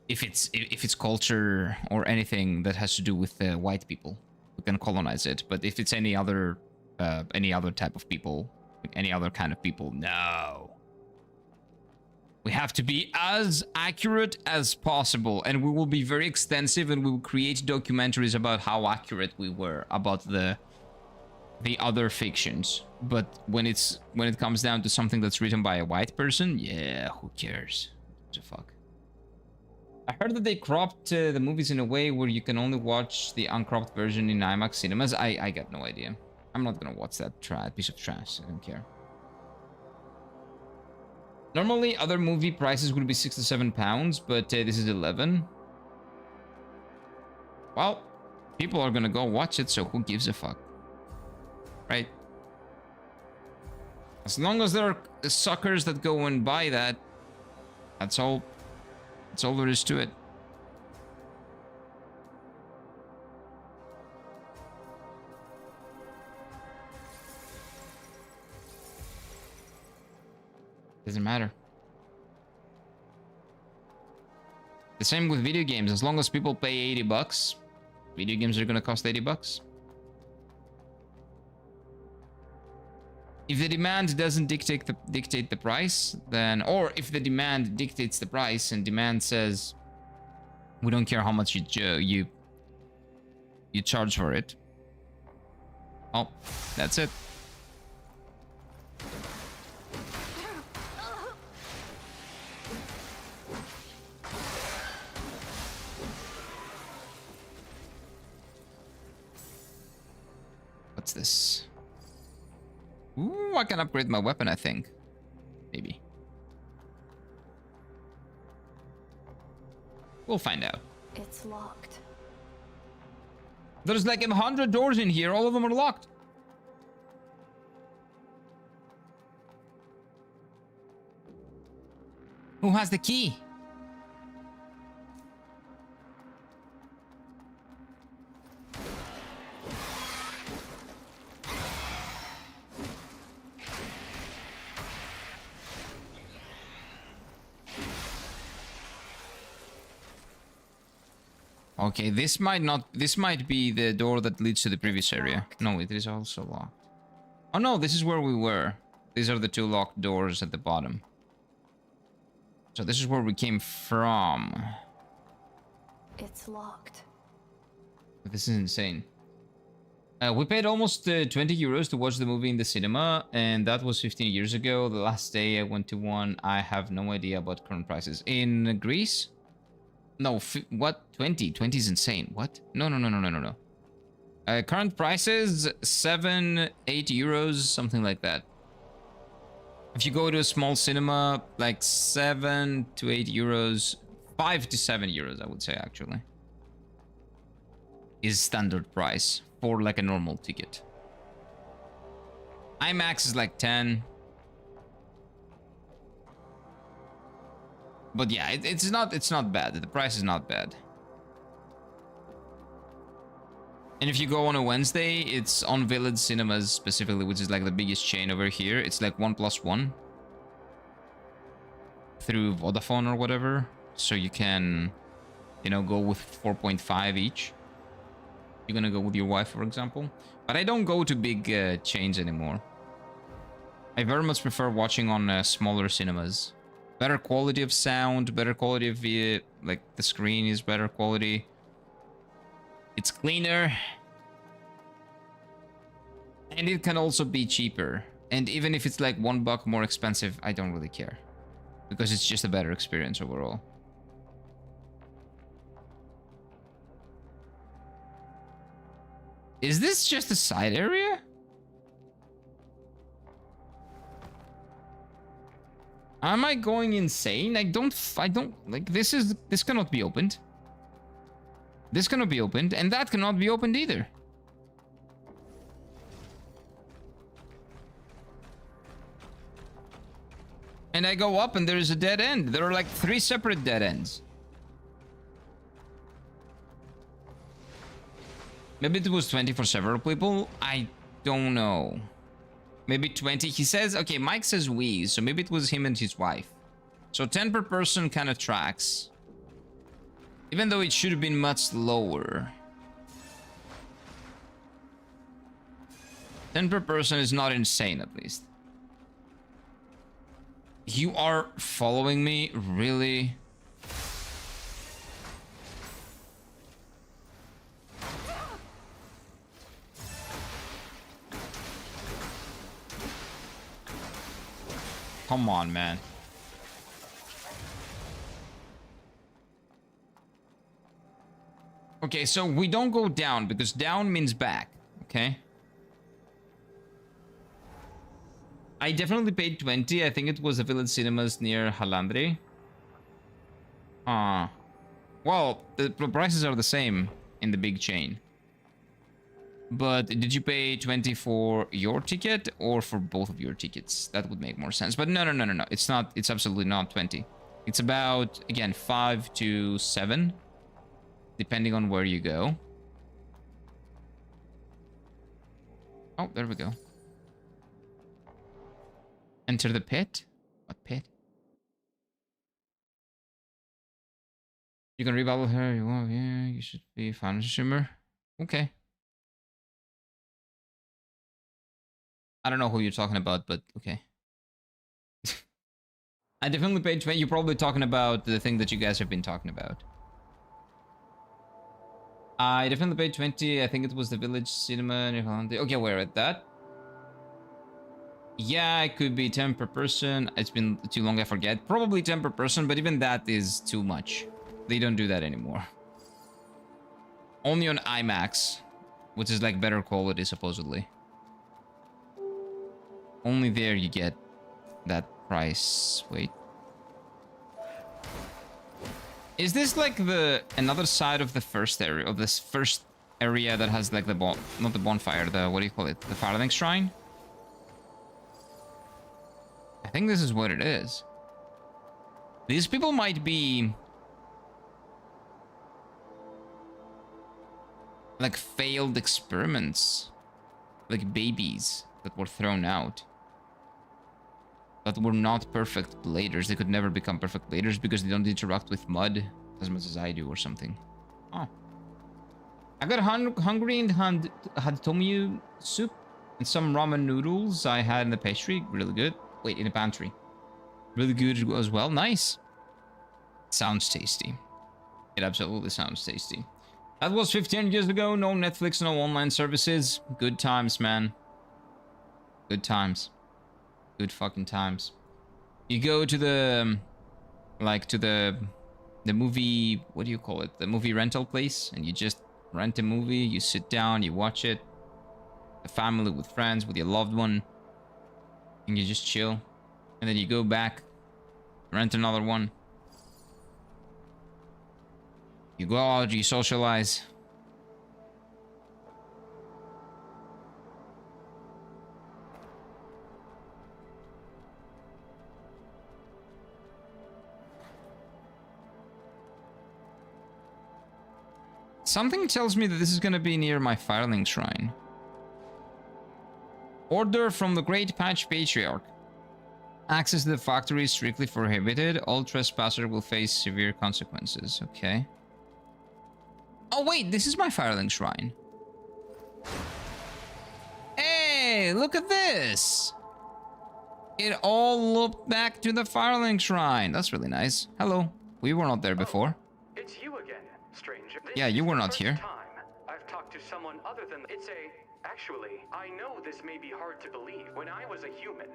If it's culture or anything that has to do with white people, we can colonize it. But if it's any other type of people, any other kind of people, no. We have to be as accurate as possible, and we will be very extensive, and we will create documentaries about how accurate we were about the other fictions. But when it comes down to something that's written by a white person, yeah, who cares? What the fuck? I heard that they cropped the movies in a way where you can only watch the uncropped version in IMAX cinemas. I got no idea. I'm not gonna watch that piece of trash. I don't care. Normally, other movie prices would be £6 to £7, but this is 11. Well, people are gonna go watch it, so who gives a fuck? Right? As long as there are suckers that go and buy that, that's all. That's all there is to it. Doesn't matter. The same with video games. As long as people pay $80, video games are gonna cost $80. If the demand doesn't dictate the price, then, or if the demand dictates the price and demand says, we don't care how much you charge for it. Oh, that's it. What's this? Ooh, I can upgrade my weapon, I think. Maybe. We'll find out. It's locked. There's like 100 doors in here. All of them are locked. Who has the key? Okay, this might be the door that leads to the previous area. No, it is also locked. Oh no, this is where we were. These are the two locked doors at the bottom. So this is where we came from. It's locked. This is insane. We paid almost 20 euros to watch the movie in the cinema, and that was 15 years ago. The last day I went to one, I have no idea about current prices. In Greece? No, what? 20? 20 is insane. What? No. Current prices, 7, 8 euros, something like that. If you go to a small cinema, like 7 to 8 euros, 5 to 7 euros, I would say, actually, is standard price for like a normal ticket. IMAX is like 10. But yeah, it's not bad. The price is not bad. And if you go on a Wednesday, it's on Village Cinemas specifically, which is like the biggest chain over here. It's like 1+1 through Vodafone or whatever. So you can, you know, go with 4.5 each. You're gonna go with your wife, for example. But I don't go to big chains anymore. I very much prefer watching on smaller cinemas. Better quality of sound, better quality of like the screen is better quality. It's cleaner. And it can also be cheaper. And even if it's like $1 more expensive, I don't really care. Because it's just a better experience overall. Is this just a side area? Am I going insane? I don't, like, this cannot be opened. This cannot be opened, and that cannot be opened either. And I go up and there is a dead end. There are like 3 separate dead ends. Maybe it was 20 for several people. I don't know. Maybe 20. He says, okay, Mike says we, so maybe it was him and his wife. So 10 per person kind of tracks. Even though it should have been much lower. 10 per person is not insane, at least. You are following me? Really? Come on, man. Okay, so we don't go down because down means back, okay? I definitely paid 20. I think it was the Village Cinemas near Halandri. Well, the prices are the same in the big chain. But did you pay 20 for your ticket or for both of your tickets? That would make more sense. But no. It's not. It's absolutely not 20. It's about, again, 5 to 7. Depending on where you go. Oh, there we go. Enter the pit? What pit? You can rebuttal her. You want, yeah, you should be fine, Shimmer. Okay. I don't know who you're talking about, but okay. I definitely paid 20. You're probably talking about the thing that you guys have been talking about. I definitely paid 20. I think it was the Village Cinema. Okay, where at that? Yeah, it could be 10 per person. It's been too long, I forget. Probably 10 per person, but even that is too much. They don't do that anymore. Only on IMAX, which is like better quality, supposedly. Only there you get that price. Wait. Is this like another side of the first area, of this first area that has like the not the bonfire, the, what do you call it? The Firelink Shrine? I think this is what it is. These people might be like failed experiments, like babies that were thrown out. But were not perfect bladers. They could never become perfect bladers because they don't interact with mud as much as I do or something. Oh. I got hungry and had tomiyu soup and some ramen noodles I had in the pastry. Really good. Wait, in the pantry. Really good as well. Nice. Sounds tasty. It absolutely sounds tasty. That was 15 years ago. No Netflix, no online services. Good times, man. Good times. Good fucking times. You go to the, like, to the movie, what do you call it? The movie rental place, and you just rent a movie, you sit down, you watch it. A family, with friends, with your loved one. And you just chill. And then you go back, rent another one. You go out, you socialize. Something tells me that this is going to be near my Firelink Shrine. Order from the Great Patch Patriarch. Access to the factory is strictly prohibited. All trespassers will face severe consequences. Okay. Oh wait, this is my Firelink Shrine. Hey, look at this. It all looped back to the Firelink Shrine. That's really nice. Hello. We were not there before. It's you again, stranger. Yeah, you were not here. I've talked to someone other than it's a Actually, I know this may be hard to believe. When I was a human,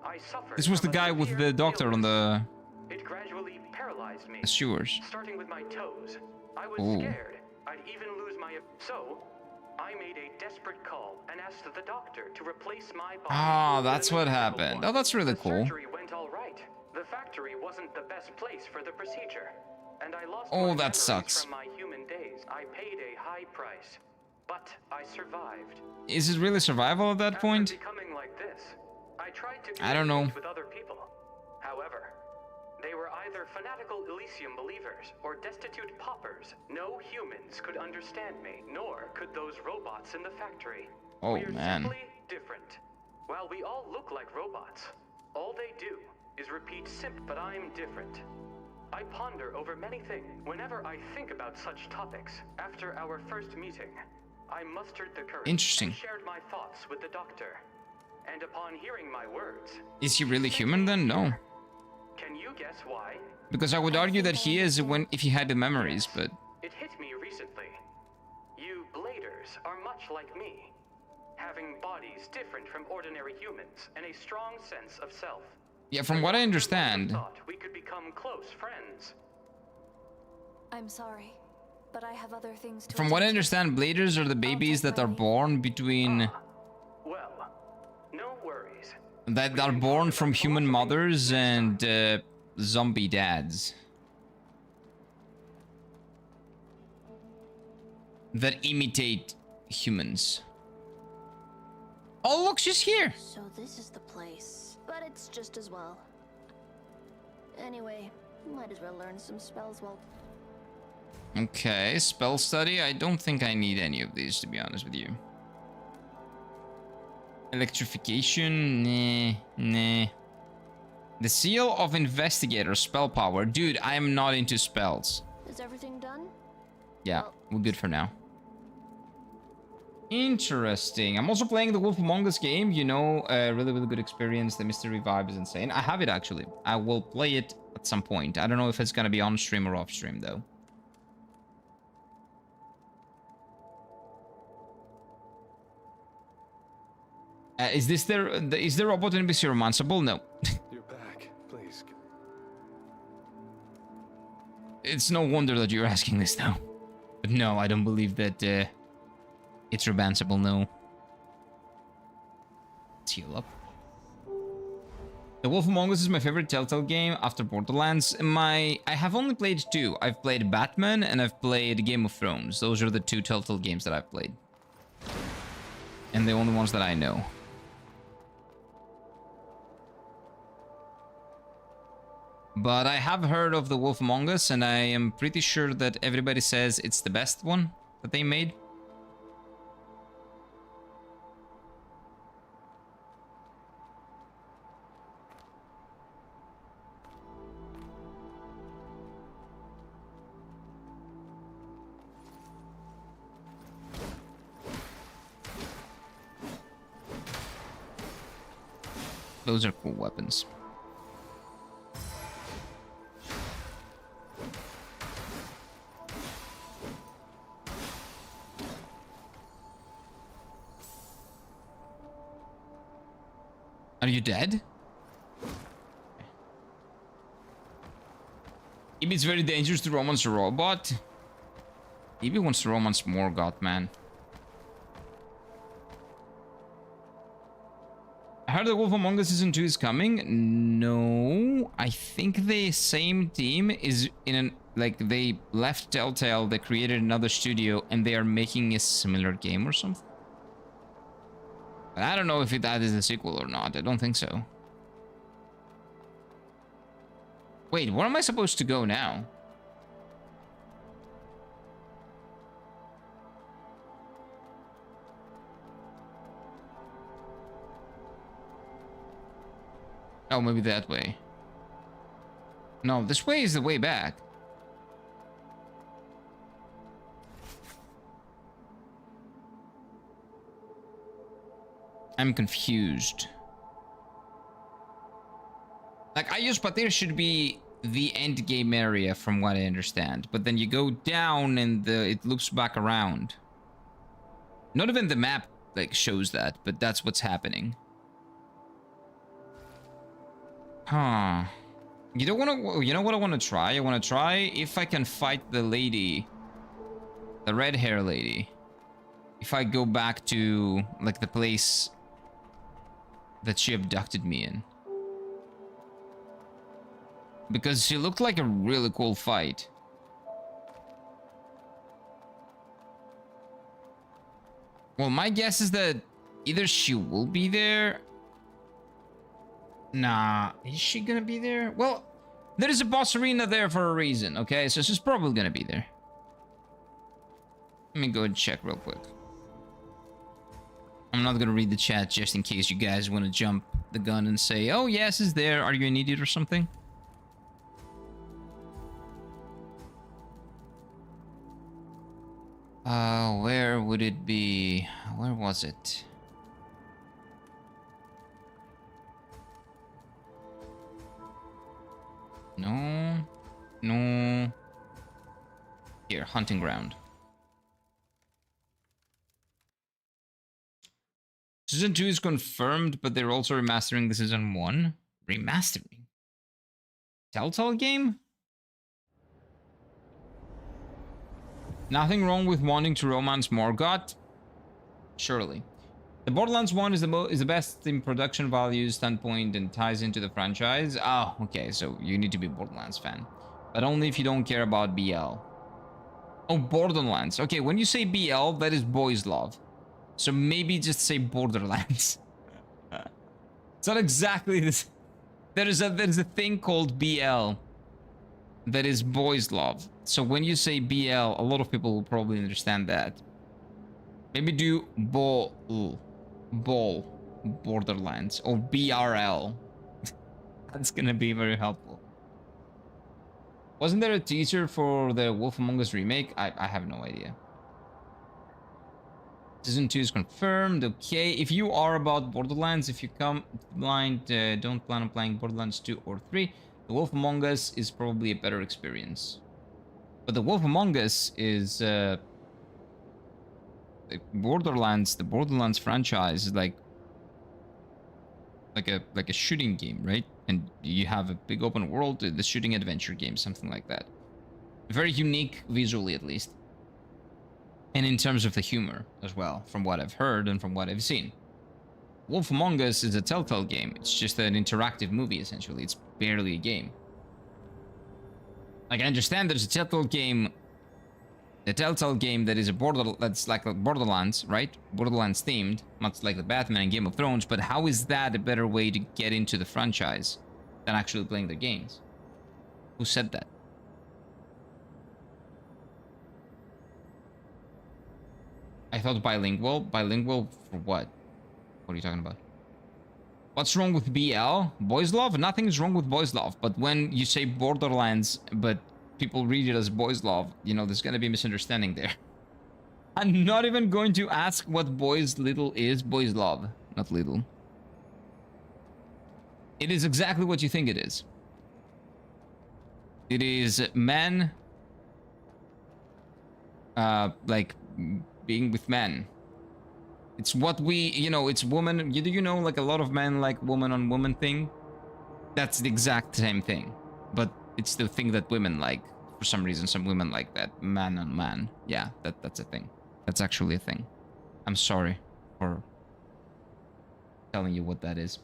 I suffered. This was the from a guy with severe the doctor on illness. the It gradually paralyzed me. sewers. Starting with my toes. I was Ooh. scared I'd even lose my... So, I made a desperate call and asked the doctor to replace my body. Ah, with that's an what invisible happened. one. Oh, that's really The cool. surgery went all right. The factory wasn't the best place for the procedure. And I lost Oh, my that memories sucks. from my human days. I paid a high price. But I survived. Is it really survival at that point? After becoming like this, I tried to I don't know. communicate with other people. However, they were either fanatical Elysium believers or destitute paupers. No humans could understand me, nor could those robots in the factory. Oh, we are man. simply different. While we all look like robots, all they do is repeat but I'm different. I ponder over many things. Whenever I think about such topics, after our first meeting, I mustered the courage Interesting. and shared my thoughts with the doctor. And upon hearing my words, Is he really human then? No. can you guess why? Because I would argue that he is if he had the memories, but It hit me recently. You bladers are much like me, having bodies different from ordinary humans and a strong sense of self. yeah, from what I understand, Thought we could become close friends. I'm sorry, but I have other things to from what I attend to. understand, bladers are the babies that are born between Well, no worries. that are born from human mothers and zombie dads that imitate humans. Oh, look, she's here. So this is the place, but it's just as well. Anyway, might as well learn some spells while... Okay, spell study. I don't think I need any of these, to be honest with you. Electrification, nah. The seal of investigator, spell power. Dude, I am not into spells. Is everything done? Yeah, Well- we're good for now. Interesting. I'm also playing the Wolf Among Us game. You know, really good experience. The mystery vibe is insane. I have it actually. I will play it at some point. I don't know if it's gonna be on stream or off stream though. Is this is the robot NPC romanceable? No. You're back. Please. It's no wonder that you're asking this now. But no, I don't believe that it's romanceable, no. Let's heal up. The Wolf Among Us is my favorite Telltale game after Borderlands. I have only played two. I've played Batman and I've played Game of Thrones. Those are the two Telltale games that I've played. And the only ones that I know. But I have heard of the Wolf Among Us, and I am pretty sure that everybody says it's the best one that they made. Those are cool weapons. Are you dead? Maybe it's very dangerous to romance a robot. Maybe wants to romance Morgoth, man. I heard the Wolf Among Us Season 2 is coming. No, I think the same team is in an... Like, they left Telltale, they created another studio, and they are making a similar game or something. I don't know if that is a sequel or not. I don't think so. Wait, where am I supposed to go now? Oh, maybe that way. No, this way is the way back. I'm confused. Like, Ayos should be the end game area from what I understand. But then you go down and it loops back around. Not even the map like shows that, but that's what's happening. Huh. You don't want to. You know what I want to try? I want to try if I can fight the lady, the red hair lady. If I go back to like the place that she abducted me in, because she looked like a really cool fight. Well, my guess is that either she will be there. Nah, is she gonna be there? Well, there is a boss arena there for a reason, okay? So she's probably gonna be there. Let me go and check real quick. I'm not gonna read the chat just in case you guys want to jump the gun and say, oh, yes, is there. Are you an idiot or something? Where would it be? Where was it? No. No. Here, hunting ground. Season 2 is confirmed, but they're also remastering the Season 1. Remastering? Telltale game? Nothing wrong with wanting to romance Morgoth? Surely. The Borderlands 1 is the best in production value standpoint and ties into the franchise. Oh, okay, so you need to be a Borderlands fan. But only if you don't care about BL. Oh, Borderlands. Okay, when you say BL, that is boys love. So maybe just say Borderlands. It's not exactly this. There is a thing called BL that is boys love. So when you say BL, a lot of people will probably understand that. Maybe do Ball Borderlands or BRL. That's gonna be very helpful. Wasn't there a teaser for the Wolf Among Us remake? I have no idea. Season 2 is confirmed. Okay, if you are about Borderlands, if you come blind, don't plan on playing Borderlands 2 or 3, The Wolf Among Us is probably a better experience. But The Wolf Among Us is Borderlands. The Borderlands franchise is like a shooting game, right? And you have a big open world, the shooting adventure game, something like that. Very unique visually, at least. And in terms of the humor as well, from what I've heard and from what I've seen. Wolf Among Us is a Telltale game. It's just an interactive movie, essentially. It's barely a game. Like, I understand there's a Telltale game that is that's like a Borderlands, right? Borderlands themed, much like the Batman and Game of Thrones, but how is that a better way to get into the franchise than actually playing the games? Who said that? I thought bilingual. Bilingual for what? What are you talking about? What's wrong with BL? Boys love? Nothing is wrong with boys love. But when you say Borderlands, but people read it as boys love, you know, there's gonna be a misunderstanding there. I'm not even going to ask what boys little is. Boys love, not little. It is exactly what you think it is. It is men, like being with men. It's what we, you know, it's woman. You know, like a lot of men like woman on woman thing. That's the exact same thing, but it's the thing that women like. For some reason, some women like that. Man on man. Yeah, that's a thing. That's actually a thing. I'm sorry for telling you what that is.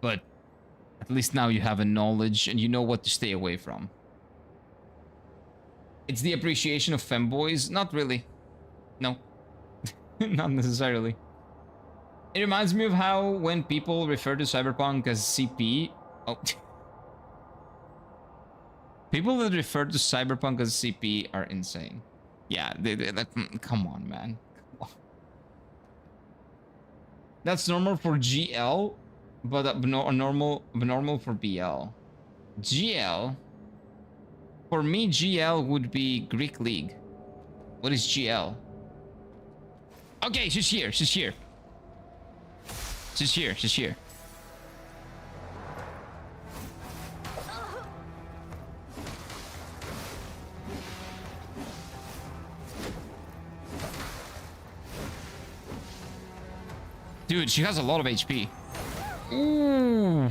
But at least now you have a knowledge and you know what to stay away from. It's the appreciation of femboys? Not really. No. Not necessarily. It reminds me of how when people refer to Cyberpunk as CP... Oh. People that refer to Cyberpunk as CP are insane. Yeah, come on, man. Come on. That's normal for GL, but abnormal for BL. GL... For me, GL would be Greek League. What is GL? Okay, she's here. She's here. She's here. She's here. Dude, she has a lot of HP. Ooh.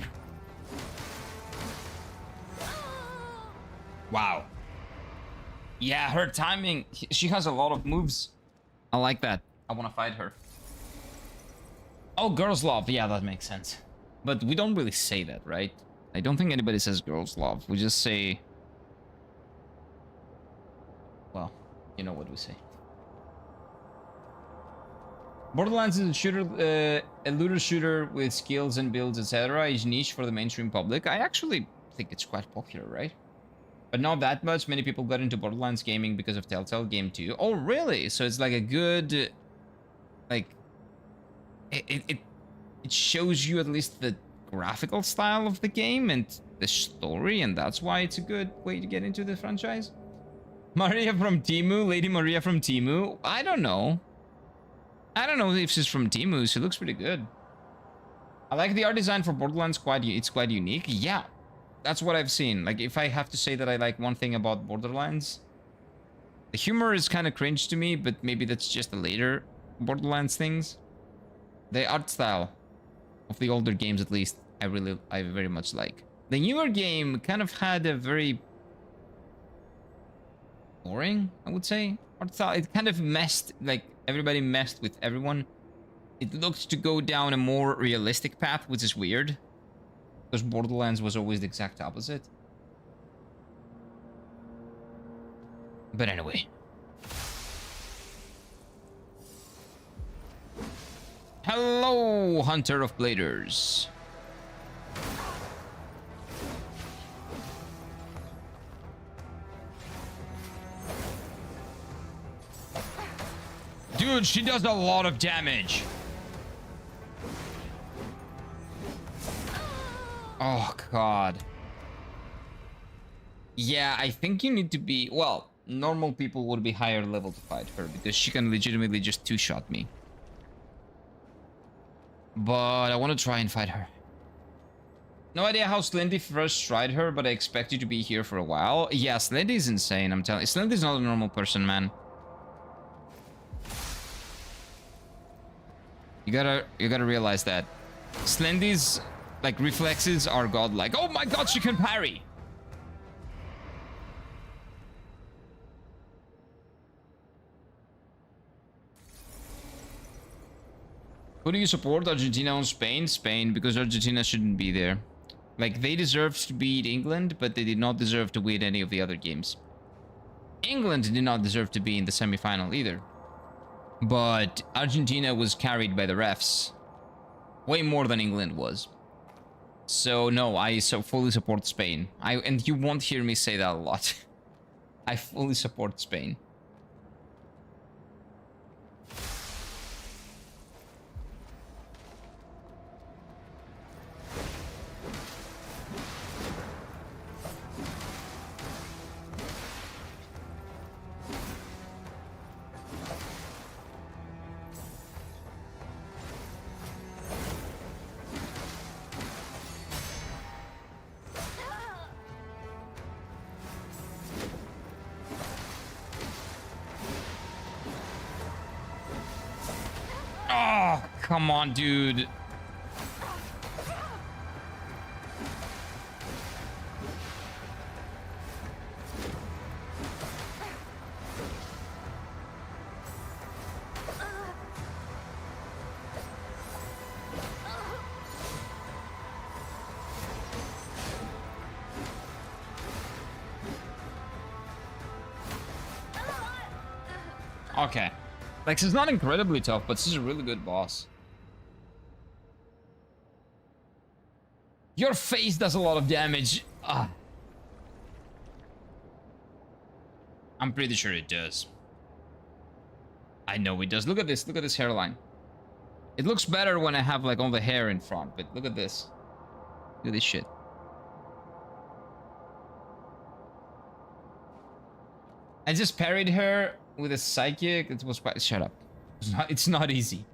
Wow. Yeah, her timing. She has a lot of moves. I like that. I want to fight her. Oh, girls love. Yeah, that makes sense. But we don't really say that, right? I don't think anybody says girls love. We just say... Well, you know what we say. Borderlands is a shooter, a looter shooter with skills and builds, etc. is niche for the mainstream public. I actually think it's quite popular, right? But not that much. Many people got into Borderlands gaming because of Telltale Game 2. Oh, really? So it's like a good... Like... It shows you at least the graphical style of the game and the story, and that's why it's a good way to get into the franchise. Maria from Temu, Lady Maria from Temu. I don't know. I don't know if she's from Temu. She looks pretty good. I like the art design for Borderlands. It's quite unique. Yeah, that's what I've seen. Like, if I have to say that I like one thing about Borderlands, the humor is kind of cringe to me, but maybe that's just the later Borderlands things. The art style of the older games, at least, I very much like. The newer game kind of had a very boring, I would say, art style. It kind of messed, like, everybody messed with everyone. It looked to go down a more realistic path, which is weird, because Borderlands was always the exact opposite. But anyway. Hello, Hunter of Bladers. Dude, she does a lot of damage. Oh, God. Yeah, I think you need to be... Well, normal people would be higher level to fight her, because she can legitimately just two-shot me. But I want to try and fight her. No idea how Slendy first tried her, but I expect you to be here for a while. Yeah, Slendy's insane, I'm telling you. Slendy's not a normal person, man. You gotta realize that. Slendy's, like, reflexes are godlike. Oh my god, she can parry! Who do you support? Argentina or Spain? Spain, because Argentina shouldn't be there. Like, they deserved to beat England, but they did not deserve to win any of the other games. England did not deserve to be in the semi-final either. But Argentina was carried by the refs. Way more than England was. So, no, I fully support Spain. And you won't hear me say that a lot. I fully support Spain. Oh, come on, dude. Okay. Like, she's not incredibly tough, but she's a really good boss. Your face does a lot of damage. Ah. I'm pretty sure it does. I know it does. Look at this. Look at this hairline. It looks better when I have, like, all the hair in front, but look at this. Look at this shit. I just parried her with a psychic. It was quite... Shut up. It's not easy.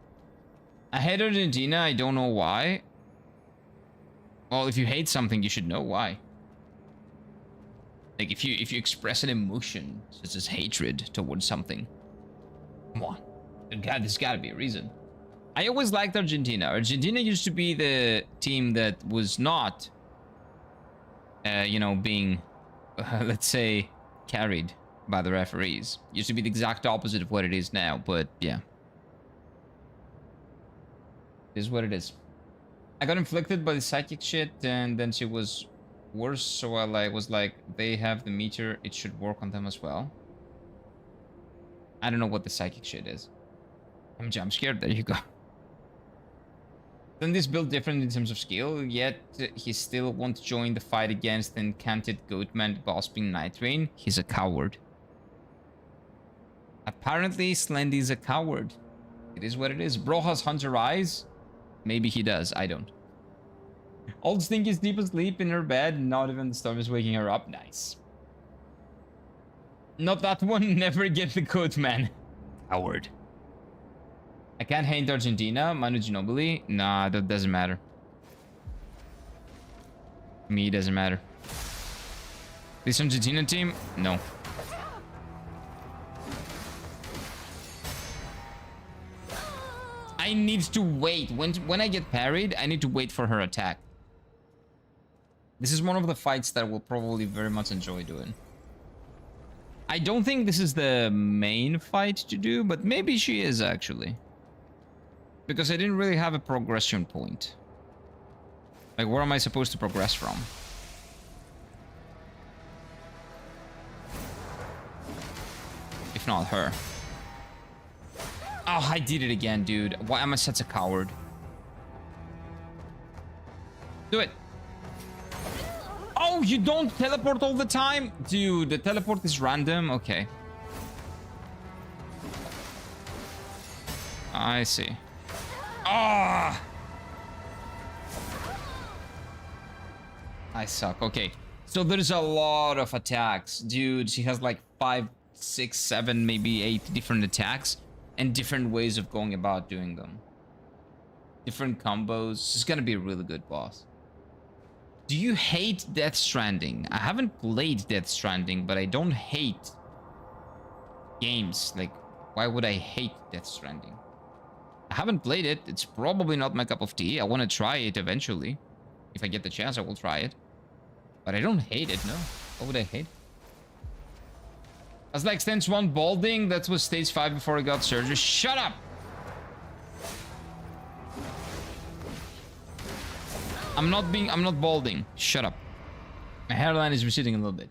I hate Argentina. I don't know why. Well, if you hate something, you should know why. Like, if you express an emotion, such as hatred towards something. Come on. There's gotta be a reason. I always liked Argentina. Argentina used to be the team that was not, you know, being, let's say, carried by the referees. Used to be the exact opposite of what it is now, but yeah. It is what it is. I got inflicted by the psychic shit, and then she was worse, so I was like, they have the meter, it should work on them as well. I don't know what the psychic shit is. I'm jump scared, there you go. Then this build different in terms of skill, yet he still won't join the fight against the enchanted goatman gossiping Night Rain. He's a coward. Apparently, Slendy is a coward. It is what it is. Bro has hunter eyes. Maybe he does. I don't. Old Stink is deep asleep in her bed. Not even the storm is waking her up. Nice. Not that one. Never get the coat, man. Coward. I can't hate Argentina. Manu Ginobili. Nah, that doesn't matter. Me, it doesn't matter. This Argentina team? No. I need to wait. When I get parried, I need to wait for her attack. This is one of the fights that I will probably very much enjoy doing. I don't think this is the main fight to do, but maybe she is actually. Because I didn't really have a progression point. Like, where am I supposed to progress from? If not her. Oh, I did it again, dude. Why am I such a coward? Do it. Oh, you don't teleport all the time? Dude, the teleport is random? Okay. I see. Ah! I suck. Okay. So there's a lot of attacks. Dude, she has like 5, 6, 7, maybe 8 different attacks. And different ways of going about doing them. Different combos. It's gonna be a really good boss. Do you hate Death Stranding? I haven't played Death Stranding, but I don't hate games. Like, why would I hate Death Stranding? I haven't played it. It's probably not my cup of tea. I want to try it eventually. If I get the chance, I will try it. But I don't hate it, no. What would I hate? I was like, stage 1 balding. That was stage 5 before I got surgery. Shut up! I'm not balding. Shut up. My hairline is receding a little bit.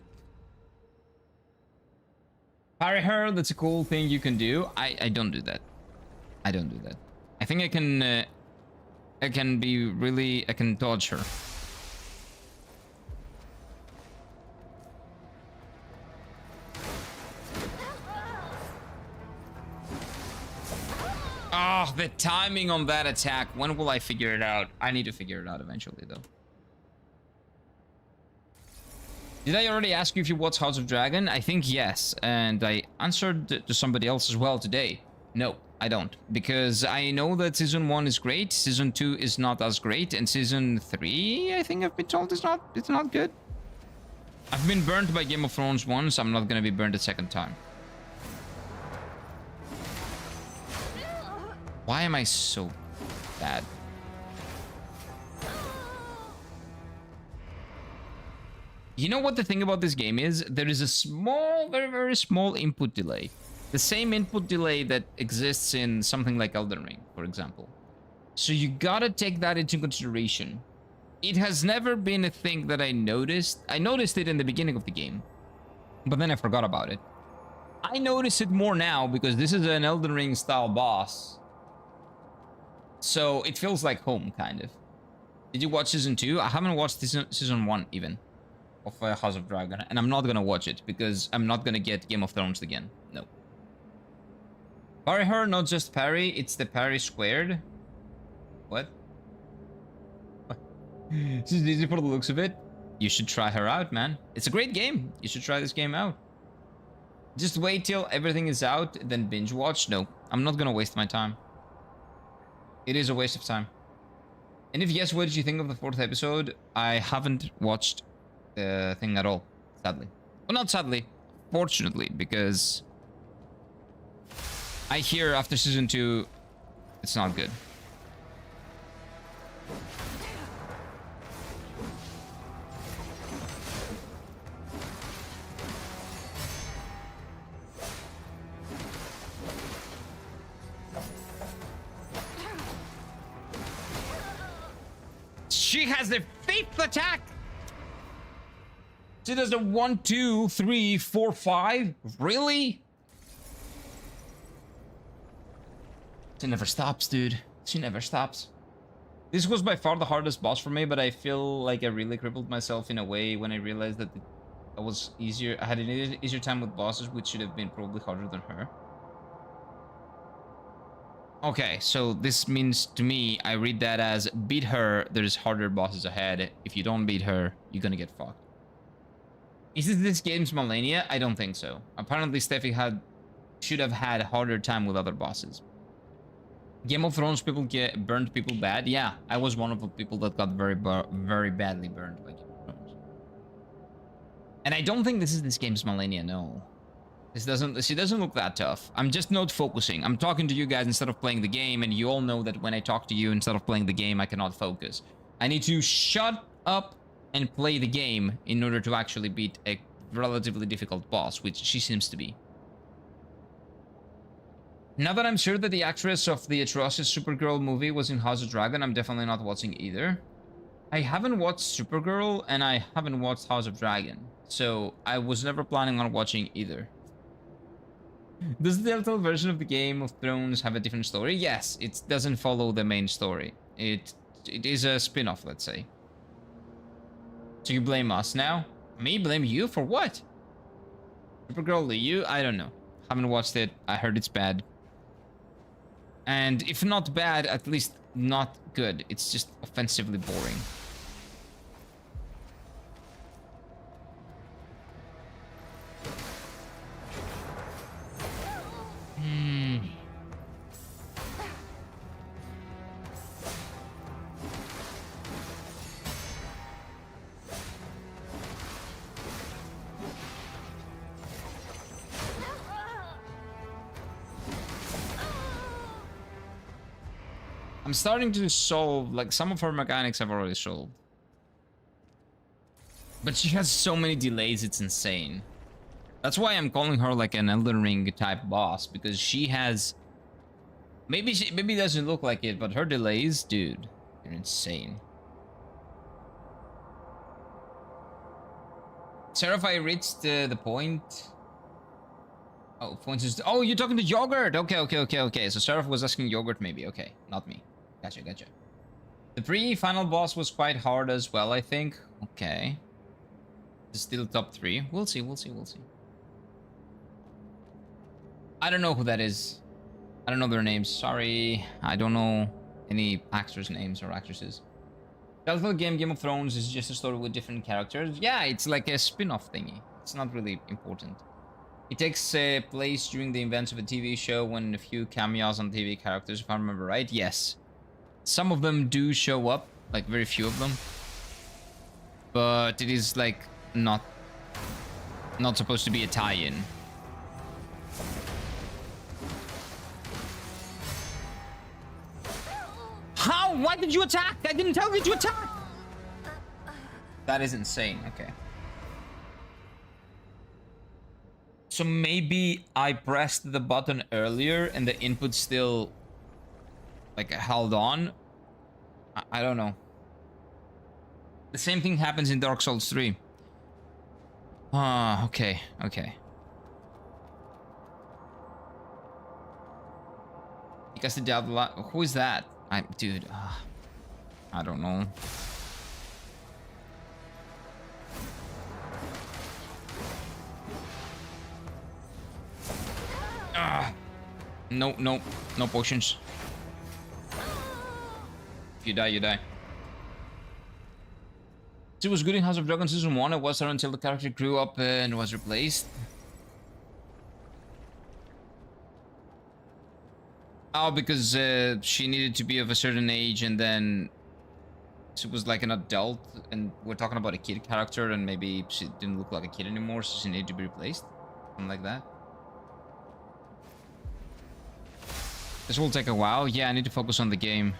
Parry her, that's a cool thing you can do. I don't do that. I don't do that. I think I can be really, I can dodge her. Oh, the timing on that attack. When will I figure it out? I need to figure it out eventually, though. Did I already ask you if you watch House of Dragon? I think yes. And I answered to somebody else as well today. No, I don't. Because I know that Season 1 is great. Season 2 is not as great. And Season 3, I think I've been told it's not good. I've been burnt by Game of Thrones once. I'm not going to be burned a second time. Why am I so bad? You know what the thing about this game is? There is a small, very, very small input delay. The same input delay that exists in something like Elden Ring, for example. So you gotta take that into consideration. It has never been a thing that I noticed. I noticed it in the beginning of the game, but then I forgot about it. I notice it more now because this is an Elden Ring style boss. So it feels like home, kind of. Did you watch Season 2? I haven't watched Season 1 even of House of Dragon. And I'm not gonna watch it because I'm not gonna get Game of Thrones again. No. Parry her, not just parry. It's the parry squared. What? This is easy for the looks of it. You should try her out, man. It's a great game. You should try this game out. Just wait till everything is out, then binge watch. No, I'm not gonna waste my time. It is a waste of time. And if yes, what did you think of the 4th episode? I haven't watched the thing at all, sadly. Well, not sadly, fortunately, because I hear after Season 2, it's not good. She has the 5th attack. She does the 1, 2, 3, 4, 5. Really? She never stops, dude. She never stops. This was by far the hardest boss for me, but I feel like I really crippled myself in a way when I realized that I was easier. I had an easier time with bosses, which should have been probably harder than her. Okay, so this means to me, I read that as beat her, there's harder bosses ahead. If you don't beat her, you're gonna get fucked. Is this game's Millennia? I don't think so. Apparently, Steffi should have had a harder time with other bosses. Game of Thrones people burned people bad. Yeah, I was one of the people that got very badly burned by Game of Thrones. And I don't think this is this game's Millennia, no. She doesn't look that tough. I'm just not focusing. I'm talking to you guys instead of playing the game, and you all know that when I talk to you instead of playing the game, I cannot focus. I need to shut up and play the game in order to actually beat a relatively difficult boss, which she seems to be. Now that I'm sure that the actress of the atrocious Supergirl movie was in House of Dragon, I'm definitely not watching either. I haven't watched Supergirl, and I haven't watched House of Dragon, so I was never planning on watching either. Does the Telltale version of the Game of Thrones have a different story? Yes, it doesn't follow the main story. It is a spin-off, let's say. So you blame us now? Me blame you for what? Supergirl, you? I don't know. Haven't watched it. I heard it's bad. And if not bad, at least not good. It's just offensively boring. I'm starting to solve, like, some of her mechanics I've already solved. But she has so many delays, it's insane. That's why I'm calling her like an Elden Ring type boss, because she has... Maybe it doesn't look like it, but her delays, dude, they're insane. Seraph, I reached the point... Oh, point is... Oh, you're talking to Yogurt! Okay. So Seraph was asking Yogurt maybe. Okay, not me. Gotcha. The pre-final boss was quite hard as well, I think. Okay. It's still top 3. We'll see. I don't know who that is. I don't know their names. Sorry. I don't know any actors' names or actresses. Telltale Game of Thrones is just a story with different characters. Yeah, it's like a spin-off thingy. It's not really important. It takes place during the events of a TV show when a few cameos on TV characters, if I remember right. Yes. Some of them do show up, like very few of them. But it is like not supposed to be a tie-in. How? Why did you attack? I didn't tell you to attack! That is insane. Okay. So maybe I pressed the button earlier and the input still like held on. I don't know. The same thing happens in Dark Souls 3. Okay. Because the Diablo, who is that? Dude, I don't know. No potions. If you die, you die. It was good in House of Dragon Season 1. It was there until the character grew up and was replaced. Oh, because she needed to be of a certain age, and then she was like an adult, and we're talking about a kid character, and maybe she didn't look like a kid anymore, so she needed to be replaced. Something like that. This will take a while. Yeah, I need to focus on the game.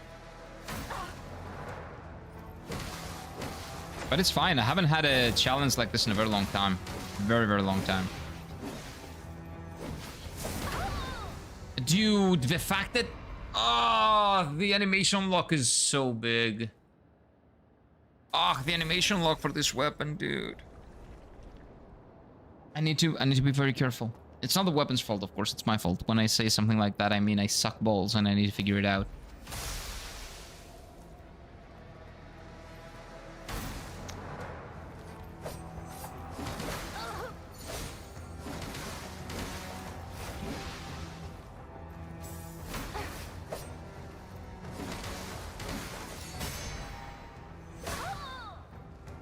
But it's fine. I haven't had a challenge like this in a very long time. Very, very long time. Dude, the fact that... Oh, the animation lock is so big. Ah, the animation lock for this weapon, dude. I need to be very careful. It's not the weapon's fault, of course, it's my fault. When I say something like that, I mean I suck balls and I need to figure it out.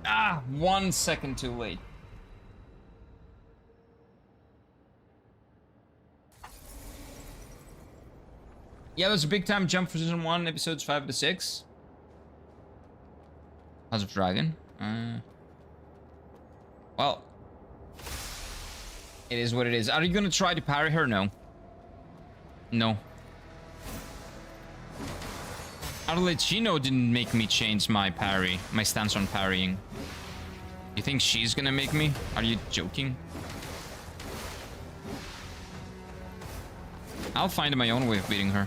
Ah, 1 second too late. Yeah, there's a big time jump for season 1, episodes 5 to 6. House of Dragon. Well, it is what it is. Are you gonna try to parry her? No. No. Arlecchino didn't make me change my parry, my stance on parrying. You think she's gonna make me? Are you joking? I'll find my own way of beating her.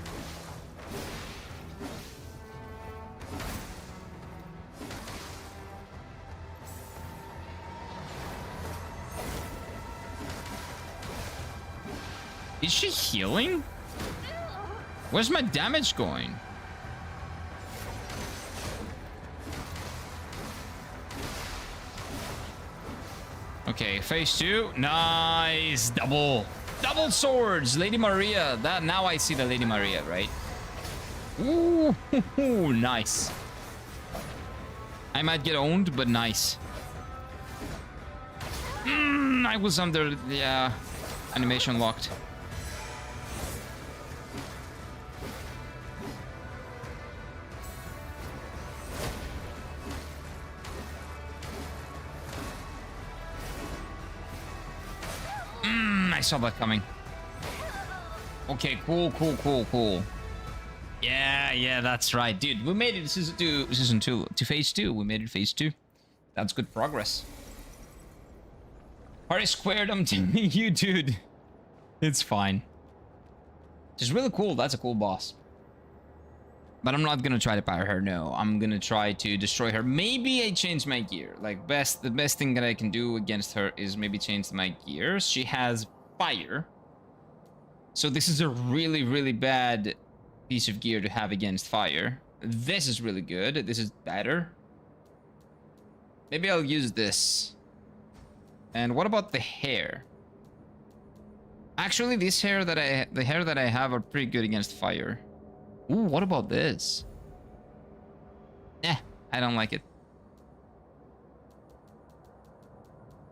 Is she healing? Where's my damage going? Okay, phase 2. Nice. Double swords. Lady Maria. That now I see the Lady Maria, right? Ooh, nice. I might get owned, but nice. I was under the animation locked. I saw that coming. Okay, cool. Yeah, that's right. Dude, we made it to season 2, to phase 2. We made it phase 2. That's good progress. Party squared, I'm telling you, dude. It's fine. She's really cool. That's a cool boss. But I'm not gonna try to power her, no. I'm gonna try to destroy her. Maybe I change my gear. Like, the best thing that I can do against her is maybe change my gears. She has fire. So this is a really, really bad piece of gear to have against fire. This is really good. This is better. Maybe I'll use this. And what about the hair? Actually, the hair that I have are pretty good against fire. Ooh, what about this? I don't like it.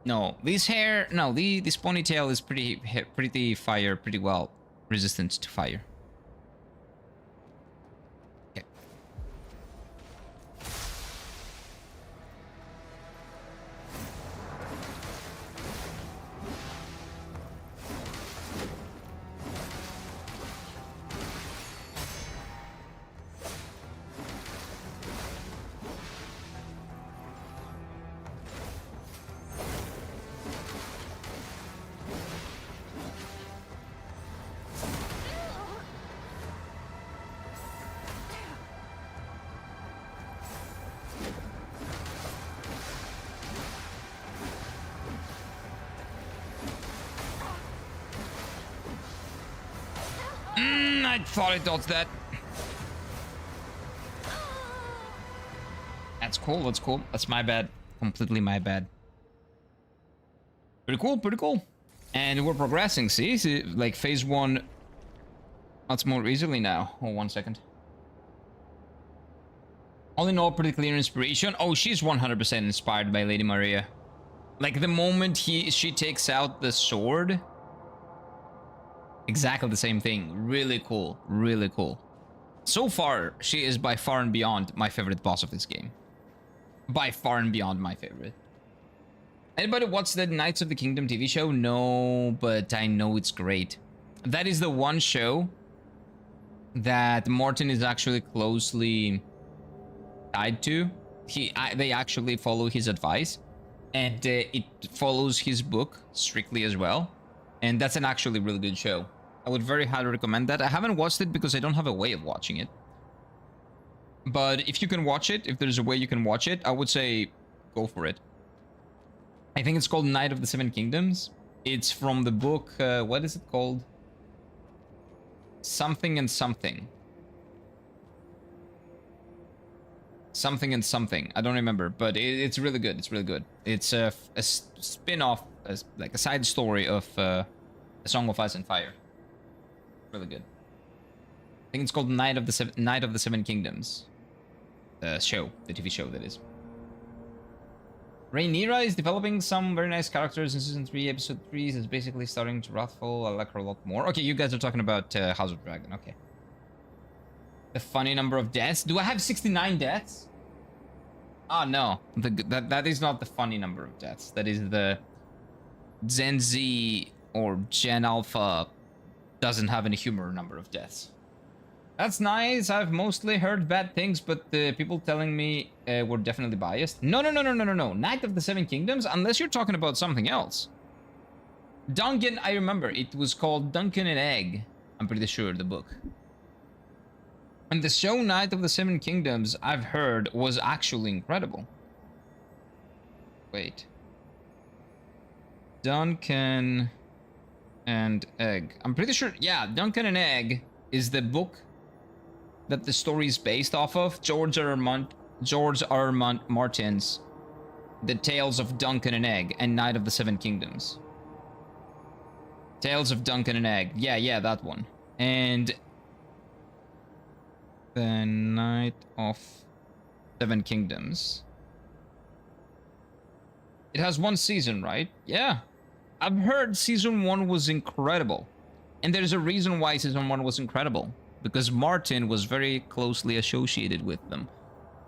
No, this ponytail is pretty fire, pretty well resistant to fire. Okay. I thought I dodged that. That's cool, that's cool. That's my bad. Completely my bad. Pretty cool. And we're progressing, see? Like phase 1 much more easily now. Oh, 1 second. All in all, pretty clear inspiration. Oh, she's 100% inspired by Lady Maria. Like the moment she takes out the sword, exactly the same thing. Really cool. So far, she is by far and beyond my favorite boss of this game. By far and beyond my favorite. Anybody watch the Knights of the Kingdom TV show? No, but I know it's great. That is the one show that Martin is actually closely tied to. They actually follow his advice, and it follows his book strictly as well. And that's an actually really good show. I would very highly recommend that. I haven't watched it because I don't have a way of watching it. But if you can watch it, if there's a way you can watch it, I would say go for it. I think it's called Night of the Seven Kingdoms. It's from the book, what is it called? Something and something. Something and something. I don't remember, but it's really good. It's really good. It's a spin-off, like a side story of A Song of Ice and Fire. Really good. I think it's called Night of the Seven Kingdoms. Show, the TV show that is. Rhaenyra is developing some very nice characters in season 3. Episode 3 is basically starting to wrathful. I like her a lot more. Okay, you guys are talking about House of Dragon. Okay. The funny number of deaths. Do I have 69 deaths? Ah, no. That is not the funny number of deaths. That is the Gen Z or Gen Alpha doesn't have any humor number of deaths. That's nice. I've mostly heard bad things, but the people telling me were definitely biased. No. Night of the Seven Kingdoms, unless you're talking about something else. Duncan, I remember. It was called Duncan and Egg. I'm pretty sure, the book. And the show Night of the Seven Kingdoms, I've heard, was actually incredible. Wait. Duncan and Egg. I'm pretty sure, yeah, Duncan and Egg is the book that the story is based off of. George R. R. Martin's The Tales of Duncan and Egg and Night of the Seven Kingdoms. Tales of Duncan and Egg. Yeah, that one. And the Night of Seven Kingdoms. It has one season, right? Yeah. I've heard season 1 was incredible. And there's a reason why season 1 was incredible. Because Martin was very closely associated with them.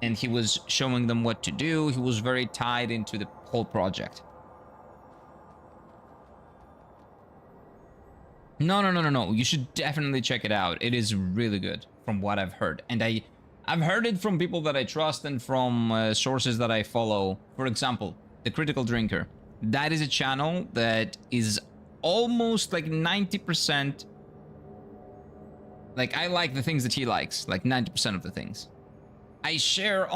And he was showing them what to do. He was very tied into the whole project. No. You should definitely check it out. It is really good from what I've heard. And I've heard it from people that I trust and from sources that I follow. For example, The Critical Drinker. That is a channel that is almost like 90%. Like, I like the things that he likes, like 90% of the things. I share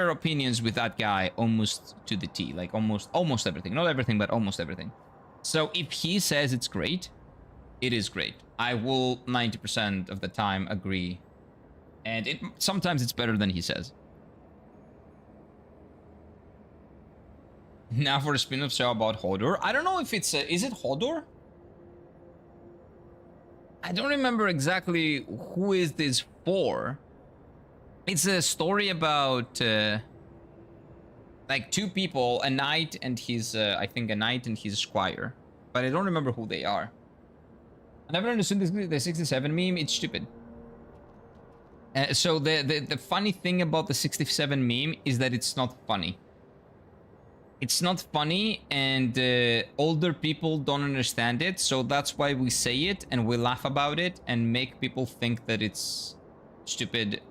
opinions with that guy almost to the T, like almost everything. Not everything, but almost everything. So if he says it's great, it is great. I will 90% of the time agree. And sometimes it's better than he says. Now for a spin-off show about Hodor. I don't know if it's is it Hodor? I don't remember exactly who is this for. It's a story about like two people, a knight and his, I think a knight and his squire. But I don't remember who they are. I never understood the 67 meme. It's stupid. So the funny thing about the 67 meme is that it's not funny. It's not funny, and older people don't understand it, so that's why we say it and we laugh about it and make people think that it's stupid.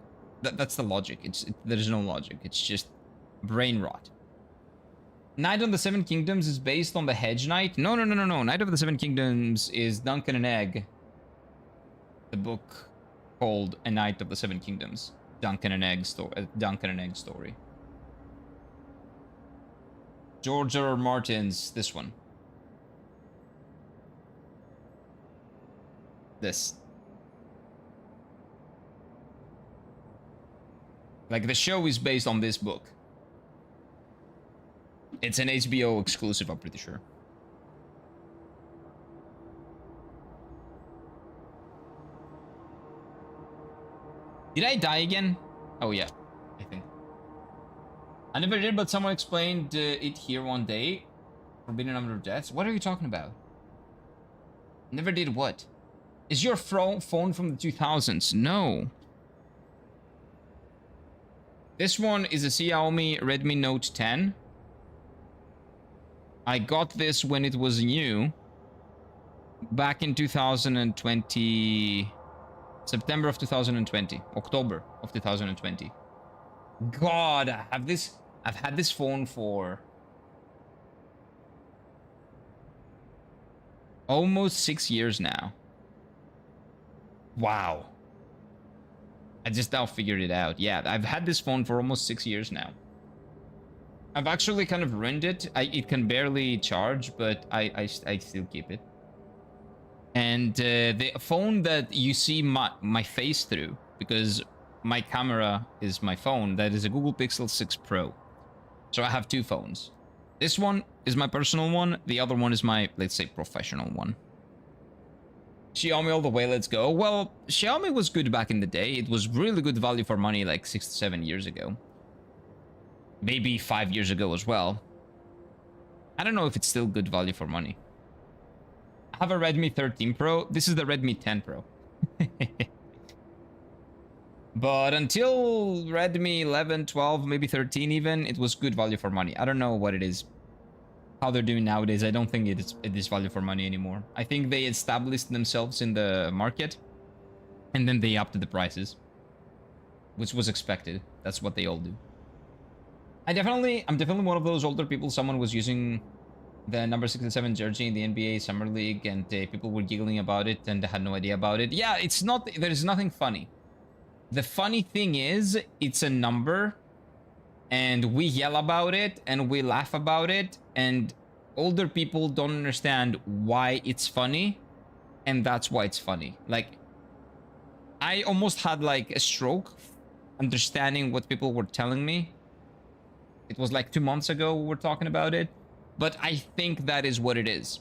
That's the logic. There's no logic. It's just brain rot. Night of the Seven Kingdoms is based on the Hedge Knight. No. Night of the Seven Kingdoms is Duncan and Egg. The book called A Night of the Seven Kingdoms. Duncan and Egg story. George R. R. Martin's, this one. This. Like, the show is based on this book. It's an HBO exclusive, I'm pretty sure. Did I die again? Oh, yeah, I think. I never did, but someone explained it here one day. Forbidden number of deaths. What are you talking about? Never did what? Is your phone from the 2000s? No. This one is a Xiaomi Redmi Note 10. I got this when it was new. Back in 2020. September of 2020. October of 2020. God, I've had this phone for almost 6 years now. Wow. I just now figured it out. Yeah, I've had this phone for almost 6 years now. I've actually kind of ruined it. It can barely charge, but I still keep it. And the phone that you see my face through, because my camera is my phone, that is a Google Pixel 6 Pro. So I have two phones. This one is my personal one. The other one is my, let's say, professional one. Xiaomi all the way, let's go. Well, Xiaomi was good back in the day. It was really good value for money like 6 to 7 years ago. Maybe 5 years ago as well. I don't know if it's still good value for money. I have a Redmi 13 Pro. This is the Redmi 10 Pro. But until Redmi 11, 12, maybe 13 even, it was good value for money. I don't know what it is. How they're doing nowadays. I don't think it is value for money anymore. I think they established themselves in the market. And then they upped the prices. Which was expected. That's what they all do. I'm definitely one of those older people. Someone was using the number 67 jersey in the NBA Summer League, and people were giggling about it and had no idea about it. Yeah, it's not, there's nothing funny. The funny thing is, it's a number, and we yell about it, and we laugh about it, and older people don't understand why it's funny, and that's why it's funny. Like, I almost had like a stroke understanding what people were telling me. It was like 2 months ago we were talking about it. But I think that is what it is.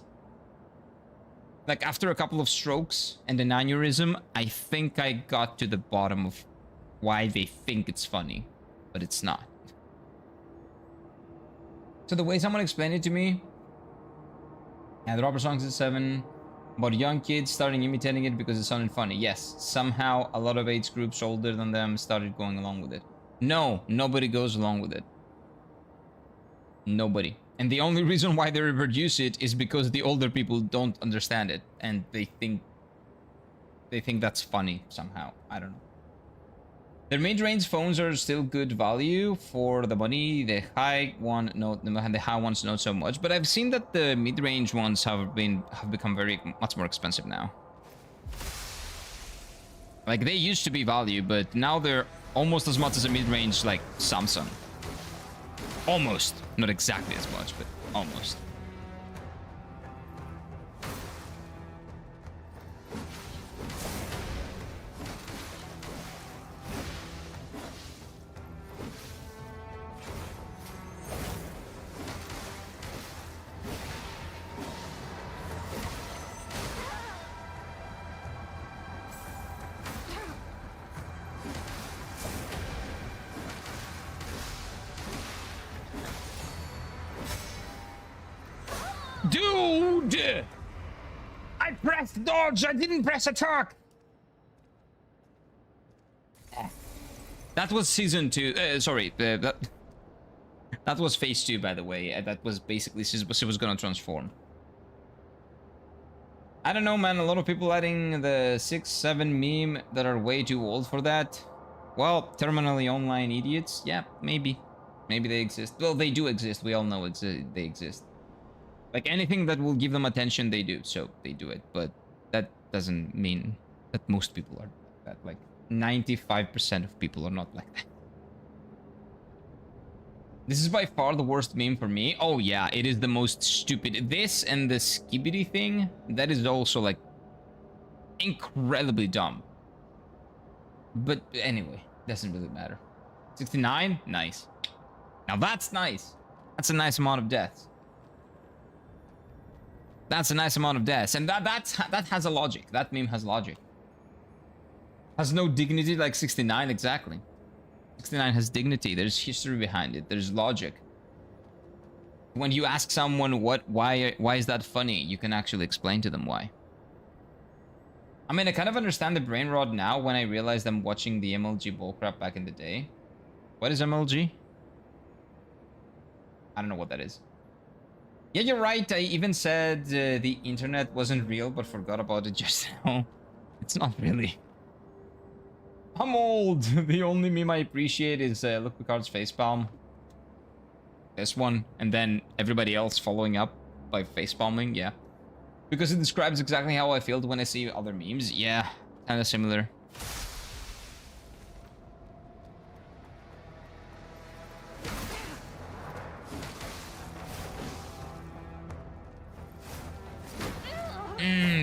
Like, after a couple of strokes and an aneurysm, I think I got to the bottom of why they think it's funny. But it's not. So the way someone explained it to me... Yeah, the rapper songs at 7. About young kids starting imitating it because it sounded funny. Yes, somehow a lot of age groups older than them started going along with it. No, nobody goes along with it. Nobody. And the only reason why they reproduce it is because the older people don't understand it, and they think that's funny somehow. I don't know. Their mid-range phones are still good value for the money. The high ones not so much. But I've seen that the mid-range ones have become much more expensive now. Like, they used to be value, but now they're almost as much as a mid-range like Samsung. Almost. Not exactly as much, but almost. Dude! I pressed dodge, I didn't press attack! That was season 2, sorry, that was phase 2, by the way. That was basically, she was gonna transform. I don't know, man, a lot of people adding the 6-7 meme that are way too old for that. Well, terminally online idiots, yeah, maybe. Maybe they exist. Well, they do exist, we all know they exist. Like, anything that will give them attention, they do. So, they do it. But that doesn't mean that most people are like that. Like, 95% of people are not like that. This is by far the worst meme for me. Oh, yeah. It is the most stupid. This and the skibidi thing, that is also, like, incredibly dumb. But, anyway. Doesn't really matter. 69? Nice. Now, that's nice. That's a nice amount of deaths. That's a nice amount of deaths, and that has a logic. That meme has logic. Has no dignity like 69, exactly. 69 has dignity. There's history behind it. There's logic. When you ask someone why is that funny, you can actually explain to them why. I mean, I kind of understand the brain rot now when I realized I'm watching the MLG bullcrap back in the day. What is MLG? I don't know what that is. Yeah, you're right. I even said the internet wasn't real, but forgot about it just now. It's not really. I'm old. The only meme I appreciate is Luke Picard's facepalm. This one, and then everybody else following up by facepalming, yeah. Because it describes exactly how I feel when I see other memes. Yeah, kind of similar.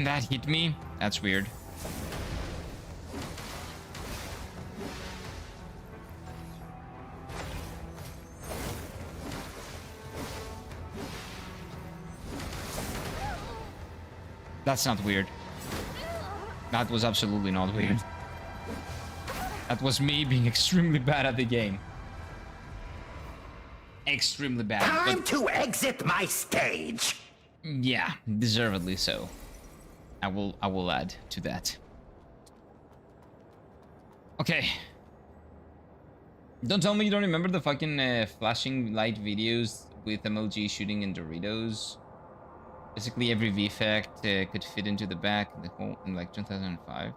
That hit me. That's weird. That's not weird. That was absolutely not weird. That was me being extremely bad at the game. Extremely bad. Time to exit my stage. Yeah, deservedly so. I will add to that. Okay. Don't tell me you don't remember the fucking flashing light videos with MLG shooting in Doritos. Basically every VFACT could fit into the back of the hole in like 2005.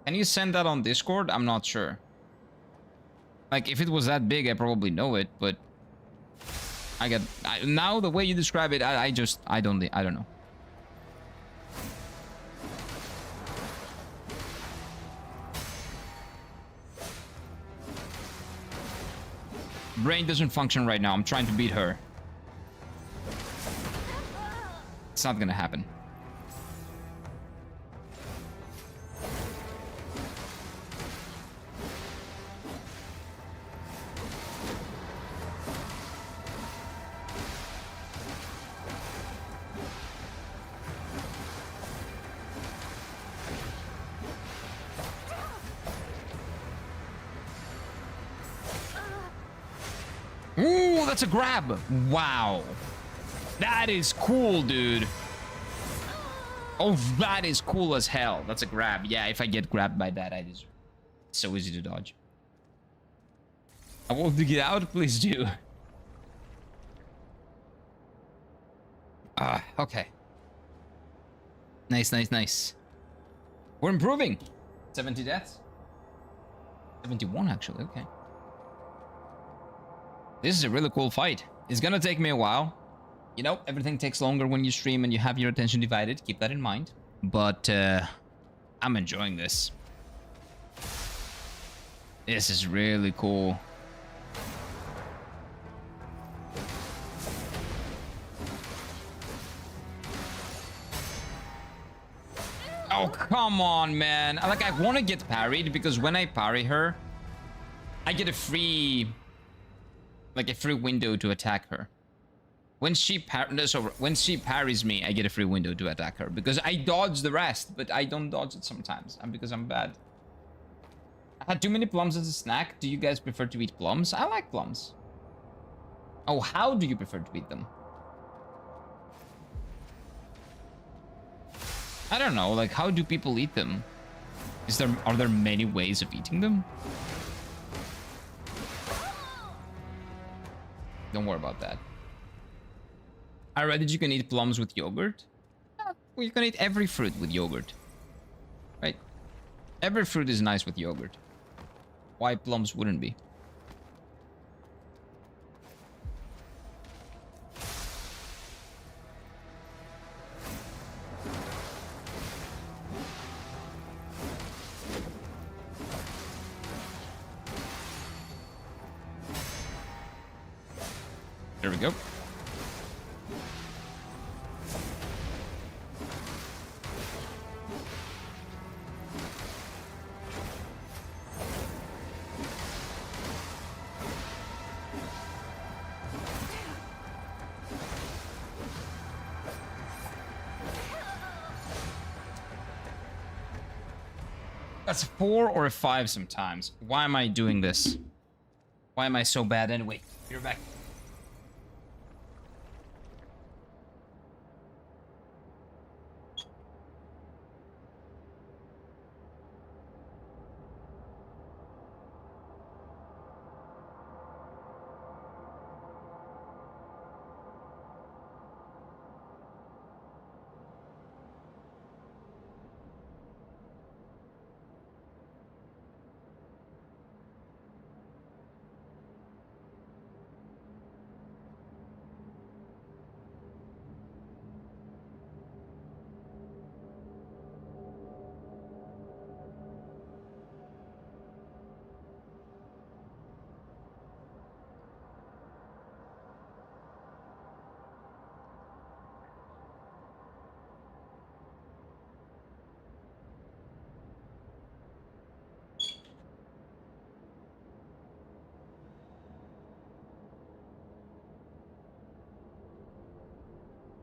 Can you send that on Discord? I'm not sure. Like if it was that big, I probably know it, but now the way you describe it, I don't know. Brain doesn't function right now. I'm trying to beat her. It's not gonna happen. Ooh, that's a grab. Wow. That is cool, dude. Oh, that is cool as hell. That's a grab. Yeah, if I get grabbed by that, I deserve it. It's so easy to dodge. I want to get out, please do. Okay. Nice, nice, nice. We're improving. 70 deaths. 71, actually. Okay. This is a really cool fight. It's gonna take me a while. You know, everything takes longer when you stream and you have your attention divided. Keep that in mind. But I'm enjoying this. This is really cool. Oh, come on, man. Like, I want to get parried because when I parry her, I get a free... like a free window to attack her. When she parries me, I get a free window to attack her because I dodge the rest, but I don't dodge it sometimes. Because I'm bad. I had too many plums as a snack. Do you guys prefer to eat plums? I like plums. Oh, how do you prefer to eat them? I don't know. Like, how do people eat them? Are there many ways of eating them? Don't worry about that. I read that you can eat plums with yogurt. Well, you can eat every fruit with yogurt. Right? Every fruit is nice with yogurt. Why plums wouldn't be? There we go. That's a 4 or a 5 sometimes. Why am I doing this? Why am I so bad anyway? You're back.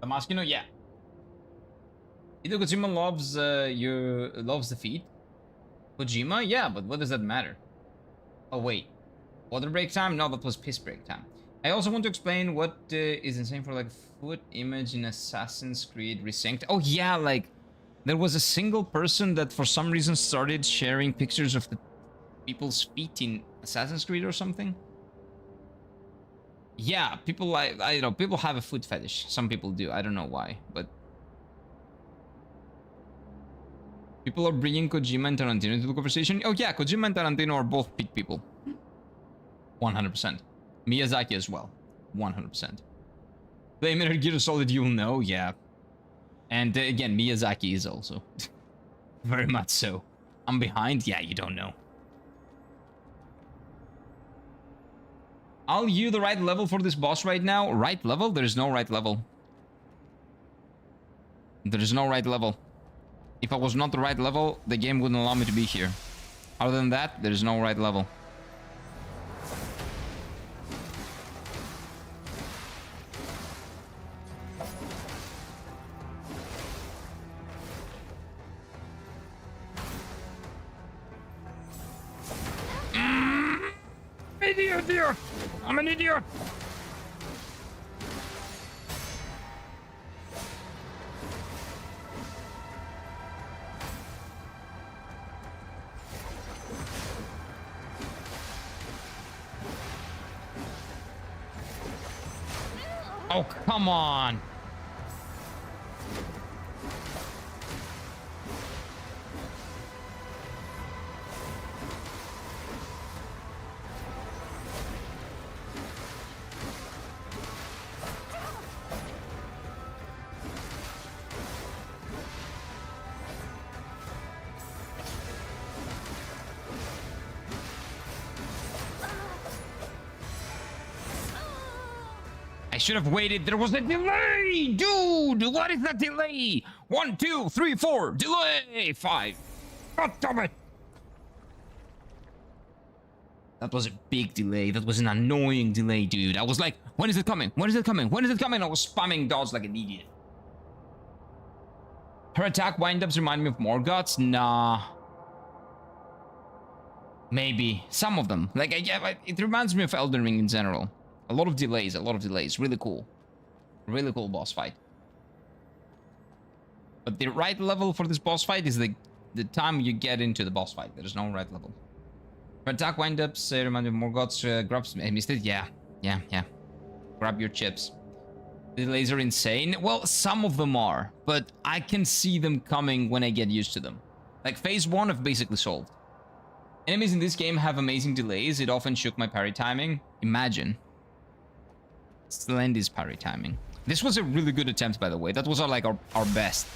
Damaskino, yeah. Hideo Kojima loves the feet. Kojima, yeah, but what does that matter? Oh wait, water break time? No, that was piss break time. I also want to explain what is insane for like foot image in Assassin's Creed Resynced. Oh yeah, like there was a single person that for some reason started sharing pictures of the people's feet in Assassin's Creed or something. Yeah, people like, I know, people have a foot fetish. Some people do. I don't know why, but people are bringing Kojima and Tarantino into the conversation. Oh yeah, Kojima and Tarantino are both big people. 100%. Miyazaki as well. 100%. Play Metal Gear Solid, you'll know. Yeah. And again, Miyazaki is also. Very much so. I'm behind? Yeah, you don't know. Are you the right level for this boss right now? Right level? There is no right level. There is no right level. If I was not the right level, the game wouldn't allow me to be here. Other than that, there is no right level. Idiot! I'm an idiot! Oh, come on! I should have waited. There was a delay! Dude, what is that delay? 1, 2, 3, 4. Delay! 5. God damn it! That was a big delay. That was an annoying delay, dude. I was like, when is it coming? When is it coming? When is it coming? I was spamming dodge like an idiot. Her attack wind-ups remind me of Morgoth's? Nah. Maybe. Some of them. Like, yeah, it reminds me of Elden Ring in general. A lot of delays, a lot of delays. Really cool. Really cool boss fight. But the right level for this boss fight is the time you get into the boss fight. There's no right level. Her attack wind-ups remind me of Morgoth's grabs. Missed it? Yeah. Grab your chips. The delays are insane. Well, some of them are, but I can see them coming when I get used to them. Like phase 1 I've basically solved. Enemies in this game have amazing delays. It often shook my parry timing. Imagine. Slendy's parry timing. This was a really good attempt, by the way. That was our best.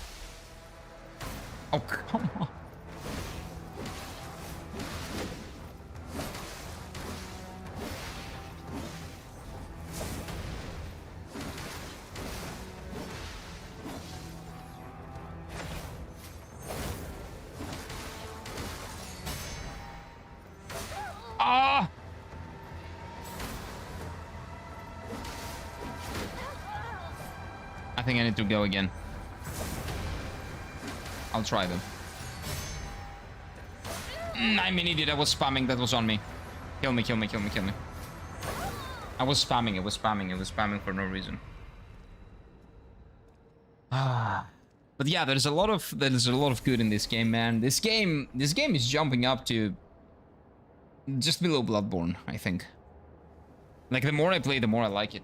Oh, come on. Ah! I think I need to go again. I'll try them. I'm an idiot. I was spamming. That was on me. Kill me, kill me, kill me, kill me. I was spamming. It was spamming. It was spamming for no reason. But yeah, there's a lot of good in this game, man. This game is jumping up to just below Bloodborne, I think. Like the more I play, the more I like it.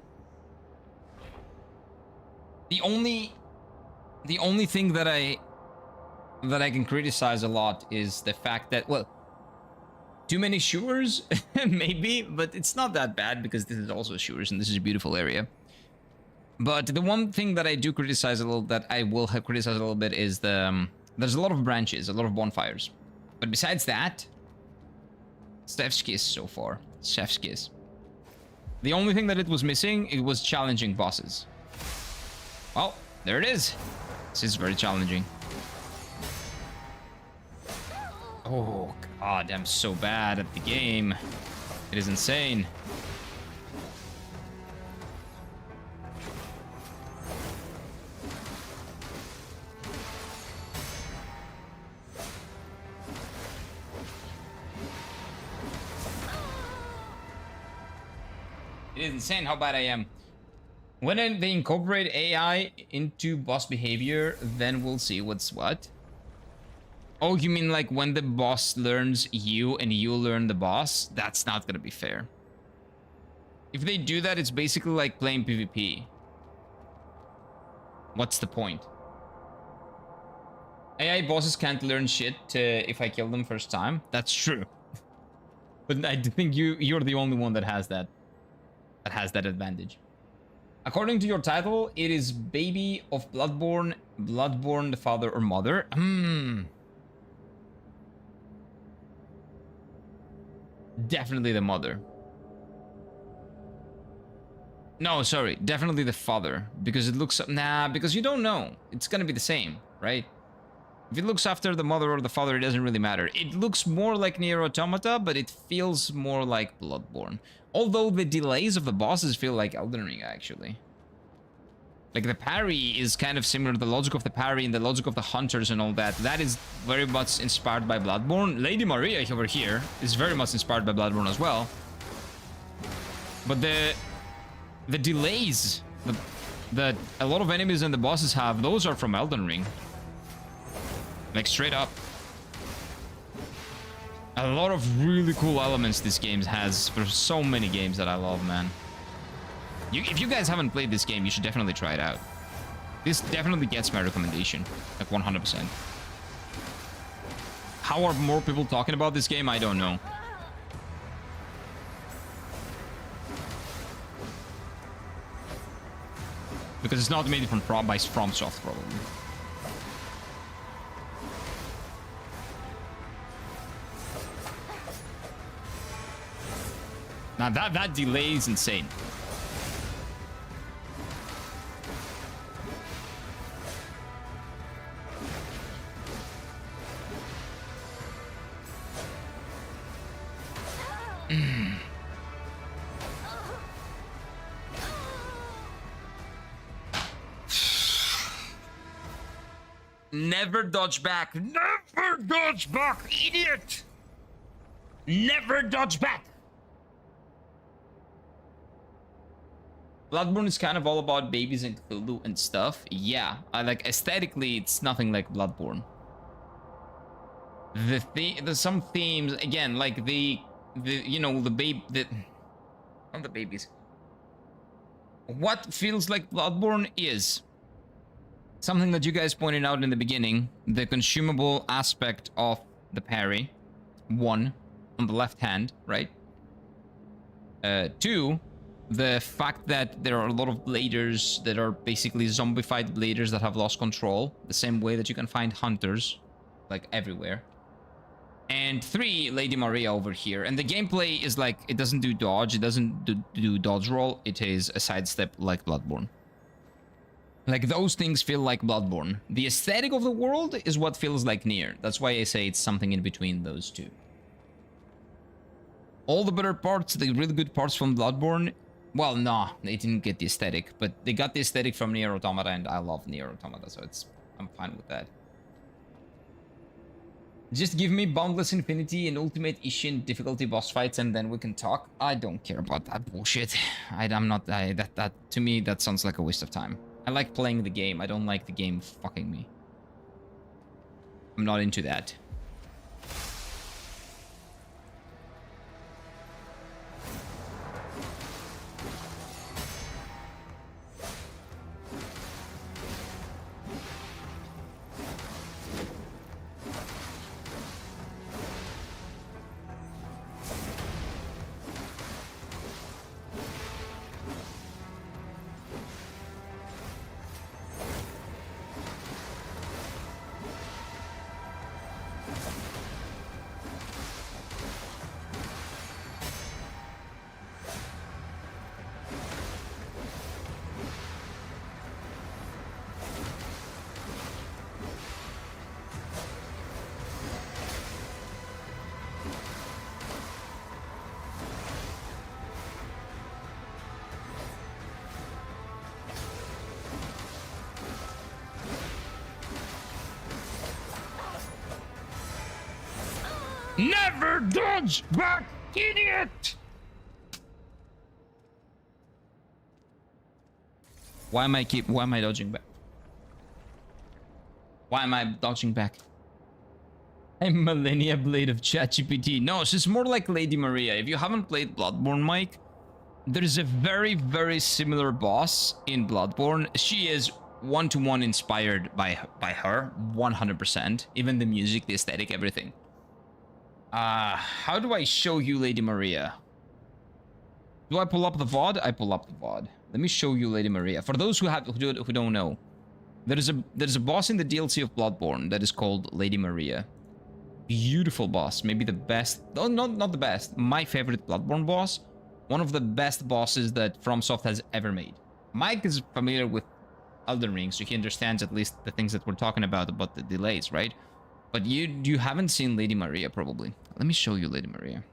The only thing that I can criticize a lot is the fact that, well, too many shures, maybe, but it's not that bad because this is also shures and this is a beautiful area. But the one thing that I do criticize a little, that I will have criticized a little bit, is there's a lot of branches, a lot of bonfires. But besides that, chef's kiss so far. Chef's kiss. The only thing that it was missing, it was challenging bosses. Well, there it is. This is very challenging. Oh, God, I'm so bad at the game. It is insane. It is insane how bad I am. When they incorporate AI into boss behavior, then we'll see what's what. Oh, you mean like when the boss learns you and you learn the boss? That's not gonna be fair. If they do that, it's basically like playing PvP. What's the point? AI bosses can't learn shit if I kill them first time. That's true. But I think you're the only one that has that advantage. According to your title, it is baby of Bloodborne, the father or mother. Definitely the mother. No, sorry, definitely the father, because it looks... Nah, because you don't know. It's gonna be the same, right? If it looks after the mother or the father, it doesn't really matter. It looks more like Nier Automata, but it feels more like Bloodborne. Although the delays of the bosses feel like Elden Ring, actually. Like, the parry is kind of similar to the logic of the parry and the logic of the hunters and all that. That is very much inspired by Bloodborne. Lady Maria over here is very much inspired by Bloodborne as well. But the delays that a lot of enemies and the bosses have, those are from Elden Ring. Like, straight up. A lot of really cool elements this game has for so many games that I love, man. If you guys haven't played this game, you should definitely try it out. This definitely gets my recommendation, like 100%. How are more people talking about this game? I don't know. Because it's not made from FromSoft, probably. Now that delay is insane. Never dodge back. Never dodge back, idiot! Never dodge back! Bloodborne is kind of all about babies and Cthulhu and stuff. Yeah, like aesthetically, it's nothing like Bloodborne. There's some themes again, like not the babies. What feels like Bloodborne is something that you guys pointed out in the beginning, the consumable aspect of the parry. 1, on the left hand, right? 2, the fact that there are a lot of bladers that are basically zombified bladers that have lost control, the same way that you can find hunters, like everywhere. And 3, Lady Maria over here. And the gameplay is like, it doesn't do dodge, it doesn't do dodge roll, it is a sidestep like Bloodborne. Like, those things feel like Bloodborne. The aesthetic of the world is what feels like Nier. That's why I say it's something in between those two. All the better parts, the really good parts from Bloodborne, well, nah, they didn't get the aesthetic, but they got the aesthetic from Nier Automata, and I love Nier Automata, so I'm fine with that. Just give me Boundless Infinity and Ultimate Ishin difficulty boss fights, and then we can talk. I don't care about that bullshit. That to me, that sounds like a waste of time. I like playing the game. I don't like the game fucking me. I'm not into that. Never dodge back, idiot! Why am I dodging back? Why am I dodging back? I'm Millennia Blade of ChatGPT. No, she's more like Lady Maria. If you haven't played Bloodborne, Mike, there's a very, very similar boss in Bloodborne. She is one-to-one inspired by her, 100%. Even the music, the aesthetic, everything. How do I show you Lady Maria? Do I pull up the VOD? I pull up the VOD. Let me show you Lady Maria. For those who don't know, there's a boss in the DLC of Bloodborne that is called Lady Maria. Beautiful boss, maybe the best. No, not the best. My favorite Bloodborne boss. One of the best bosses that FromSoft has ever made. Mike is familiar with Elden Ring, so he understands at least the things that we're talking about the delays, right? But you haven't seen Lady Maria, probably. Let me show you Lady Maria.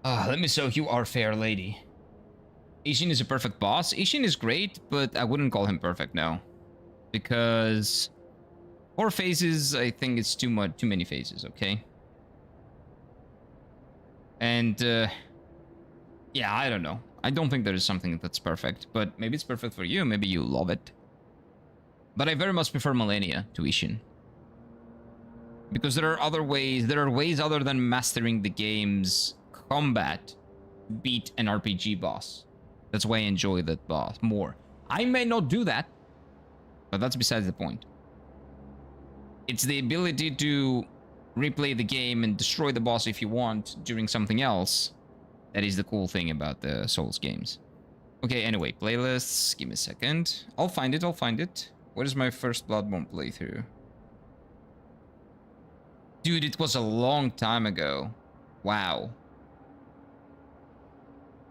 Let me show you our fair lady. Ishin is a perfect boss. Ishin is great, but I wouldn't call him perfect, no. Because 4 phases, I think it's too many phases, okay? And yeah, I don't know. I don't think there is something that's perfect, but maybe it's perfect for you. Maybe you love it. But I very much prefer Millennia to Ishin. Because there are ways other than mastering the game's combat beat an RPG boss. That's why I enjoy that boss more. I may not do that, but that's besides the point. It's the ability to replay the game and destroy the boss if you want during something else. That is the cool thing about the Souls games. Okay, anyway, playlists. Give me a second. I'll find it. What is my first Bloodborne playthrough? Dude, it was a long time ago. Wow.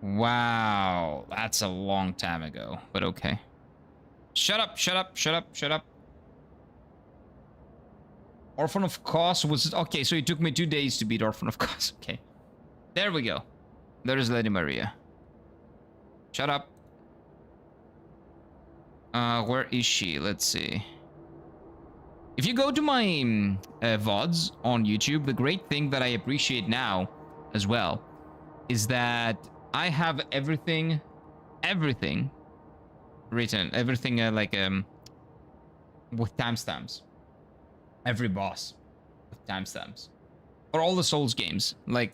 Wow, that's a long time ago, but okay. Shut up. Orphan of Kos was... Okay, so it took me 2 days to beat Orphan of Kos. Okay. There we go. There is Lady Maria. Shut up. Where is she? Let's see. If you go to my VODs on YouTube, the great thing that I appreciate now as well is that I have everything written. Everything with timestamps. Every boss with timestamps. Or all the Souls games. Like,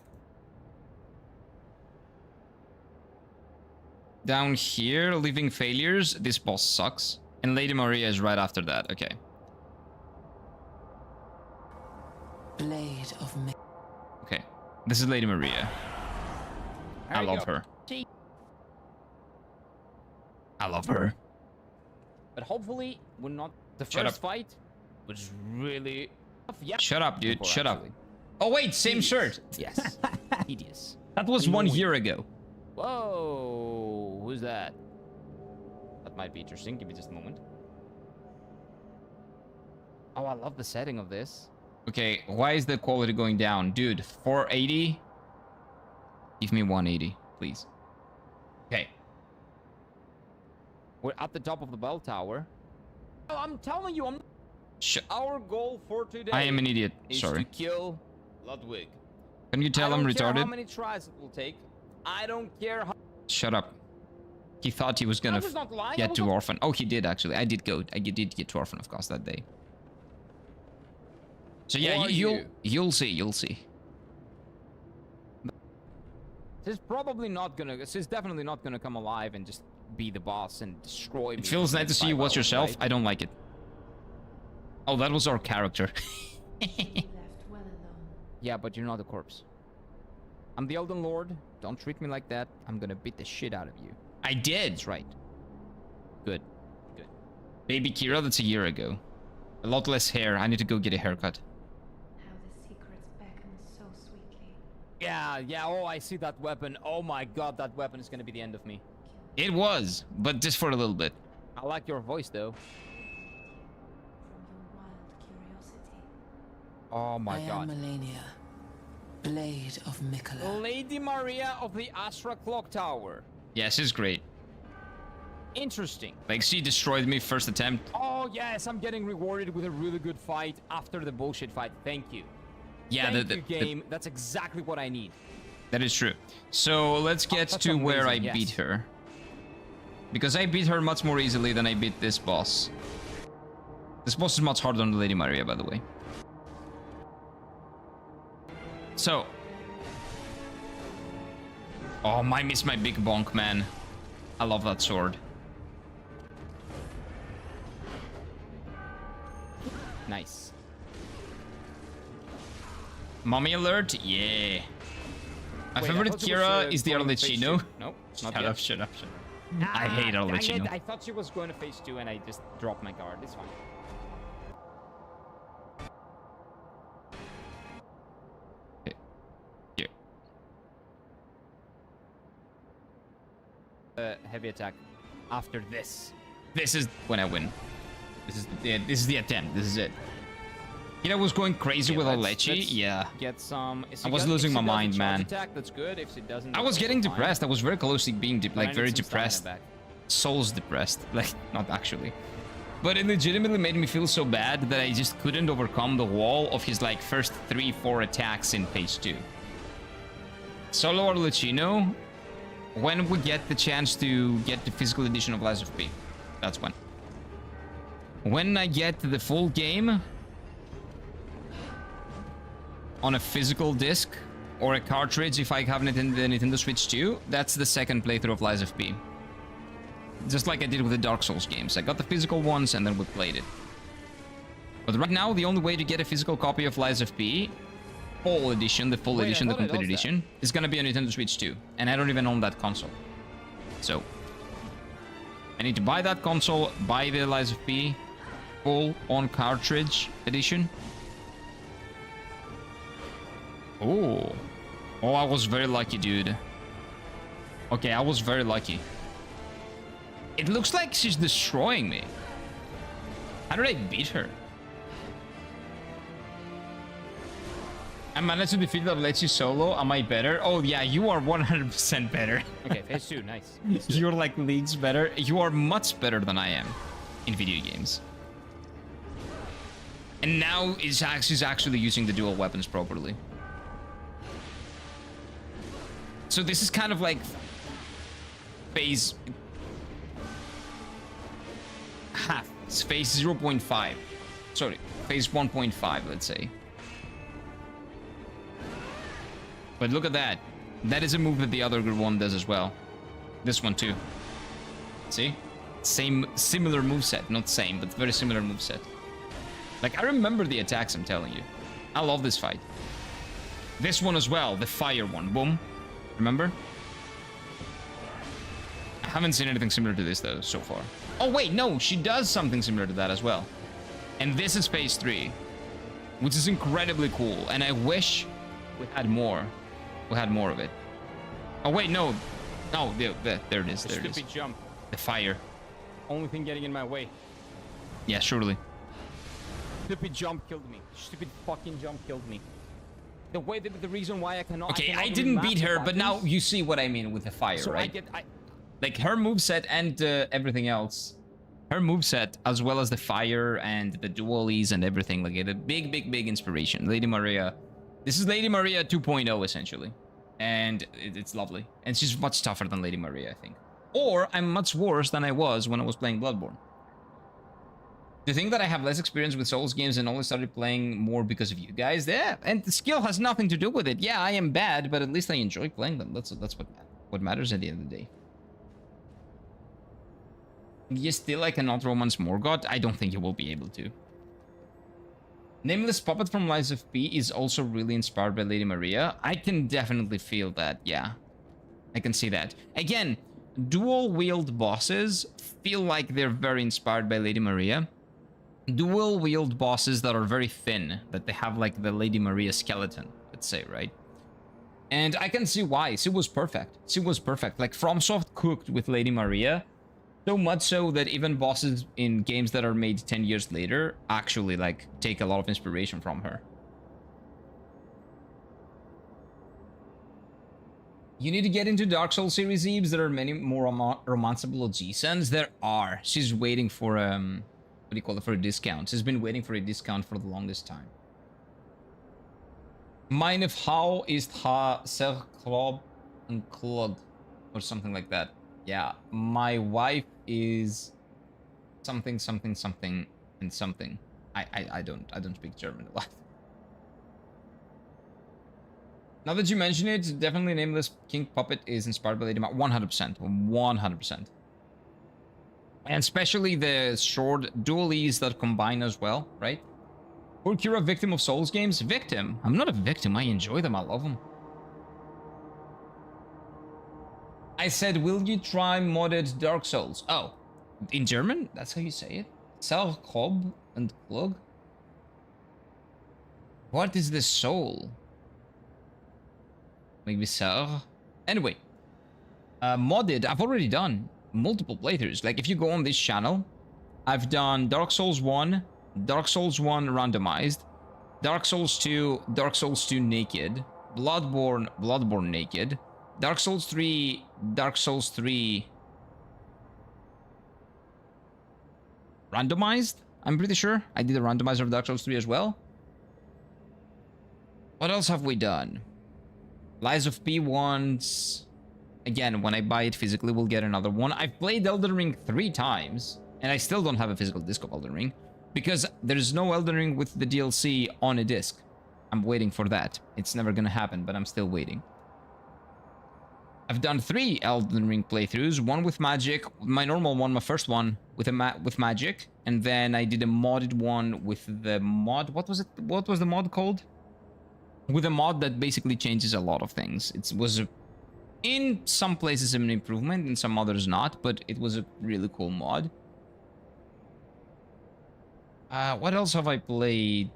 down here, Living Failures, this boss sucks. And Lady Maria is right after that. Okay. Blade of me. Okay. This is Lady Maria. I love her. I love her. But hopefully, we're not the first fight, which is really... Yeah. Shut up, dude. Shut up. Oh, wait. Same shirt. Yes. Hideous. That was 1 year ago. Whoa. Who's that? That might be interesting. Give me just a moment. Oh, I love the setting of this. Okay, why is the quality going down? Dude, 480? Give me 180, please. Okay. We're at the top of the bell tower. Oh, I'm telling you, our goal for today... I am an idiot. Sorry. ...is to kill Ludwig. Can you tell I'm retarded? I don't care how many tries it will take. I don't care how... Shut up. He thought he was gonna get to Orphan. Oh, he did, actually. I did get to Orphan, of course, that day. So yeah, you'll see. She's probably not gonna... She's definitely not gonna come alive and just be the boss and destroy me. It feels nice to see you watch yourself. Right? I don't like it. Oh, that was our character. Yeah, but you're not a corpse. I'm the Elden Lord. Don't treat me like that. I'm gonna beat the shit out of you. I did. That's right. Good. Good. Baby Kira, that's a year ago. A lot less hair. I need to go get a haircut. How the secrets beckon so sweetly. Yeah. Oh, I see that weapon. Oh my god, that weapon is gonna be the end of me. It was, but just for a little bit. I like your voice, though. From your wild curiosity. Oh my god. I am Millennia, Blade of Mikola. Lady Maria of the Astra Clock Tower. Yeah, she's great. Interesting. Like, she destroyed me first attempt. Oh, yes, I'm getting rewarded with a really good fight after the bullshit fight. Thank you. Yeah, Thank you, game. That's exactly what I need. That is true. So let's get that's to where I amazing, yes. beat her. Because I beat her much more easily than I beat this boss. This boss is much harder than Lady Maria, by the way. So. Oh, I miss my big bonk, man. I love that sword. Nice. Mommy alert? Yeah. My Wait, I favorite thought it was, Kira is the going to phase Arlecchino. two. Nope, not Shut yet. up, shut up, shut up. I hate Dang it, Arlecchino. I thought she was going to phase 2 and I just dropped my guard. It's fine. Here. Heavy attack after this. This is when I win. This is the attempt. This is it. Kira was going crazy with Alechi. Yeah. Get some. I was losing my mind, man. Attack, that's good. If she doesn't, I was that's getting also fine. depressed. I was very close to being But I like need very some stamina depressed. back. Souls depressed. Like, not actually. But it legitimately made me feel so bad that I just couldn't overcome the wall of his like first 3-4 attacks in phase 2. Solo Arlecchino, when we get the chance to get the physical edition of Lies of P. That's when. When I get the full game on a physical disc or a cartridge, if I have it in the Nintendo Switch 2, that's the second playthrough of Lies of P. Just like I did with the Dark Souls games. I got the physical ones and then we played it. But right now, the only way to get a physical copy of Lies of P, full edition, the full edition, the complete edition, is gonna be on Nintendo Switch 2. And I don't even own that console. So, I need to buy that console, buy the Lies of P, full on cartridge edition. Oh. Oh, I was very lucky, dude. Okay, I was very lucky. It looks like she's destroying me. How did I beat her? I managed to defeat Alechi solo. Am I better? Oh yeah, you are 100% better. Okay, phase 2, nice. You're like leagues better. You are much better than I am in video games. And now she's actually using the dual weapons properly. So this is kind of like phase half. It's phase 0.5. Sorry, phase 1.5, let's say. But look at that. That is a move that the other one does as well. This one too. See? Similar moveset. Not same, but very similar moveset. Like, I remember the attacks, I'm telling you. I love this fight. This one as well, the fire one. Boom. Remember? I haven't seen anything similar to this, though, so far. Oh, wait, no, she does something similar to that as well. And this is phase 3, which is incredibly cool. And I wish we had more. We had more of it. Oh, wait, no. No, there it is, there it is. Stupid jump. The fire. Only thing getting in my way. Yeah, surely. Stupid jump killed me. Stupid fucking jump killed me. The way the reason why I cannot. Okay, cannot I didn't remap beat the her, but now buttons. you see what I mean with the fire, So right? I Like her moveset and everything else. Her moveset, as well as the fire and the dualies and everything, like a big inspiration. Lady Maria. This is Lady Maria 2.0 essentially. And it's lovely. And she's much tougher than Lady Maria, I think. Or I'm much worse than I was when I was playing Bloodborne. Do you think that I have less experience with Souls games and only started playing more because of you guys? Yeah, and the skill has nothing to do with it. Yeah, I am bad, but at least I enjoy playing them. That's what matters at the end of the day. You still I cannot romance Morgoth? I don't think you will be able to. Nameless Puppet from Lies of P is also really inspired by Lady Maria. I can definitely feel that, yeah. I can see that. Again, dual-wield bosses feel like they're very inspired by Lady Maria. Dual-wield bosses that are very thin, that they have like the Lady Maria skeleton, let's say, right? And I can see why. She was perfect. She was perfect. Like, FromSoft cooked with Lady Maria. So much so that even bosses in games that are made 10 years later actually, like, take a lot of inspiration from her. You need to get into Dark Souls series, Eves. There are many more romanceable OG-sons. There are. She's waiting for, what do you call it, for a discount. She's been waiting for a discount for the longest time. Mine of how is ha ser club and clug or something like that. Yeah, my wife is something something something and something. I don't speak German a lot. Now that you mention it, definitely Nameless King Puppet is inspired by Lady Ma. 100%. 100%. And especially the short dualies that combine as well, right? Poor Kira, victim of Souls games? Victim? I'm not a victim. I enjoy them. I love them. I said, will you try modded Dark Souls? Oh, in German? That's how you say it? Self-Klob and Klug? What is the soul? Maybe Sir? Anyway. Modded, I've already done multiple playthroughs. Like, if you go on this channel, I've done Dark Souls 1, Dark Souls 1 randomized, Dark Souls 2, Dark Souls 2 naked, Bloodborne naked, Dark Souls 3, Dark Souls 3 randomized, I'm pretty sure. I did a randomizer of Dark Souls 3 as well. What else have we done? Lies of P once. Again, when I buy it physically, we'll get another one. I've played Elden Ring 3 times, and I still don't have a physical disc of Elden Ring, because there's no Elden Ring with the DLC on a disc. I'm waiting for that. It's never gonna happen, but I'm still waiting. I've done 3 Elden Ring playthroughs, one with magic, my normal one, my first one, with magic, and then I did a modded one with the mod. What was it? What was the mod called? With a mod that basically changes a lot of things. It was in some places an improvement, in some others not, but it was a really cool mod. What else have I played?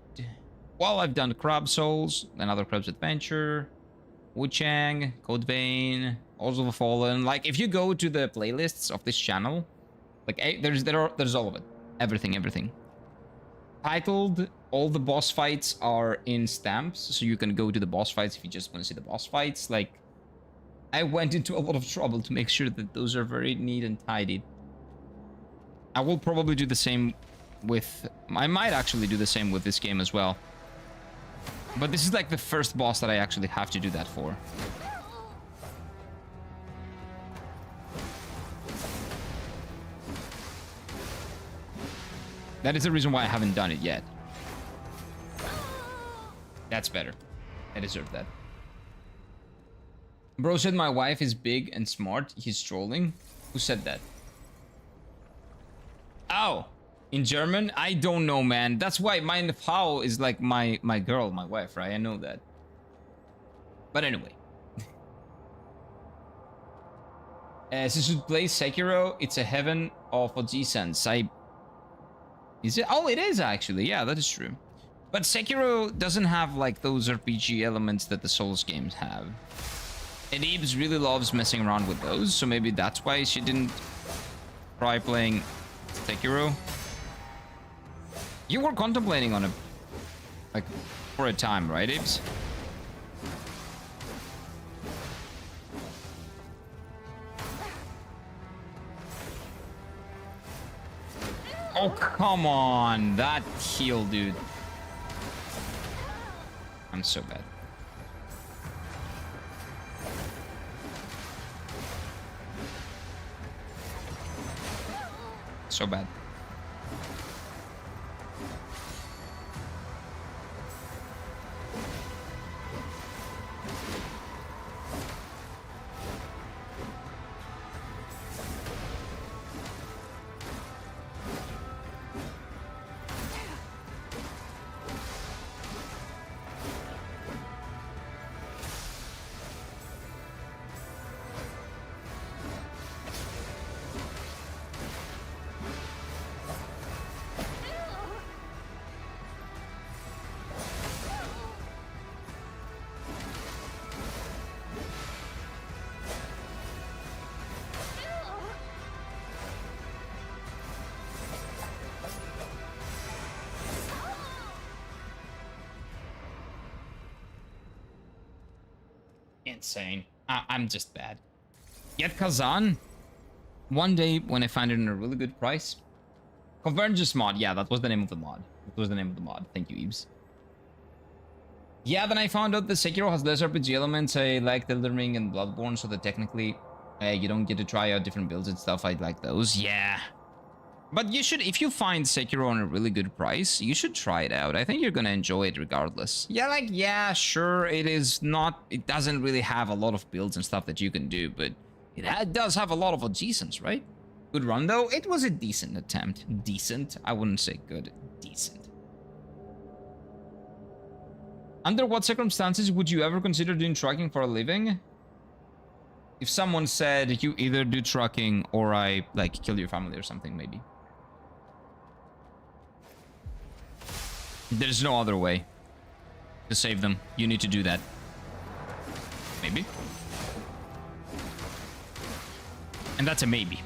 Well, I've done Crab Souls, another Crab's Adventure, Wu-Chang, Code Vein, Halls of the Fallen. Like, if you go to the playlists of this channel, like, there's all of it. Everything. Titled, all the boss fights are in stamps, so you can go to the boss fights if you just want to see the boss fights. Like, I went into a lot of trouble to make sure that those are very neat and tidy. I will probably do the same with... I might actually do the same with this game as well. But this is like the first boss that I actually have to do that for. That is the reason why I haven't done it yet. That's better. I deserve that. Bro said my wife is big and smart. He's trolling. Who said that? Oh, in German? I don't know, man. That's why my Frau is like my girl, my wife, right? I know that. But anyway. So you should play Sekiro. It's a heaven of Oji-sense. Is it? Oh, it is actually. Yeah, that is true. But Sekiro doesn't have like those RPG elements that the Souls games have. And Ebs really loves messing around with those, so maybe that's why she didn't try playing Sekiro. You were contemplating on it, like, for a time, right, Ebs? Oh, come on. That heal, dude. I'm so bad. So bad. Insane. I'm just bad. Yet Kazan, one day when I find it in a really good price. Convergence mod, yeah, that was the name of the mod. That was the name of the mod. Thank you, Ebs. Yeah, then I found out that Sekiro has less RPG elements. I liked Elden Ring and Bloodborne, so that technically you don't get to try out different builds and stuff. I like those. Yeah. But you should, if you find Sekiro on a really good price, you should try it out. I think you're gonna enjoy it regardless. Yeah, like, yeah, sure, it doesn't really have a lot of builds and stuff that you can do, but it does have a lot of adjacents, right? Good run, though. It was a decent attempt. Decent. I wouldn't say good. Decent. Under what circumstances would you ever consider doing trucking for a living? If someone said you either do trucking or I, like, kill your family or something, maybe. There's no other way to save them. You need to do that. Maybe. And that's a maybe.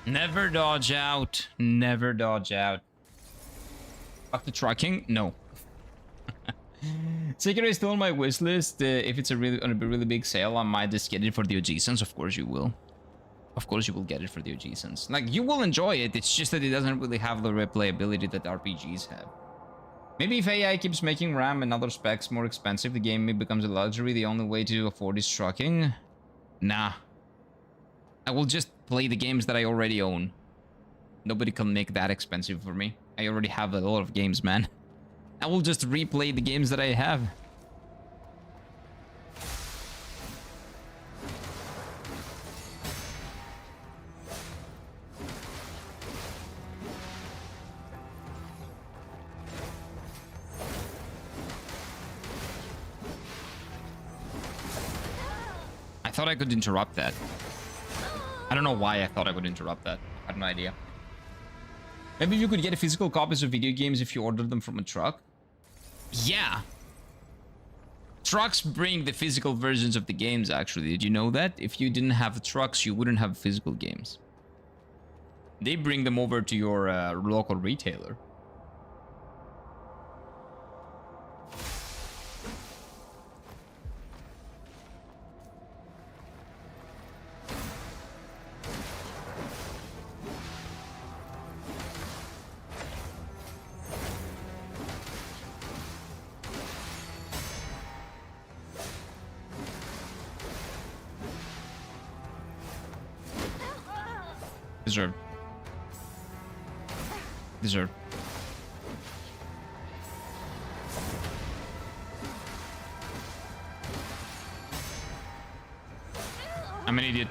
Never dodge out. Never dodge out. Fuck the trucking? No. Sekiro is still on my wish list. If it's on a really big sale, I might just get it for the adjacents. Of course you will. Of course you will get it for the adjacents. Like, you will enjoy it. It's just that it doesn't really have the replayability that RPGs have. Maybe if AI keeps making RAM and other specs more expensive, the game becomes a luxury. The only way to afford is trucking. Nah. I will just play the games that I already own. Nobody can make that expensive for me. I already have a lot of games, man. I will just replay the games that I have. I thought I could interrupt that. I don't know why I thought I would interrupt that. I have no idea. Maybe you could get physical copies of video games if you ordered them from a truck. Yeah. Trucks bring the physical versions of the games, actually. Did you know that? If you didn't have trucks, you wouldn't have physical games. They bring them over to your local retailer. Deserved. Deserved. I'm an idiot.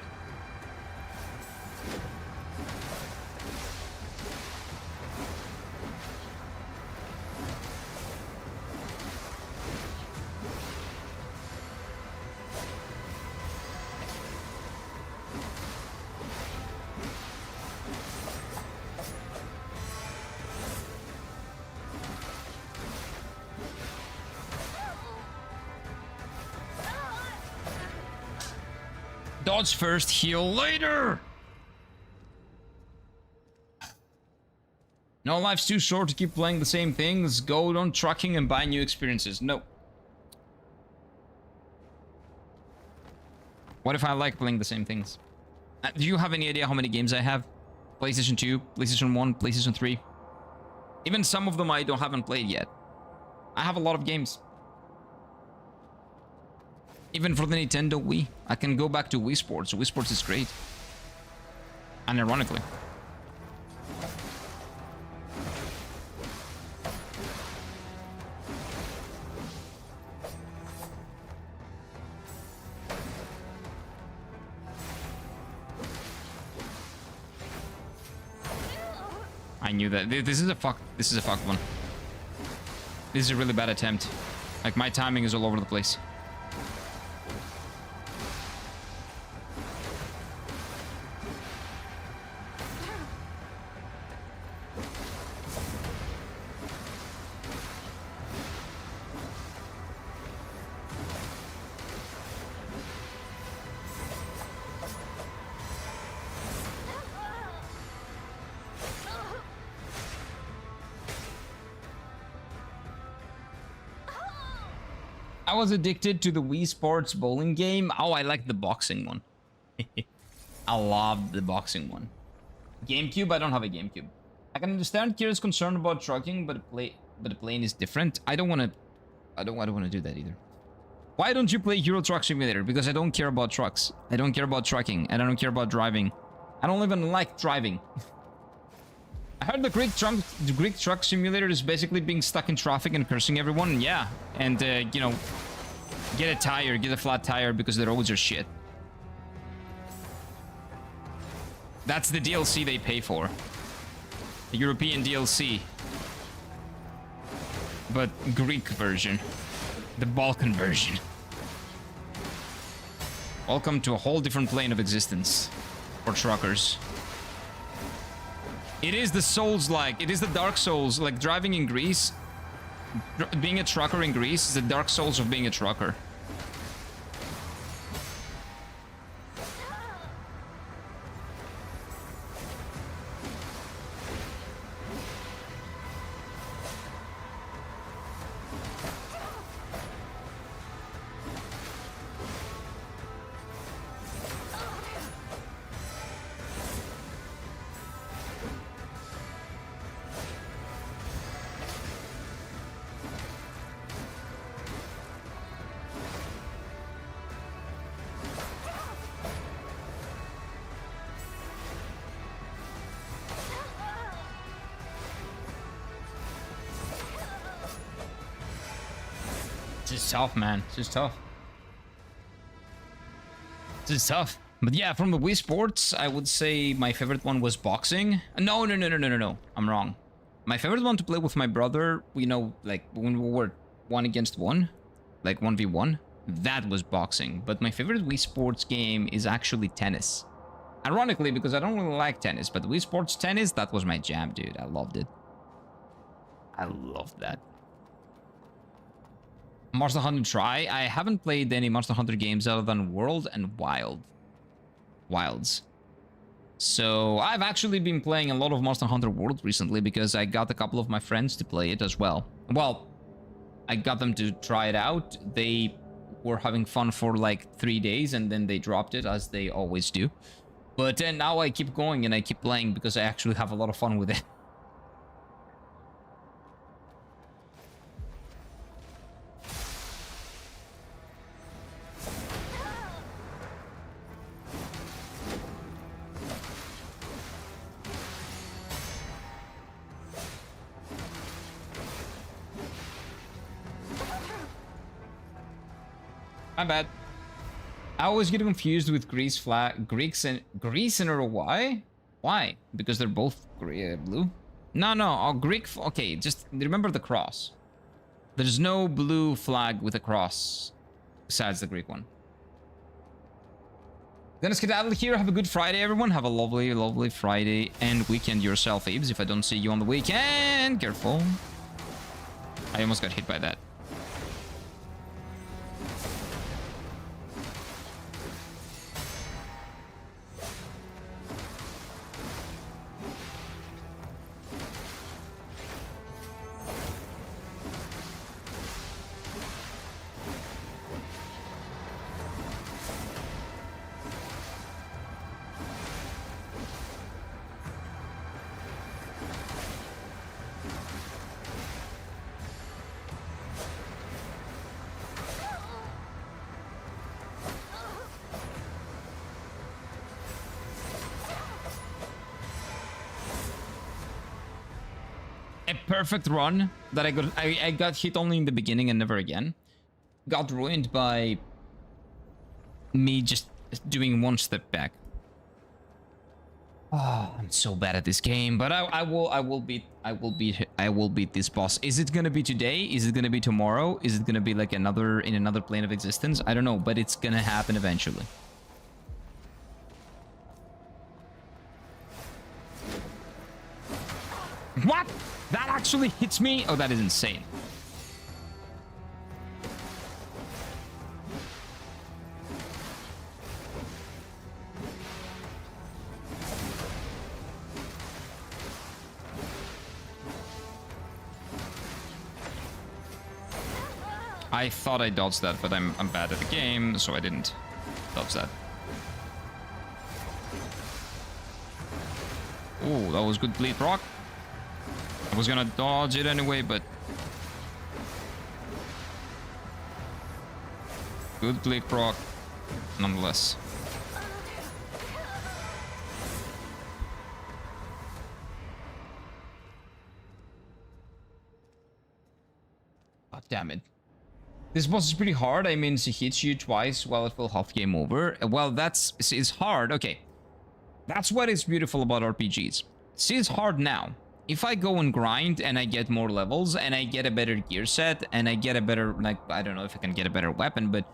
Dodge first, heal later! No, life's too short to keep playing the same things. Go on trucking and buy new experiences. No. What if I like playing the same things? Do you have any idea how many games I have? PlayStation 2, PlayStation 1, PlayStation 3. Even some of them I haven't played yet. I have a lot of games. Even for the Nintendo Wii, I can go back to Wii Sports. Wii Sports is great. Unironically. I knew that. This is a fucked one. This is a really bad attempt. Like, my timing is all over the place. I was addicted to the Wii Sports bowling game. Oh, I like the boxing one. I love the boxing one. GameCube, I don't have a GameCube. I can understand Kira's concern about trucking, but the plane is different. I don't want to do that either. Why don't you play Euro Truck Simulator? Because I don't care about trucks. I don't care about trucking, and I don't care about driving. I don't even like driving. I heard the Greek truck simulator is basically being stuck in traffic and cursing everyone. Yeah, and you know, get a tire, get a flat tire because the roads are shit. That's the DLC they pay for. The European DLC. But Greek version. The Balkan version. Welcome to a whole different plane of existence for truckers. It is the Soulslike. It is the Dark Souls. Like driving in Greece. Being a trucker in Greece is the Dark Souls of being a trucker. This is tough, man. This is tough. This is tough. But yeah, from the Wii Sports, I would say my favorite one was boxing. No. I'm wrong. My favorite one to play with my brother, you know, like when we were 1-against-1, like 1v1, that was boxing. But my favorite Wii Sports game is actually tennis. Ironically, because I don't really like tennis, but Wii Sports tennis, that was my jam, dude. I loved it. I loved that. Monster Hunter Try. I haven't played any Monster Hunter games other than World and Wilds. So I've actually been playing a lot of Monster Hunter World recently because I got a couple of my friends to play it as well. Well, I got them to try it out. They were having fun for like 3 days and then they dropped it, as they always do. But then now I keep going and I keep playing because I actually have a lot of fun with it. My bad. I always get confused with Greece and Uruguay. Why? Because they're both blue? No. Oh, Greek. Okay, just remember the cross. There's no blue flag with a cross besides the Greek one. Gonna skedaddle here. Have a good Friday, everyone. Have a lovely, lovely Friday and weekend yourself, Abe's. If I don't see you on the weekend, careful. I almost got hit by that. Perfect run that I got hit only in the beginning and never again. Got ruined by me just doing one step back. Oh, I'm so bad at this game, but I will beat this boss. Is it gonna be today? Is it gonna be tomorrow? Is it gonna be like in another plane of existence? I don't know, but it's gonna happen eventually. What? That actually hits me? Oh, that is insane. I thought I dodged that, but I'm bad at the game, so I didn't dodge that. Oh, that was good bleed proc. I was gonna dodge it anyway, but good bleed proc nonetheless. God damn it. This boss is pretty hard. I mean, he hits you twice while it will half game over. Well, it's hard. Okay. That's what is beautiful about RPGs. See, it's hard now. If I go and grind and I get more levels and I get a better gear set and I get a better, like, I don't know if I can get a better weapon, but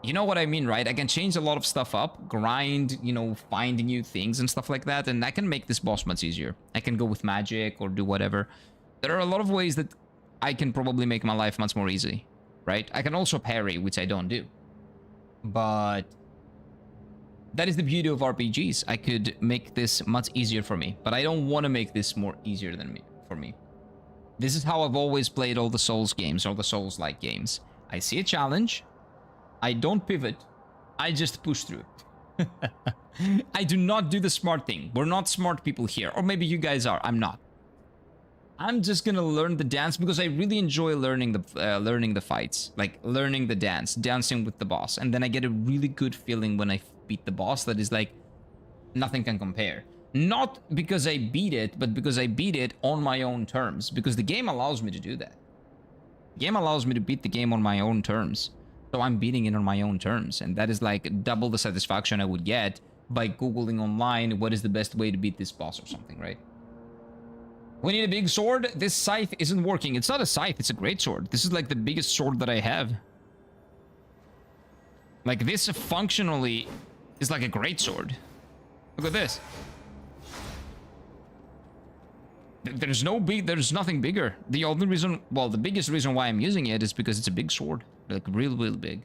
you know what I mean, right? I can change a lot of stuff up, grind, you know, find new things and stuff like that, and I can make this boss much easier. I can go with magic or do whatever. There are a lot of ways that I can probably make my life much more easy. Right? I can also parry, which I don't do. But that is the beauty of RPGs. I could make this much easier for me, but I don't want to make this more easier than for me. This is how I've always played all the Souls games, or the Souls-like games. I see a challenge, I don't pivot, I just push through it. I do not do the smart thing. We're not smart people here, or maybe you guys are. I'm not. I'm just gonna learn the dance because I really enjoy learning the fights, like learning the dance, dancing with the boss, and then I get a really good feeling when I beat the boss that is like nothing can compare. Not because I beat it, but because I beat it on my own terms, because the game allows me to do that. The game allows me to beat the game on my own terms, so I'm beating it on my own terms, and that is like double the satisfaction I would get by googling online what is the best way to beat this boss or something, right? We need a big sword. This scythe isn't working. It's not a scythe, it's a great sword. This is like the biggest sword that I have. Like this functionally is like a great sword. Look at this. There's nothing bigger. The only reason, well, the biggest reason why I'm using it is because it's a big sword. Like real big.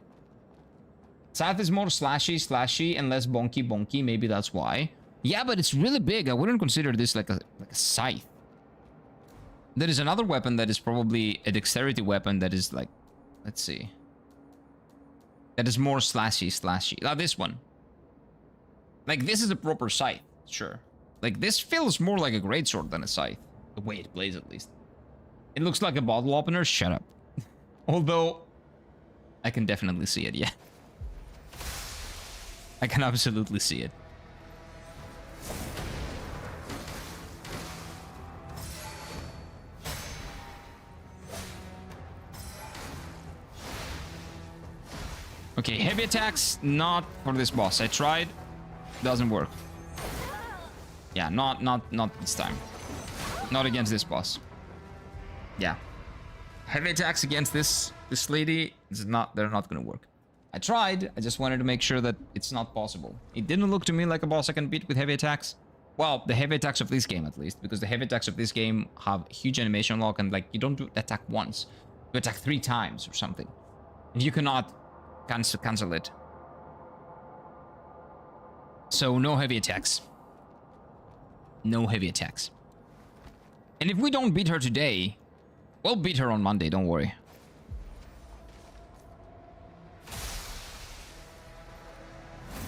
Scythe is more slashy and less bonky. Maybe that's why. Yeah, but it's really big. I wouldn't consider this like a scythe. There is another weapon that is probably a dexterity weapon that is like, let's see. That is more slashy. Now this one. Like this is a proper scythe, sure. Like this feels more like a greatsword than a scythe. The way it plays at least. It looks like a bottle opener, shut up. Although, I can definitely see it, yeah. I can absolutely see it. Okay, heavy attacks, not for this boss. I tried, doesn't work. Yeah, not this time. Not against this boss. Yeah. Heavy attacks against this lady, they're not gonna work. I tried, I just wanted to make sure that it's not possible. It didn't look to me like a boss I can beat with heavy attacks. Well, the heavy attacks of this game at least, because the heavy attacks of this game have huge animation lock and like you don't do attack once. You attack 3 times or something. And you cannot cancel it. So no heavy attacks. No heavy attacks. And if we don't beat her today, we'll beat her on Monday, don't worry.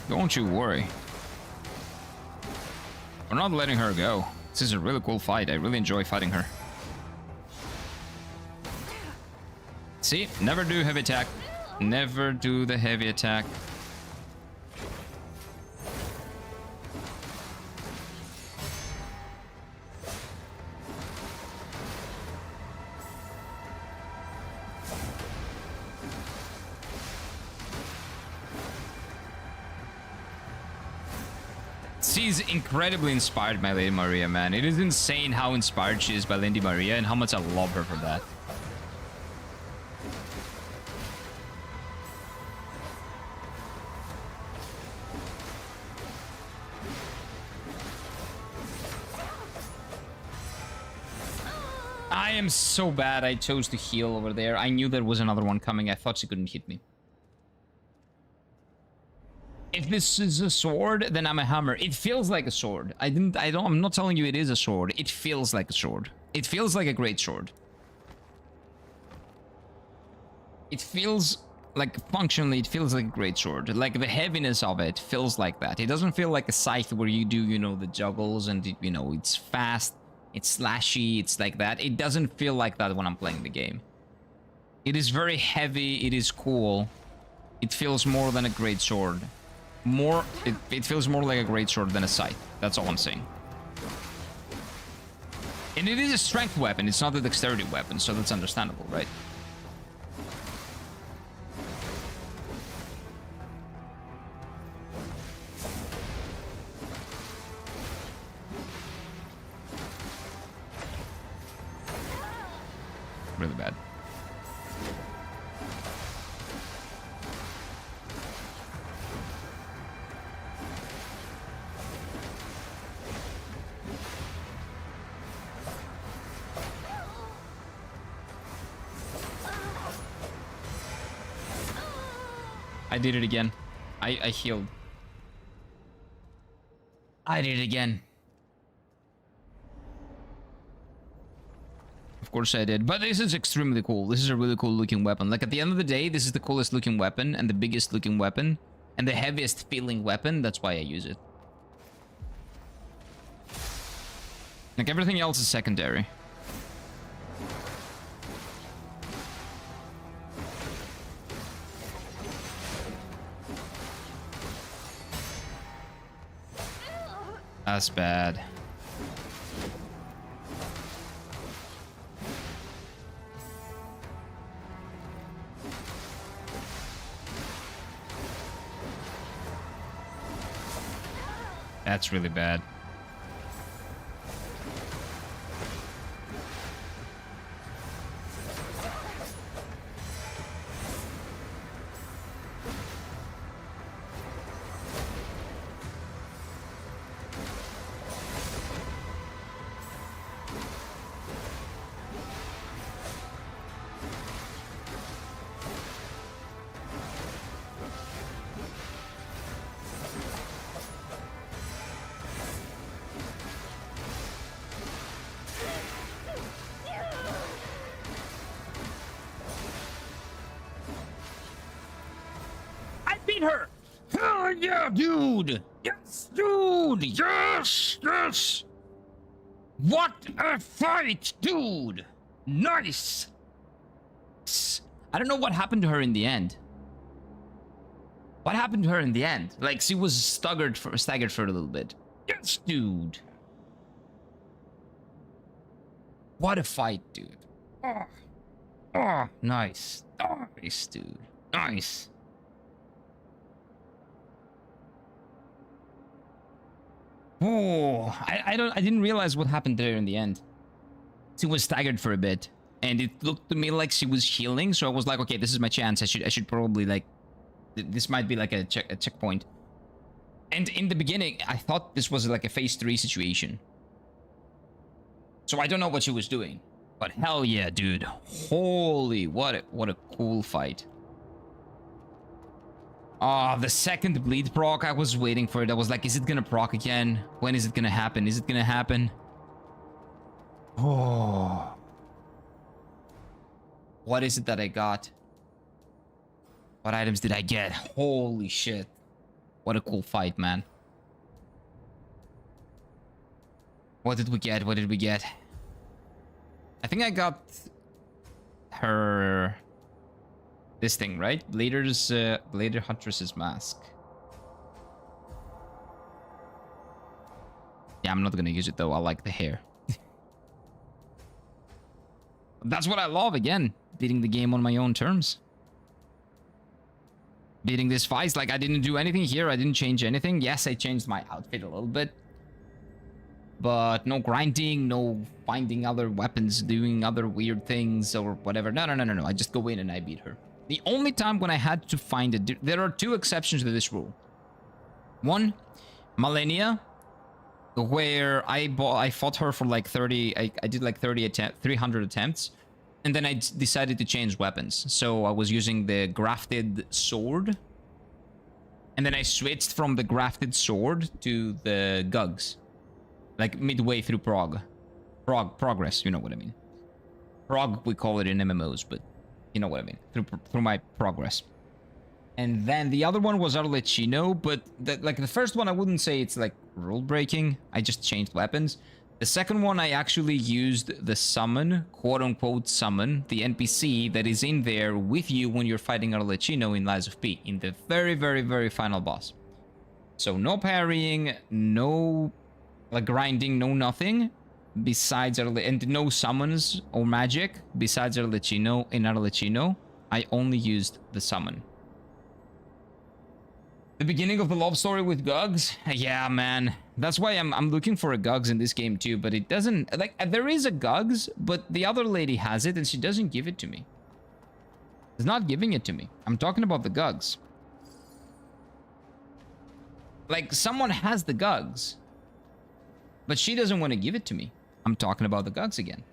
Don't you worry. We're not letting her go. This is a really cool fight. I really enjoy fighting her. See? Never do heavy attack. Never do the heavy attack. She's incredibly inspired by Lady Maria, man. It is insane how inspired she is by Lady Maria and how much I love her for that. I am so bad I chose to heal over there. I knew there was another one coming. I thought she couldn't hit me. If this is a sword, then I'm a hammer. It feels like a sword. I'm not telling you it is a sword. It feels like a sword. It feels like a great sword. It feels like, functionally, it feels like a great sword. Like the heaviness of it feels like that. It doesn't feel like a scythe where you do, you know, the juggles and, you know, it's fast, it's slashy, it's like that. It doesn't feel like that when I'm playing the game. It is very heavy. It is cool. It feels more than a great sword. It feels more like a great sword than a scythe. That's all I'm saying. And it is a strength weapon. It's not a dexterity weapon, so that's understandable, right? Really bad. I did it again. I healed. I did it again. Of course I did. But this is extremely cool. This is a really cool looking weapon. Like at the end of the day, this is the coolest looking weapon and the biggest looking weapon and the heaviest feeling weapon. That's why I use it. Like everything else is secondary. That's bad. That's really bad. Her. Hell yeah, dude! Yes, dude! Yes! Yes! What a fight, dude! Nice! I don't know what happened to her in the end. What happened to her in the end? Like, she was staggered for a little bit. Yes, dude! What a fight, dude. Oh, oh nice. Nice, dude. Nice. Oh, I didn't realize what happened there in the end. She was staggered for a bit, and it looked to me like she was healing. So I was like, okay, this is my chance. I should probably like, this might be like a checkpoint. And in the beginning, I thought this was like a phase 3 situation. So I don't know what she was doing, but hell yeah, dude! Holy, what a cool fight. Ah, the second bleed proc, I was waiting for it. I was like, is it gonna proc again? When is it gonna happen? Is it gonna happen? Oh. What is it that I got? What items did I get? Holy shit. What a cool fight, man. What did we get? What did we get? I think I got her... this thing, right? Blader Huntress's mask. Yeah, I'm not gonna use it though. I like the hair. That's what I love, again. Beating the game on my own terms. beating this fight. Like, I didn't do anything here. I didn't change anything. Yes, I changed my outfit a little bit. But no grinding, no finding other weapons, doing other weird things or whatever. No. I just go in and I beat her. The only time when I had to find it... There are two exceptions to this rule. One, Malenia, where I fought her for like 30... I did like 300 attempts. And then I decided to change weapons. So I was using the grafted sword. And then I switched from the grafted sword to the gugs. Like midway through progress, you know what I mean. Prog, we call it in MMOs, but you know what I mean. Through my progress. And then the other one was Arlecchino, but the first one I wouldn't say it's like rule breaking. I just changed weapons. The second one I actually used the summon, quote unquote summon, the NPC that is in there with you when you're fighting Arlecchino in Lies of P, in the very, very, very final boss. So no parrying, no like grinding, no nothing besides and no summons or magic besides Arlecchino. In Arlecchino, I only used the summon. The beginning of the love story with Gugs? Yeah, man. That's why I'm looking for a Gugs in this game too, but it doesn't... Like, there is a Gugs, but the other lady has it and she doesn't give it to me. She's not giving it to me. I'm talking about the Gugs. Like, someone has the Gugs, but she doesn't want to give it to me. I'm talking about the Gugs again.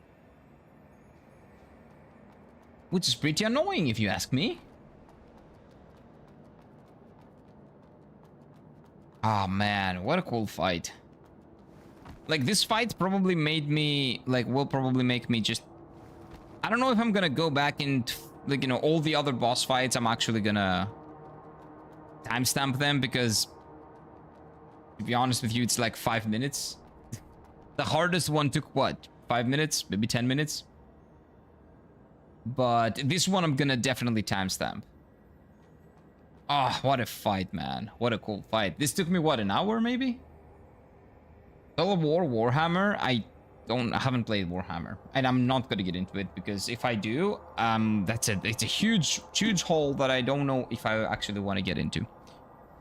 Which is pretty annoying if you ask me. Oh man, what a cool fight. Like, this fight probably made me, like, will probably make me just... I don't know if I'm gonna go back and, like, you know, all the other boss fights, I'm actually gonna timestamp them because, to be honest with you, it's like 5 minutes. The hardest one took, what, 5 minutes? Maybe 10 minutes? But this one I'm gonna definitely timestamp. Oh, what a fight, man. What a cool fight. This took me, what, an hour, maybe? Call of War, Warhammer. I haven't played Warhammer. And I'm not going to get into it, because if I do, it's a huge, huge hole that I don't know if I actually want to get into.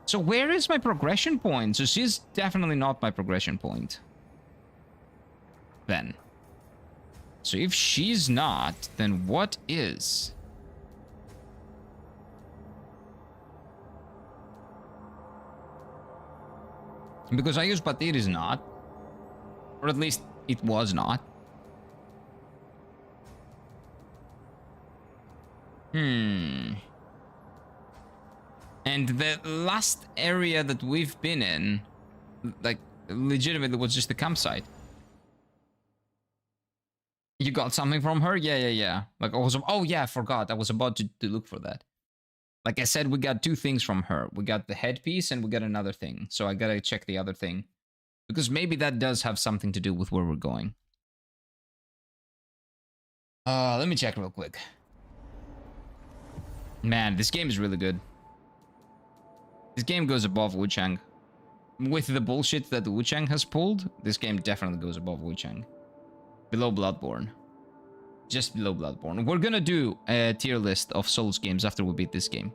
So where is my progression point? So she's definitely not my progression point. Then. So if she's not, then what is? Because I use Patir is not. Or at least it was not. And the last area that we've been in, like, legitimately was just the campsite. You got something from her? Yeah. Like, also, oh yeah, I forgot. I was about to look for that. Like I said, we got two things from her. We got the headpiece and we got another thing. So I gotta check the other thing. Because maybe that does have something to do with where we're going. Let me check real quick. Man, this game is really good. This game goes above Wuchang. With the bullshit that Wuchang has pulled, this game definitely goes above Wuchang. Below Bloodborne. Just below Bloodborne. We're gonna do a tier list of Souls games after we beat this game.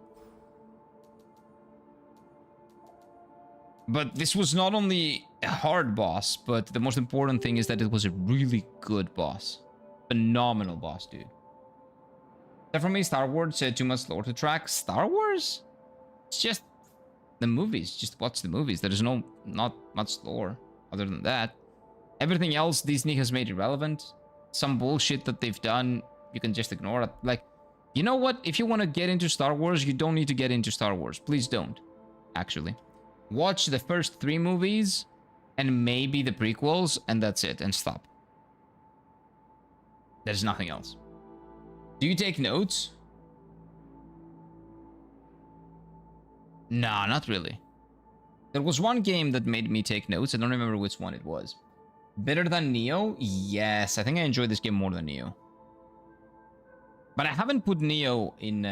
But this was not only a hard boss, but the most important thing is that it was a really good boss. Phenomenal boss, dude. Except for me, Star Wars, too much lore to track. Star Wars? It's just the movies. Just watch the movies. There is not much lore other than that. Everything else Disney has made irrelevant. Some bullshit that they've done, you can just ignore it. Like, you know what? If you want to get into Star Wars, you don't need to get into Star Wars. Please don't, actually. Watch the first 3 movies and maybe the prequels, and that's it, and stop. There's nothing else. Do you take notes? Nah, not really. There was one game that made me take notes. I don't remember which one it was. Better than Nioh? Yes, I think I enjoyed this game more than Nioh. But I haven't put Nioh in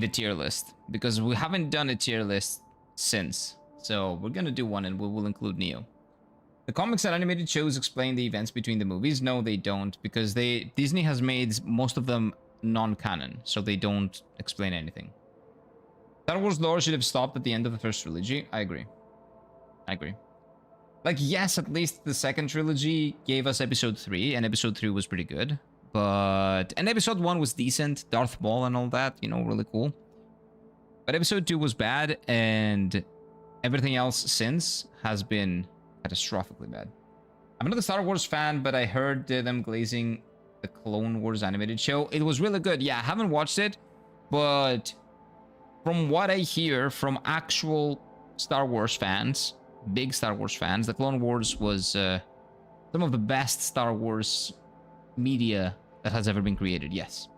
the tier list, because we haven't done a tier list since. So we're gonna do one and we will include Nioh. The comics and animated shows explain the events between the movies. No, they don't, because Disney has made most of them non-canon, so they don't explain anything. Star Wars lore should have stopped at the end of the first trilogy. I agree. I agree. Like, yes, at least the second trilogy gave us episode 3, and episode 3 was pretty good. And episode 1 was decent, Darth Maul and all that, you know, really cool. But episode 2 was bad, and everything else since has been catastrophically bad. I'm not a Star Wars fan, but I heard them glazing the Clone Wars animated show. It was really good. Yeah, I haven't watched it, but from what I hear from actual Star Wars fans, big Star Wars fans, the Clone Wars was some of the best Star Wars media that has ever been created, yes.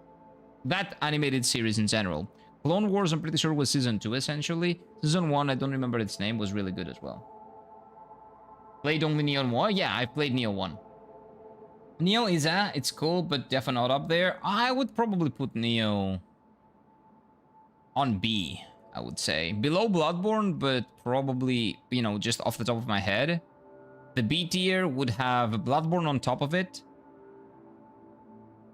That animated series in general. Clone Wars, I'm pretty sure, was season 2, essentially. Season 1, I don't remember its name, was really good as well. Played only Nioh 1? Yeah, I've played Nioh 1. Nioh is, it's cool, but definitely not up there. I would probably put Nioh on B, I would say. Below Bloodborne, but probably, you know, just off the top of my head. The B tier would have Bloodborne on top of it.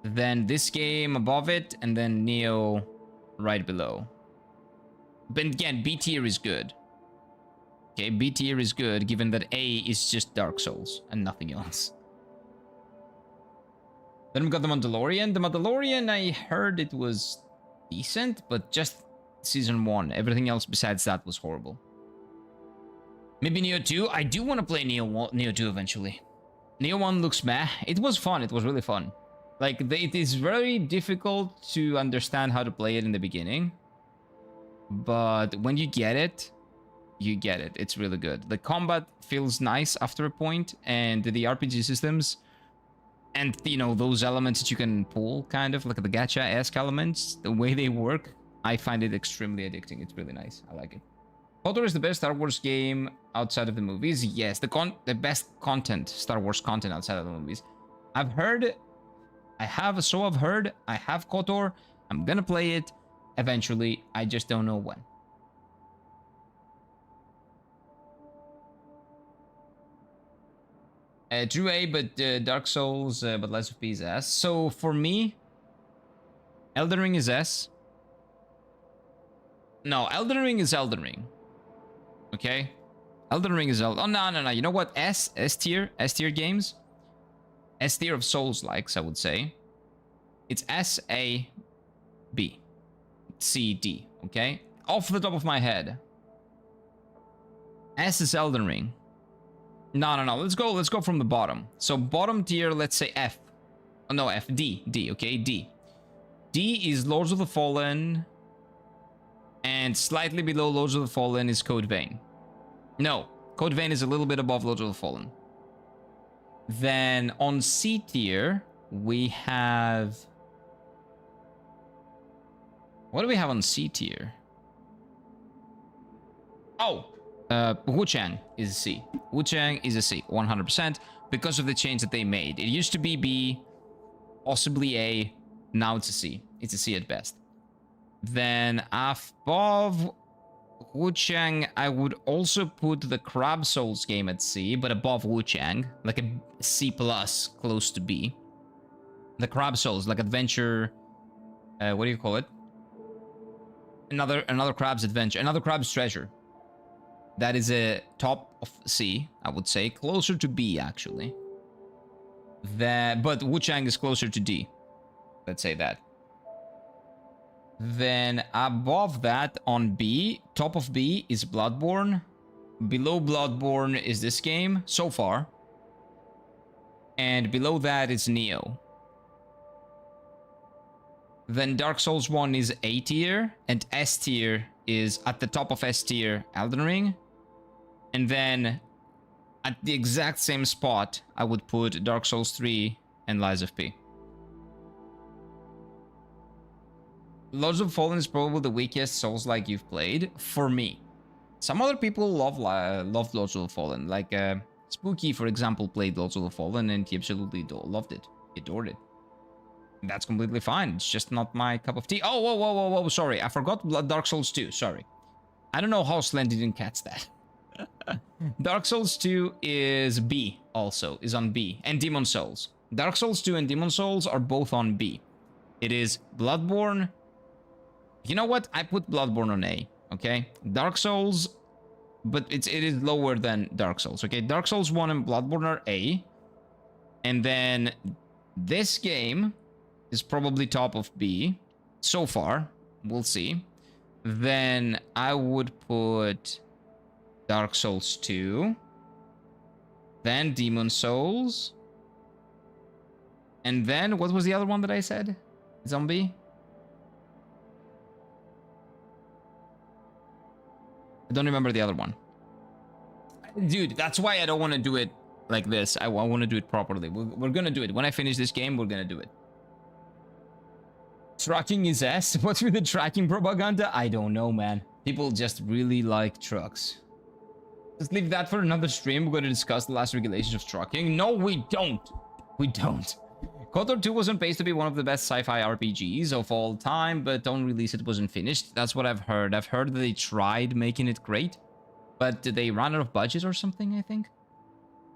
Then this game above it, and then Nioh right below. But again, B tier is good. Okay, B tier is good, given that A is just Dark Souls and nothing else. Then we got The Mandalorian. The Mandalorian, I heard it was decent, but just season 1. Everything else besides that was horrible. Maybe Nioh 2? I do want to play Nioh 2 eventually. Nioh 1 looks meh. It was fun. It was really fun. Like, it is very difficult to understand how to play it in the beginning. But when you get it, you get it. It's really good. The combat feels nice after a point, and the RPG systems, and, you know, those elements that you can pull, kind of, like the gacha-esque elements, the way they work, I find it extremely addicting. It's really nice. I like it. KOTOR is the best Star Wars game outside of the movies. Yes, the best content, Star Wars content outside of the movies. I've heard... I have KOTOR. I'm gonna play it eventually. I just don't know when. True A, but Dark Souls, but less of P is S. So for me, Elden Ring is S. No, Elden Ring is Elden Ring. Okay? Elden Ring is Elden... Oh, no. You know what? S tier games. S tier of Soulslikes, I would say. It's S, A, B, C, D, okay? Off the top of my head. S is Elden Ring. No. Let's go from the bottom. So bottom tier, let's say F. Oh, no, F, D, okay? D. D is Lords of the Fallen. And slightly below Lords of the Fallen is Code Vein. No, Code Vein is a little bit above Lords of the Fallen. Then on C tier, we have... What do we have on C tier? Oh, Wuchang is a C. Wuchang is a C, 100%, because of the change that they made. It used to be B, possibly A, now it's a C. It's a C at best. Then above Wuchang, I would also put the Crab Souls game at C, but above Wuchang, like a C+, close to B. The Crab Souls, like adventure... what do you call it? Another Crab's Adventure, another Crab's Treasure. That is a top of C, I would say. Closer to B, actually. But Wuchang is closer to D. Let's say that. Then above that on B, top of B is Bloodborne. Below Bloodborne is this game, so far. And below that is Nioh. Then Dark Souls 1 is A tier, and S tier is at the top of S tier, Elden Ring. And then at the exact same spot, I would put Dark Souls 3 and Lies of P. Lords of Fallen is probably the weakest Souls-like you've played, for me. Some other people love Lords of the Fallen, like Spooky, for example, played Lords of the Fallen and he absolutely loved it. He adored it. That's completely fine. It's just not my cup of tea. Oh, whoa, sorry. I forgot Dark Souls 2. Sorry. I don't know how Slen didn't catch that. Dark Souls 2 is B also, is on B. And Demon Souls. Dark Souls 2 and Demon Souls are both on B. It is Bloodborne, You know what? I put Bloodborne on A, okay? Dark Souls, but it is lower than Dark Souls, okay? Dark Souls 1 and Bloodborne are A. And then this game is probably top of B so far. We'll see. Then I would put Dark Souls 2. Then Demon Souls. And then, what was the other one that I said? Zombie? I don't remember the other one. Dude, that's why I don't want to do it like this. I want to do it properly. We're going to do it. When I finish this game, we're going to do it. Trucking is S? What's with the tracking propaganda? I don't know, man. People just really like trucks. Let's leave that for another stream. We're going to discuss the last regulations of trucking. No, we don't. We don't. KOTOR 2 wasn't based to be one of the best sci-fi RPGs of all time, but on release it wasn't finished. That's what I've heard. I've heard that they tried making it great, but did they run out of budget or something, I think?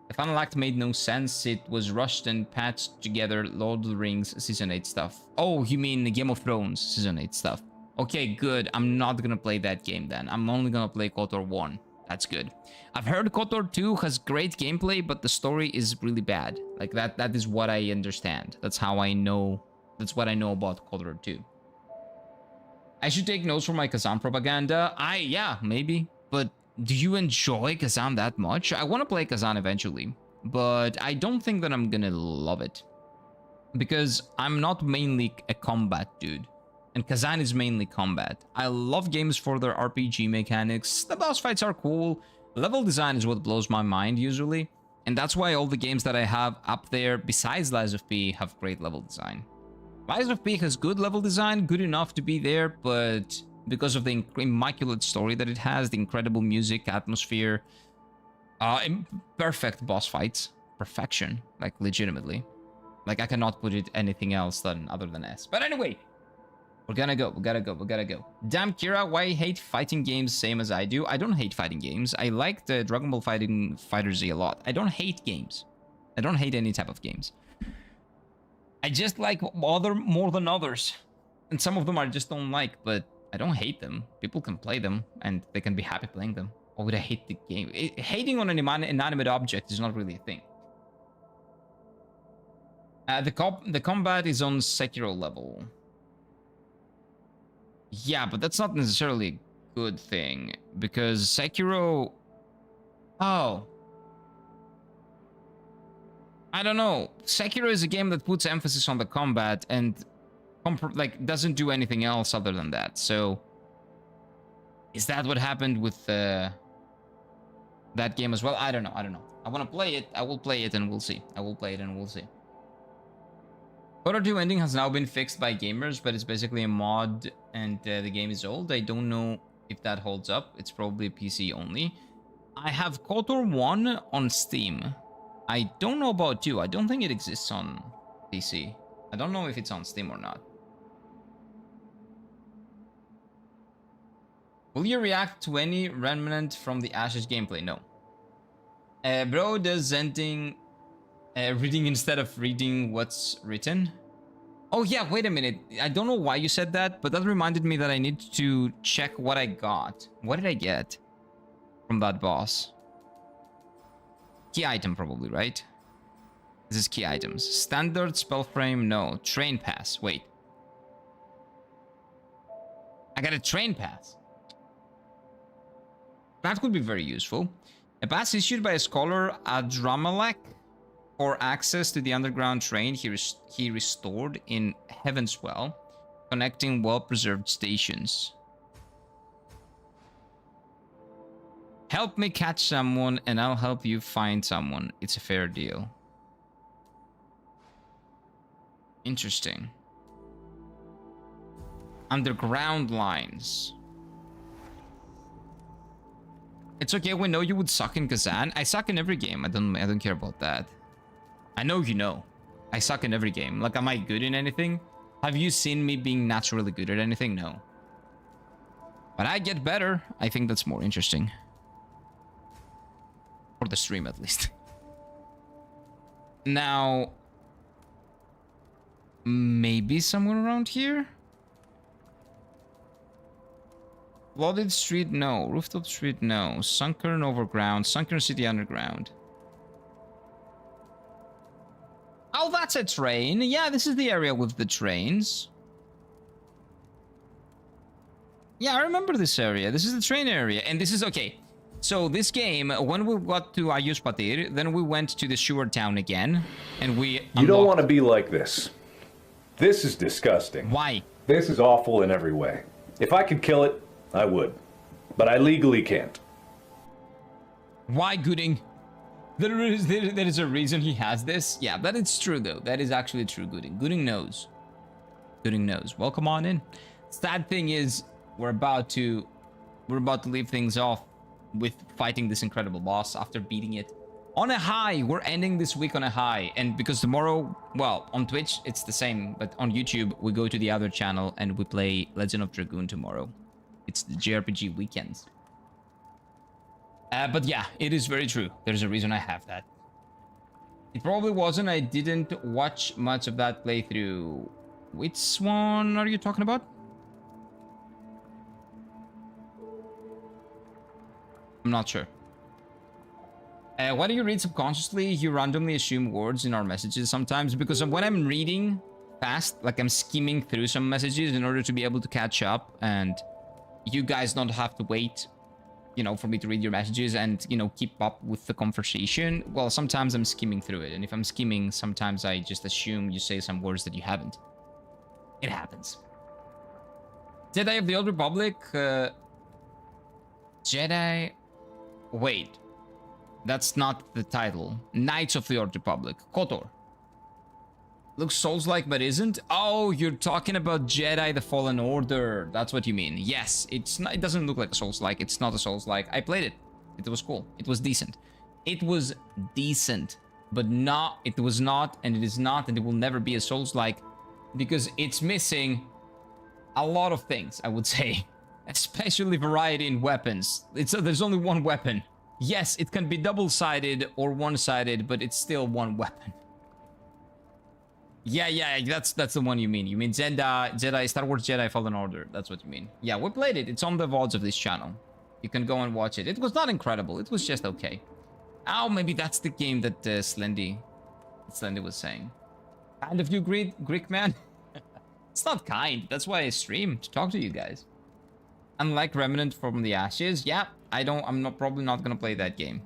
The final act made no sense. It was rushed and patched together Lord of the Rings Season 8 stuff. Oh, you mean the Game of Thrones Season 8 stuff. Okay, good. I'm not gonna play that game then. I'm only gonna play KOTOR 1. That's good. I've heard KOTOR 2 has great gameplay, but the story is really bad. Like that is what I understand. That's how I know. That's what I know about KOTOR 2. I should take notes from my Kazan propaganda. Yeah, maybe. But do you enjoy Kazan that much? I want to play Kazan eventually, but I don't think that I'm gonna love it. Because I'm not mainly a combat dude. And Kazan is mainly combat. I love games for their RPG mechanics. The boss fights are cool. Level design is what blows my mind usually. And that's why all the games that I have up there, besides Lies of P, have great level design. Lies of P has good level design, good enough to be there, but because of the immaculate story that it has, the incredible music, atmosphere, perfect boss fights. Perfection, like legitimately. Like I cannot put it anything else other than S. But anyway, we gotta go. Damn, Kira, why hate fighting games same as I do? I don't hate fighting games. I like the Dragon Ball Fighting Fighter Z a lot. I don't hate games. I don't hate any type of games. I just like more than others. And some of them I just don't like, but I don't hate them. People can play them, and they can be happy playing them. Or would I hate the game? Hating on an inanimate object is not really a thing. The combat is on Sekiro level. Yeah, but that's not necessarily a good thing, because Sekiro... Oh. I don't know. Sekiro is a game that puts emphasis on the combat and doesn't do anything else other than that. So, is that what happened with that game as well? I don't know. I want to play it. I will play it and we'll see. KOTOR 2 ending has now been fixed by gamers, but it's basically a mod and the game is old. I don't know if that holds up. It's probably PC only. I have KOTOR 1 on Steam. I don't know about 2. I don't think it exists on PC. I don't know if it's on Steam or not. Will you react to any remnant from the Ashes gameplay? No. Bro, does ending... reading instead of reading what's written? Oh yeah, wait a minute. I don't know why you said that, but that reminded me that I need to check what I got. What did I get from that boss? Key item probably, right? This is key items. Standard spell frame, no. Train pass, wait. I got a train pass. That could be very useful. A pass issued by a scholar Adramalek for access to the underground train he restored in Heavenswell, connecting well-preserved stations. Help me catch someone and I'll help you find someone. It's a fair deal. Interesting. Underground lines. It's okay, we know you would suck in Kazan. I suck in every game. I don't care about that. I know you know. I suck in every game. Like, am I good in anything? Have you seen me being naturally good at anything? No. But I get better. I think that's more interesting. For the stream, at least. Now... maybe somewhere around here? Flooded Street, no. Rooftop Street, no. Sunken Overground. Sunken City Underground. Oh, that's a train. Yeah, this is the area with the trains. Yeah, I remember this area. This is the train area. And this is... Okay. So this game, when we got to Ayush Patir, then we went to the sewer town again. And we... You don't want to be like this. This is disgusting. Why? This is awful in every way. If I could kill it, I would. But I legally can't. Why, Gooding? There is a reason he has this. Yeah, that is true, though. That is actually true, Gooding. Gooding knows. Gooding knows. Welcome on in. Sad thing is, we're about to leave things off with fighting this incredible boss after beating it on a high. We're ending this week on a high. And because tomorrow, well, on Twitch, it's the same. But on YouTube, we go to the other channel and we play Legend of Dragoon tomorrow. It's the JRPG weekends. But yeah, it is very true. There's a reason I have that. It probably wasn't. I didn't watch much of that playthrough. Which one are you talking about? I'm not sure. Why do you read subconsciously? You randomly assume words in our messages sometimes. Because when I'm reading fast, like I'm skimming through some messages in order to be able to catch up. And you guys don't have to wait, you know, for me to read your messages and, you know, keep up with the conversation. Well, sometimes I'm skimming through it. And if I'm skimming, sometimes I just assume you say some words that you haven't. It happens. Jedi of the Old Republic? Jedi... Wait. That's not the title. Knights of the Old Republic. KOTOR. Looks Souls-like but isn't? Oh, you're talking about Jedi the Fallen Order. That's what you mean. Yes, it's not, it doesn't look like a Souls-like. It's not a Souls-like. I played it. It was cool. It was decent. It was decent. But not, it was not, and it is not, and it will never be a Souls-like. Because it's missing a lot of things, I would say. Especially variety in weapons. There's only one weapon. Yes, it can be double-sided or one-sided, but it's still one weapon. Yeah, that's the one you mean. You mean Jedi, Star Wars Jedi Fallen Order. That's what you mean. Yeah, we played it. It's on the VODs of this channel. You can go and watch it. It was not incredible. It was just okay. Oh, maybe that's the game that Slendy was saying. Kind of you, Greek man? It's not kind. That's why I stream, to talk to you guys. Unlike Remnant from the Ashes, yeah, I'm probably not gonna play that game.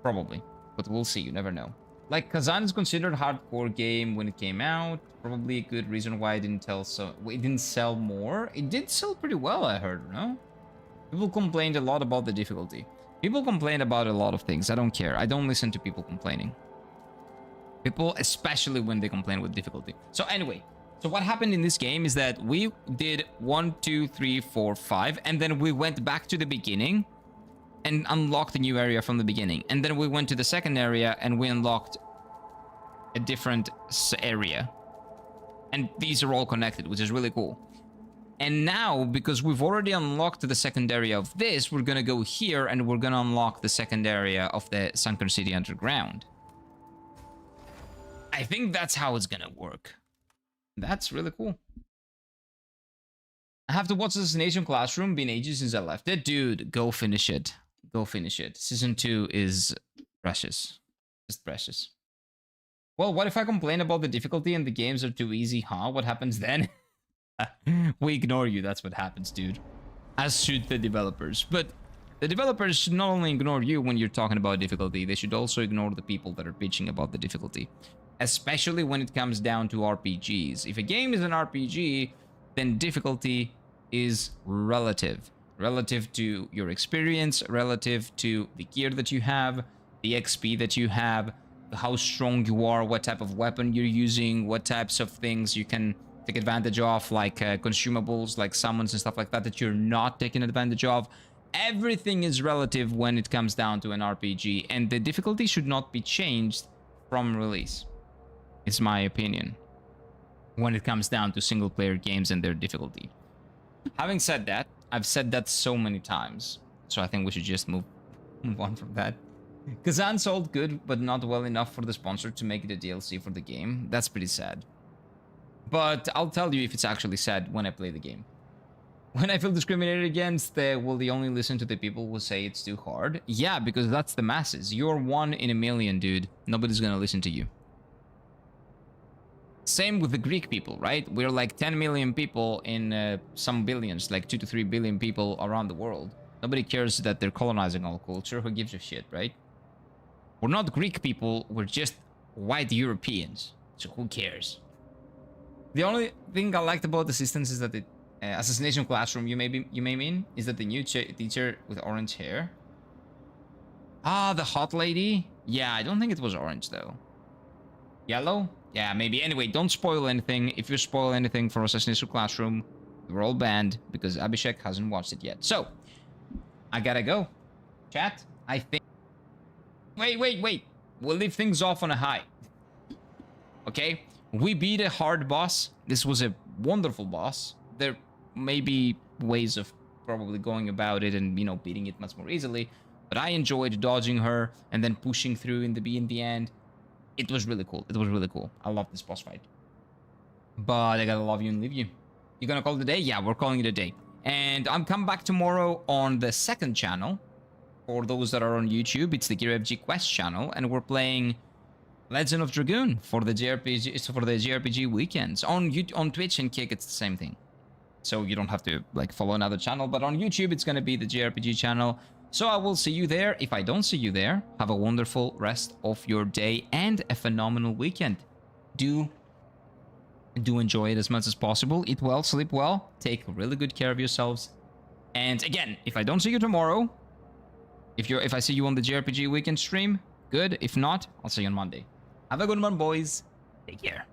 Probably. But we'll see, you never know. Like, Kazan is considered a hardcore game when it came out. Probably a good reason why it didn't sell more. It did sell pretty well, I heard, no? People complained a lot about the difficulty. People complain about a lot of things. I don't care. I don't listen to people complaining. People, especially when they complain with difficulty. So anyway, so what happened in this game is that we did 1, 2, 3, 4, 5, and then we went back to the beginning and unlocked a new area from the beginning. And then we went to the second area and we unlocked a different area. And these are all connected, which is really cool. And now, because we've already unlocked the second area of this, we're gonna go here and we're gonna unlock the second area of the Sunken City Underground. I think that's how it's gonna work. That's really cool. I have to watch Assassination Classroom. Been ages since I left it. Dude, go finish it. Go finish it. Season 2 is precious. Just precious. Well, what if I complain about the difficulty and the games are too easy, huh? What happens then? We ignore you. That's what happens, dude. As should the developers. But the developers should not only ignore you when you're talking about difficulty, they should also ignore the people that are bitching about the difficulty. Especially when it comes down to RPGs. If a game is an RPG, then difficulty is relative. Relative to your experience, relative to the gear that you have, the XP that you have, how strong you are, what type of weapon you're using, what types of things you can take advantage of, like consumables, like summons and stuff like that, that you're not taking advantage of. Everything is relative when it comes down to an RPG, and the difficulty should not be changed from release. It's my opinion when it comes down to single-player games and their difficulty. Having said that, I've said that so many times, so I think we should just move on from that. Kazan sold good, but not well enough for the sponsor to make it a DLC for the game. That's pretty sad. But I'll tell you if it's actually sad when I play the game. When I feel discriminated against, will they only listen to the people who say it's too hard? Yeah, because that's the masses. You're 1 in a million, dude. Nobody's gonna listen to you. Same with the Greek people, right? We're like 10 million people in some billions, like 2 to 3 billion people around the world. Nobody cares that they're colonizing all culture. Who gives a shit, right? We're not Greek people. We're just white Europeans. So who cares? The only thing I liked about Assistance is that it Assassination Classroom, you may mean, is that the new teacher with orange hair? Ah, the hot lady? Yeah, I don't think it was orange though. Yellow? Yeah, maybe. Anyway, don't spoil anything. If you spoil anything for Assassination Classroom, we're all banned because Abhishek hasn't watched it yet. So, I gotta go. Chat, I think... Wait. We'll leave things off on a high. Okay? We beat a hard boss. This was a wonderful boss. There may be ways of probably going about it and, you know, beating it much more easily. But I enjoyed dodging her and then pushing through in the end. It was really cool. It was really cool. I love this boss fight. But I gotta love you and leave you. You gonna call it a day? Yeah, we're calling it a day. And I'm coming back tomorrow on the second channel. For those that are on YouTube, it's the GearFG Quest channel. And we're playing Legend of Dragoon for the JRPG weekends. On Twitch and Kick, it's the same thing. So you don't have to like follow another channel. But on YouTube, it's gonna be the JRPG channel. So I will see you there. If I don't see you there, have a wonderful rest of your day and a phenomenal weekend. Do enjoy it as much as possible. Eat well, sleep well, take really good care of yourselves. And again, if I don't see you tomorrow, if I see you on the JRPG weekend stream, good. If not, I'll see you on Monday. Have a good one, boys. Take care.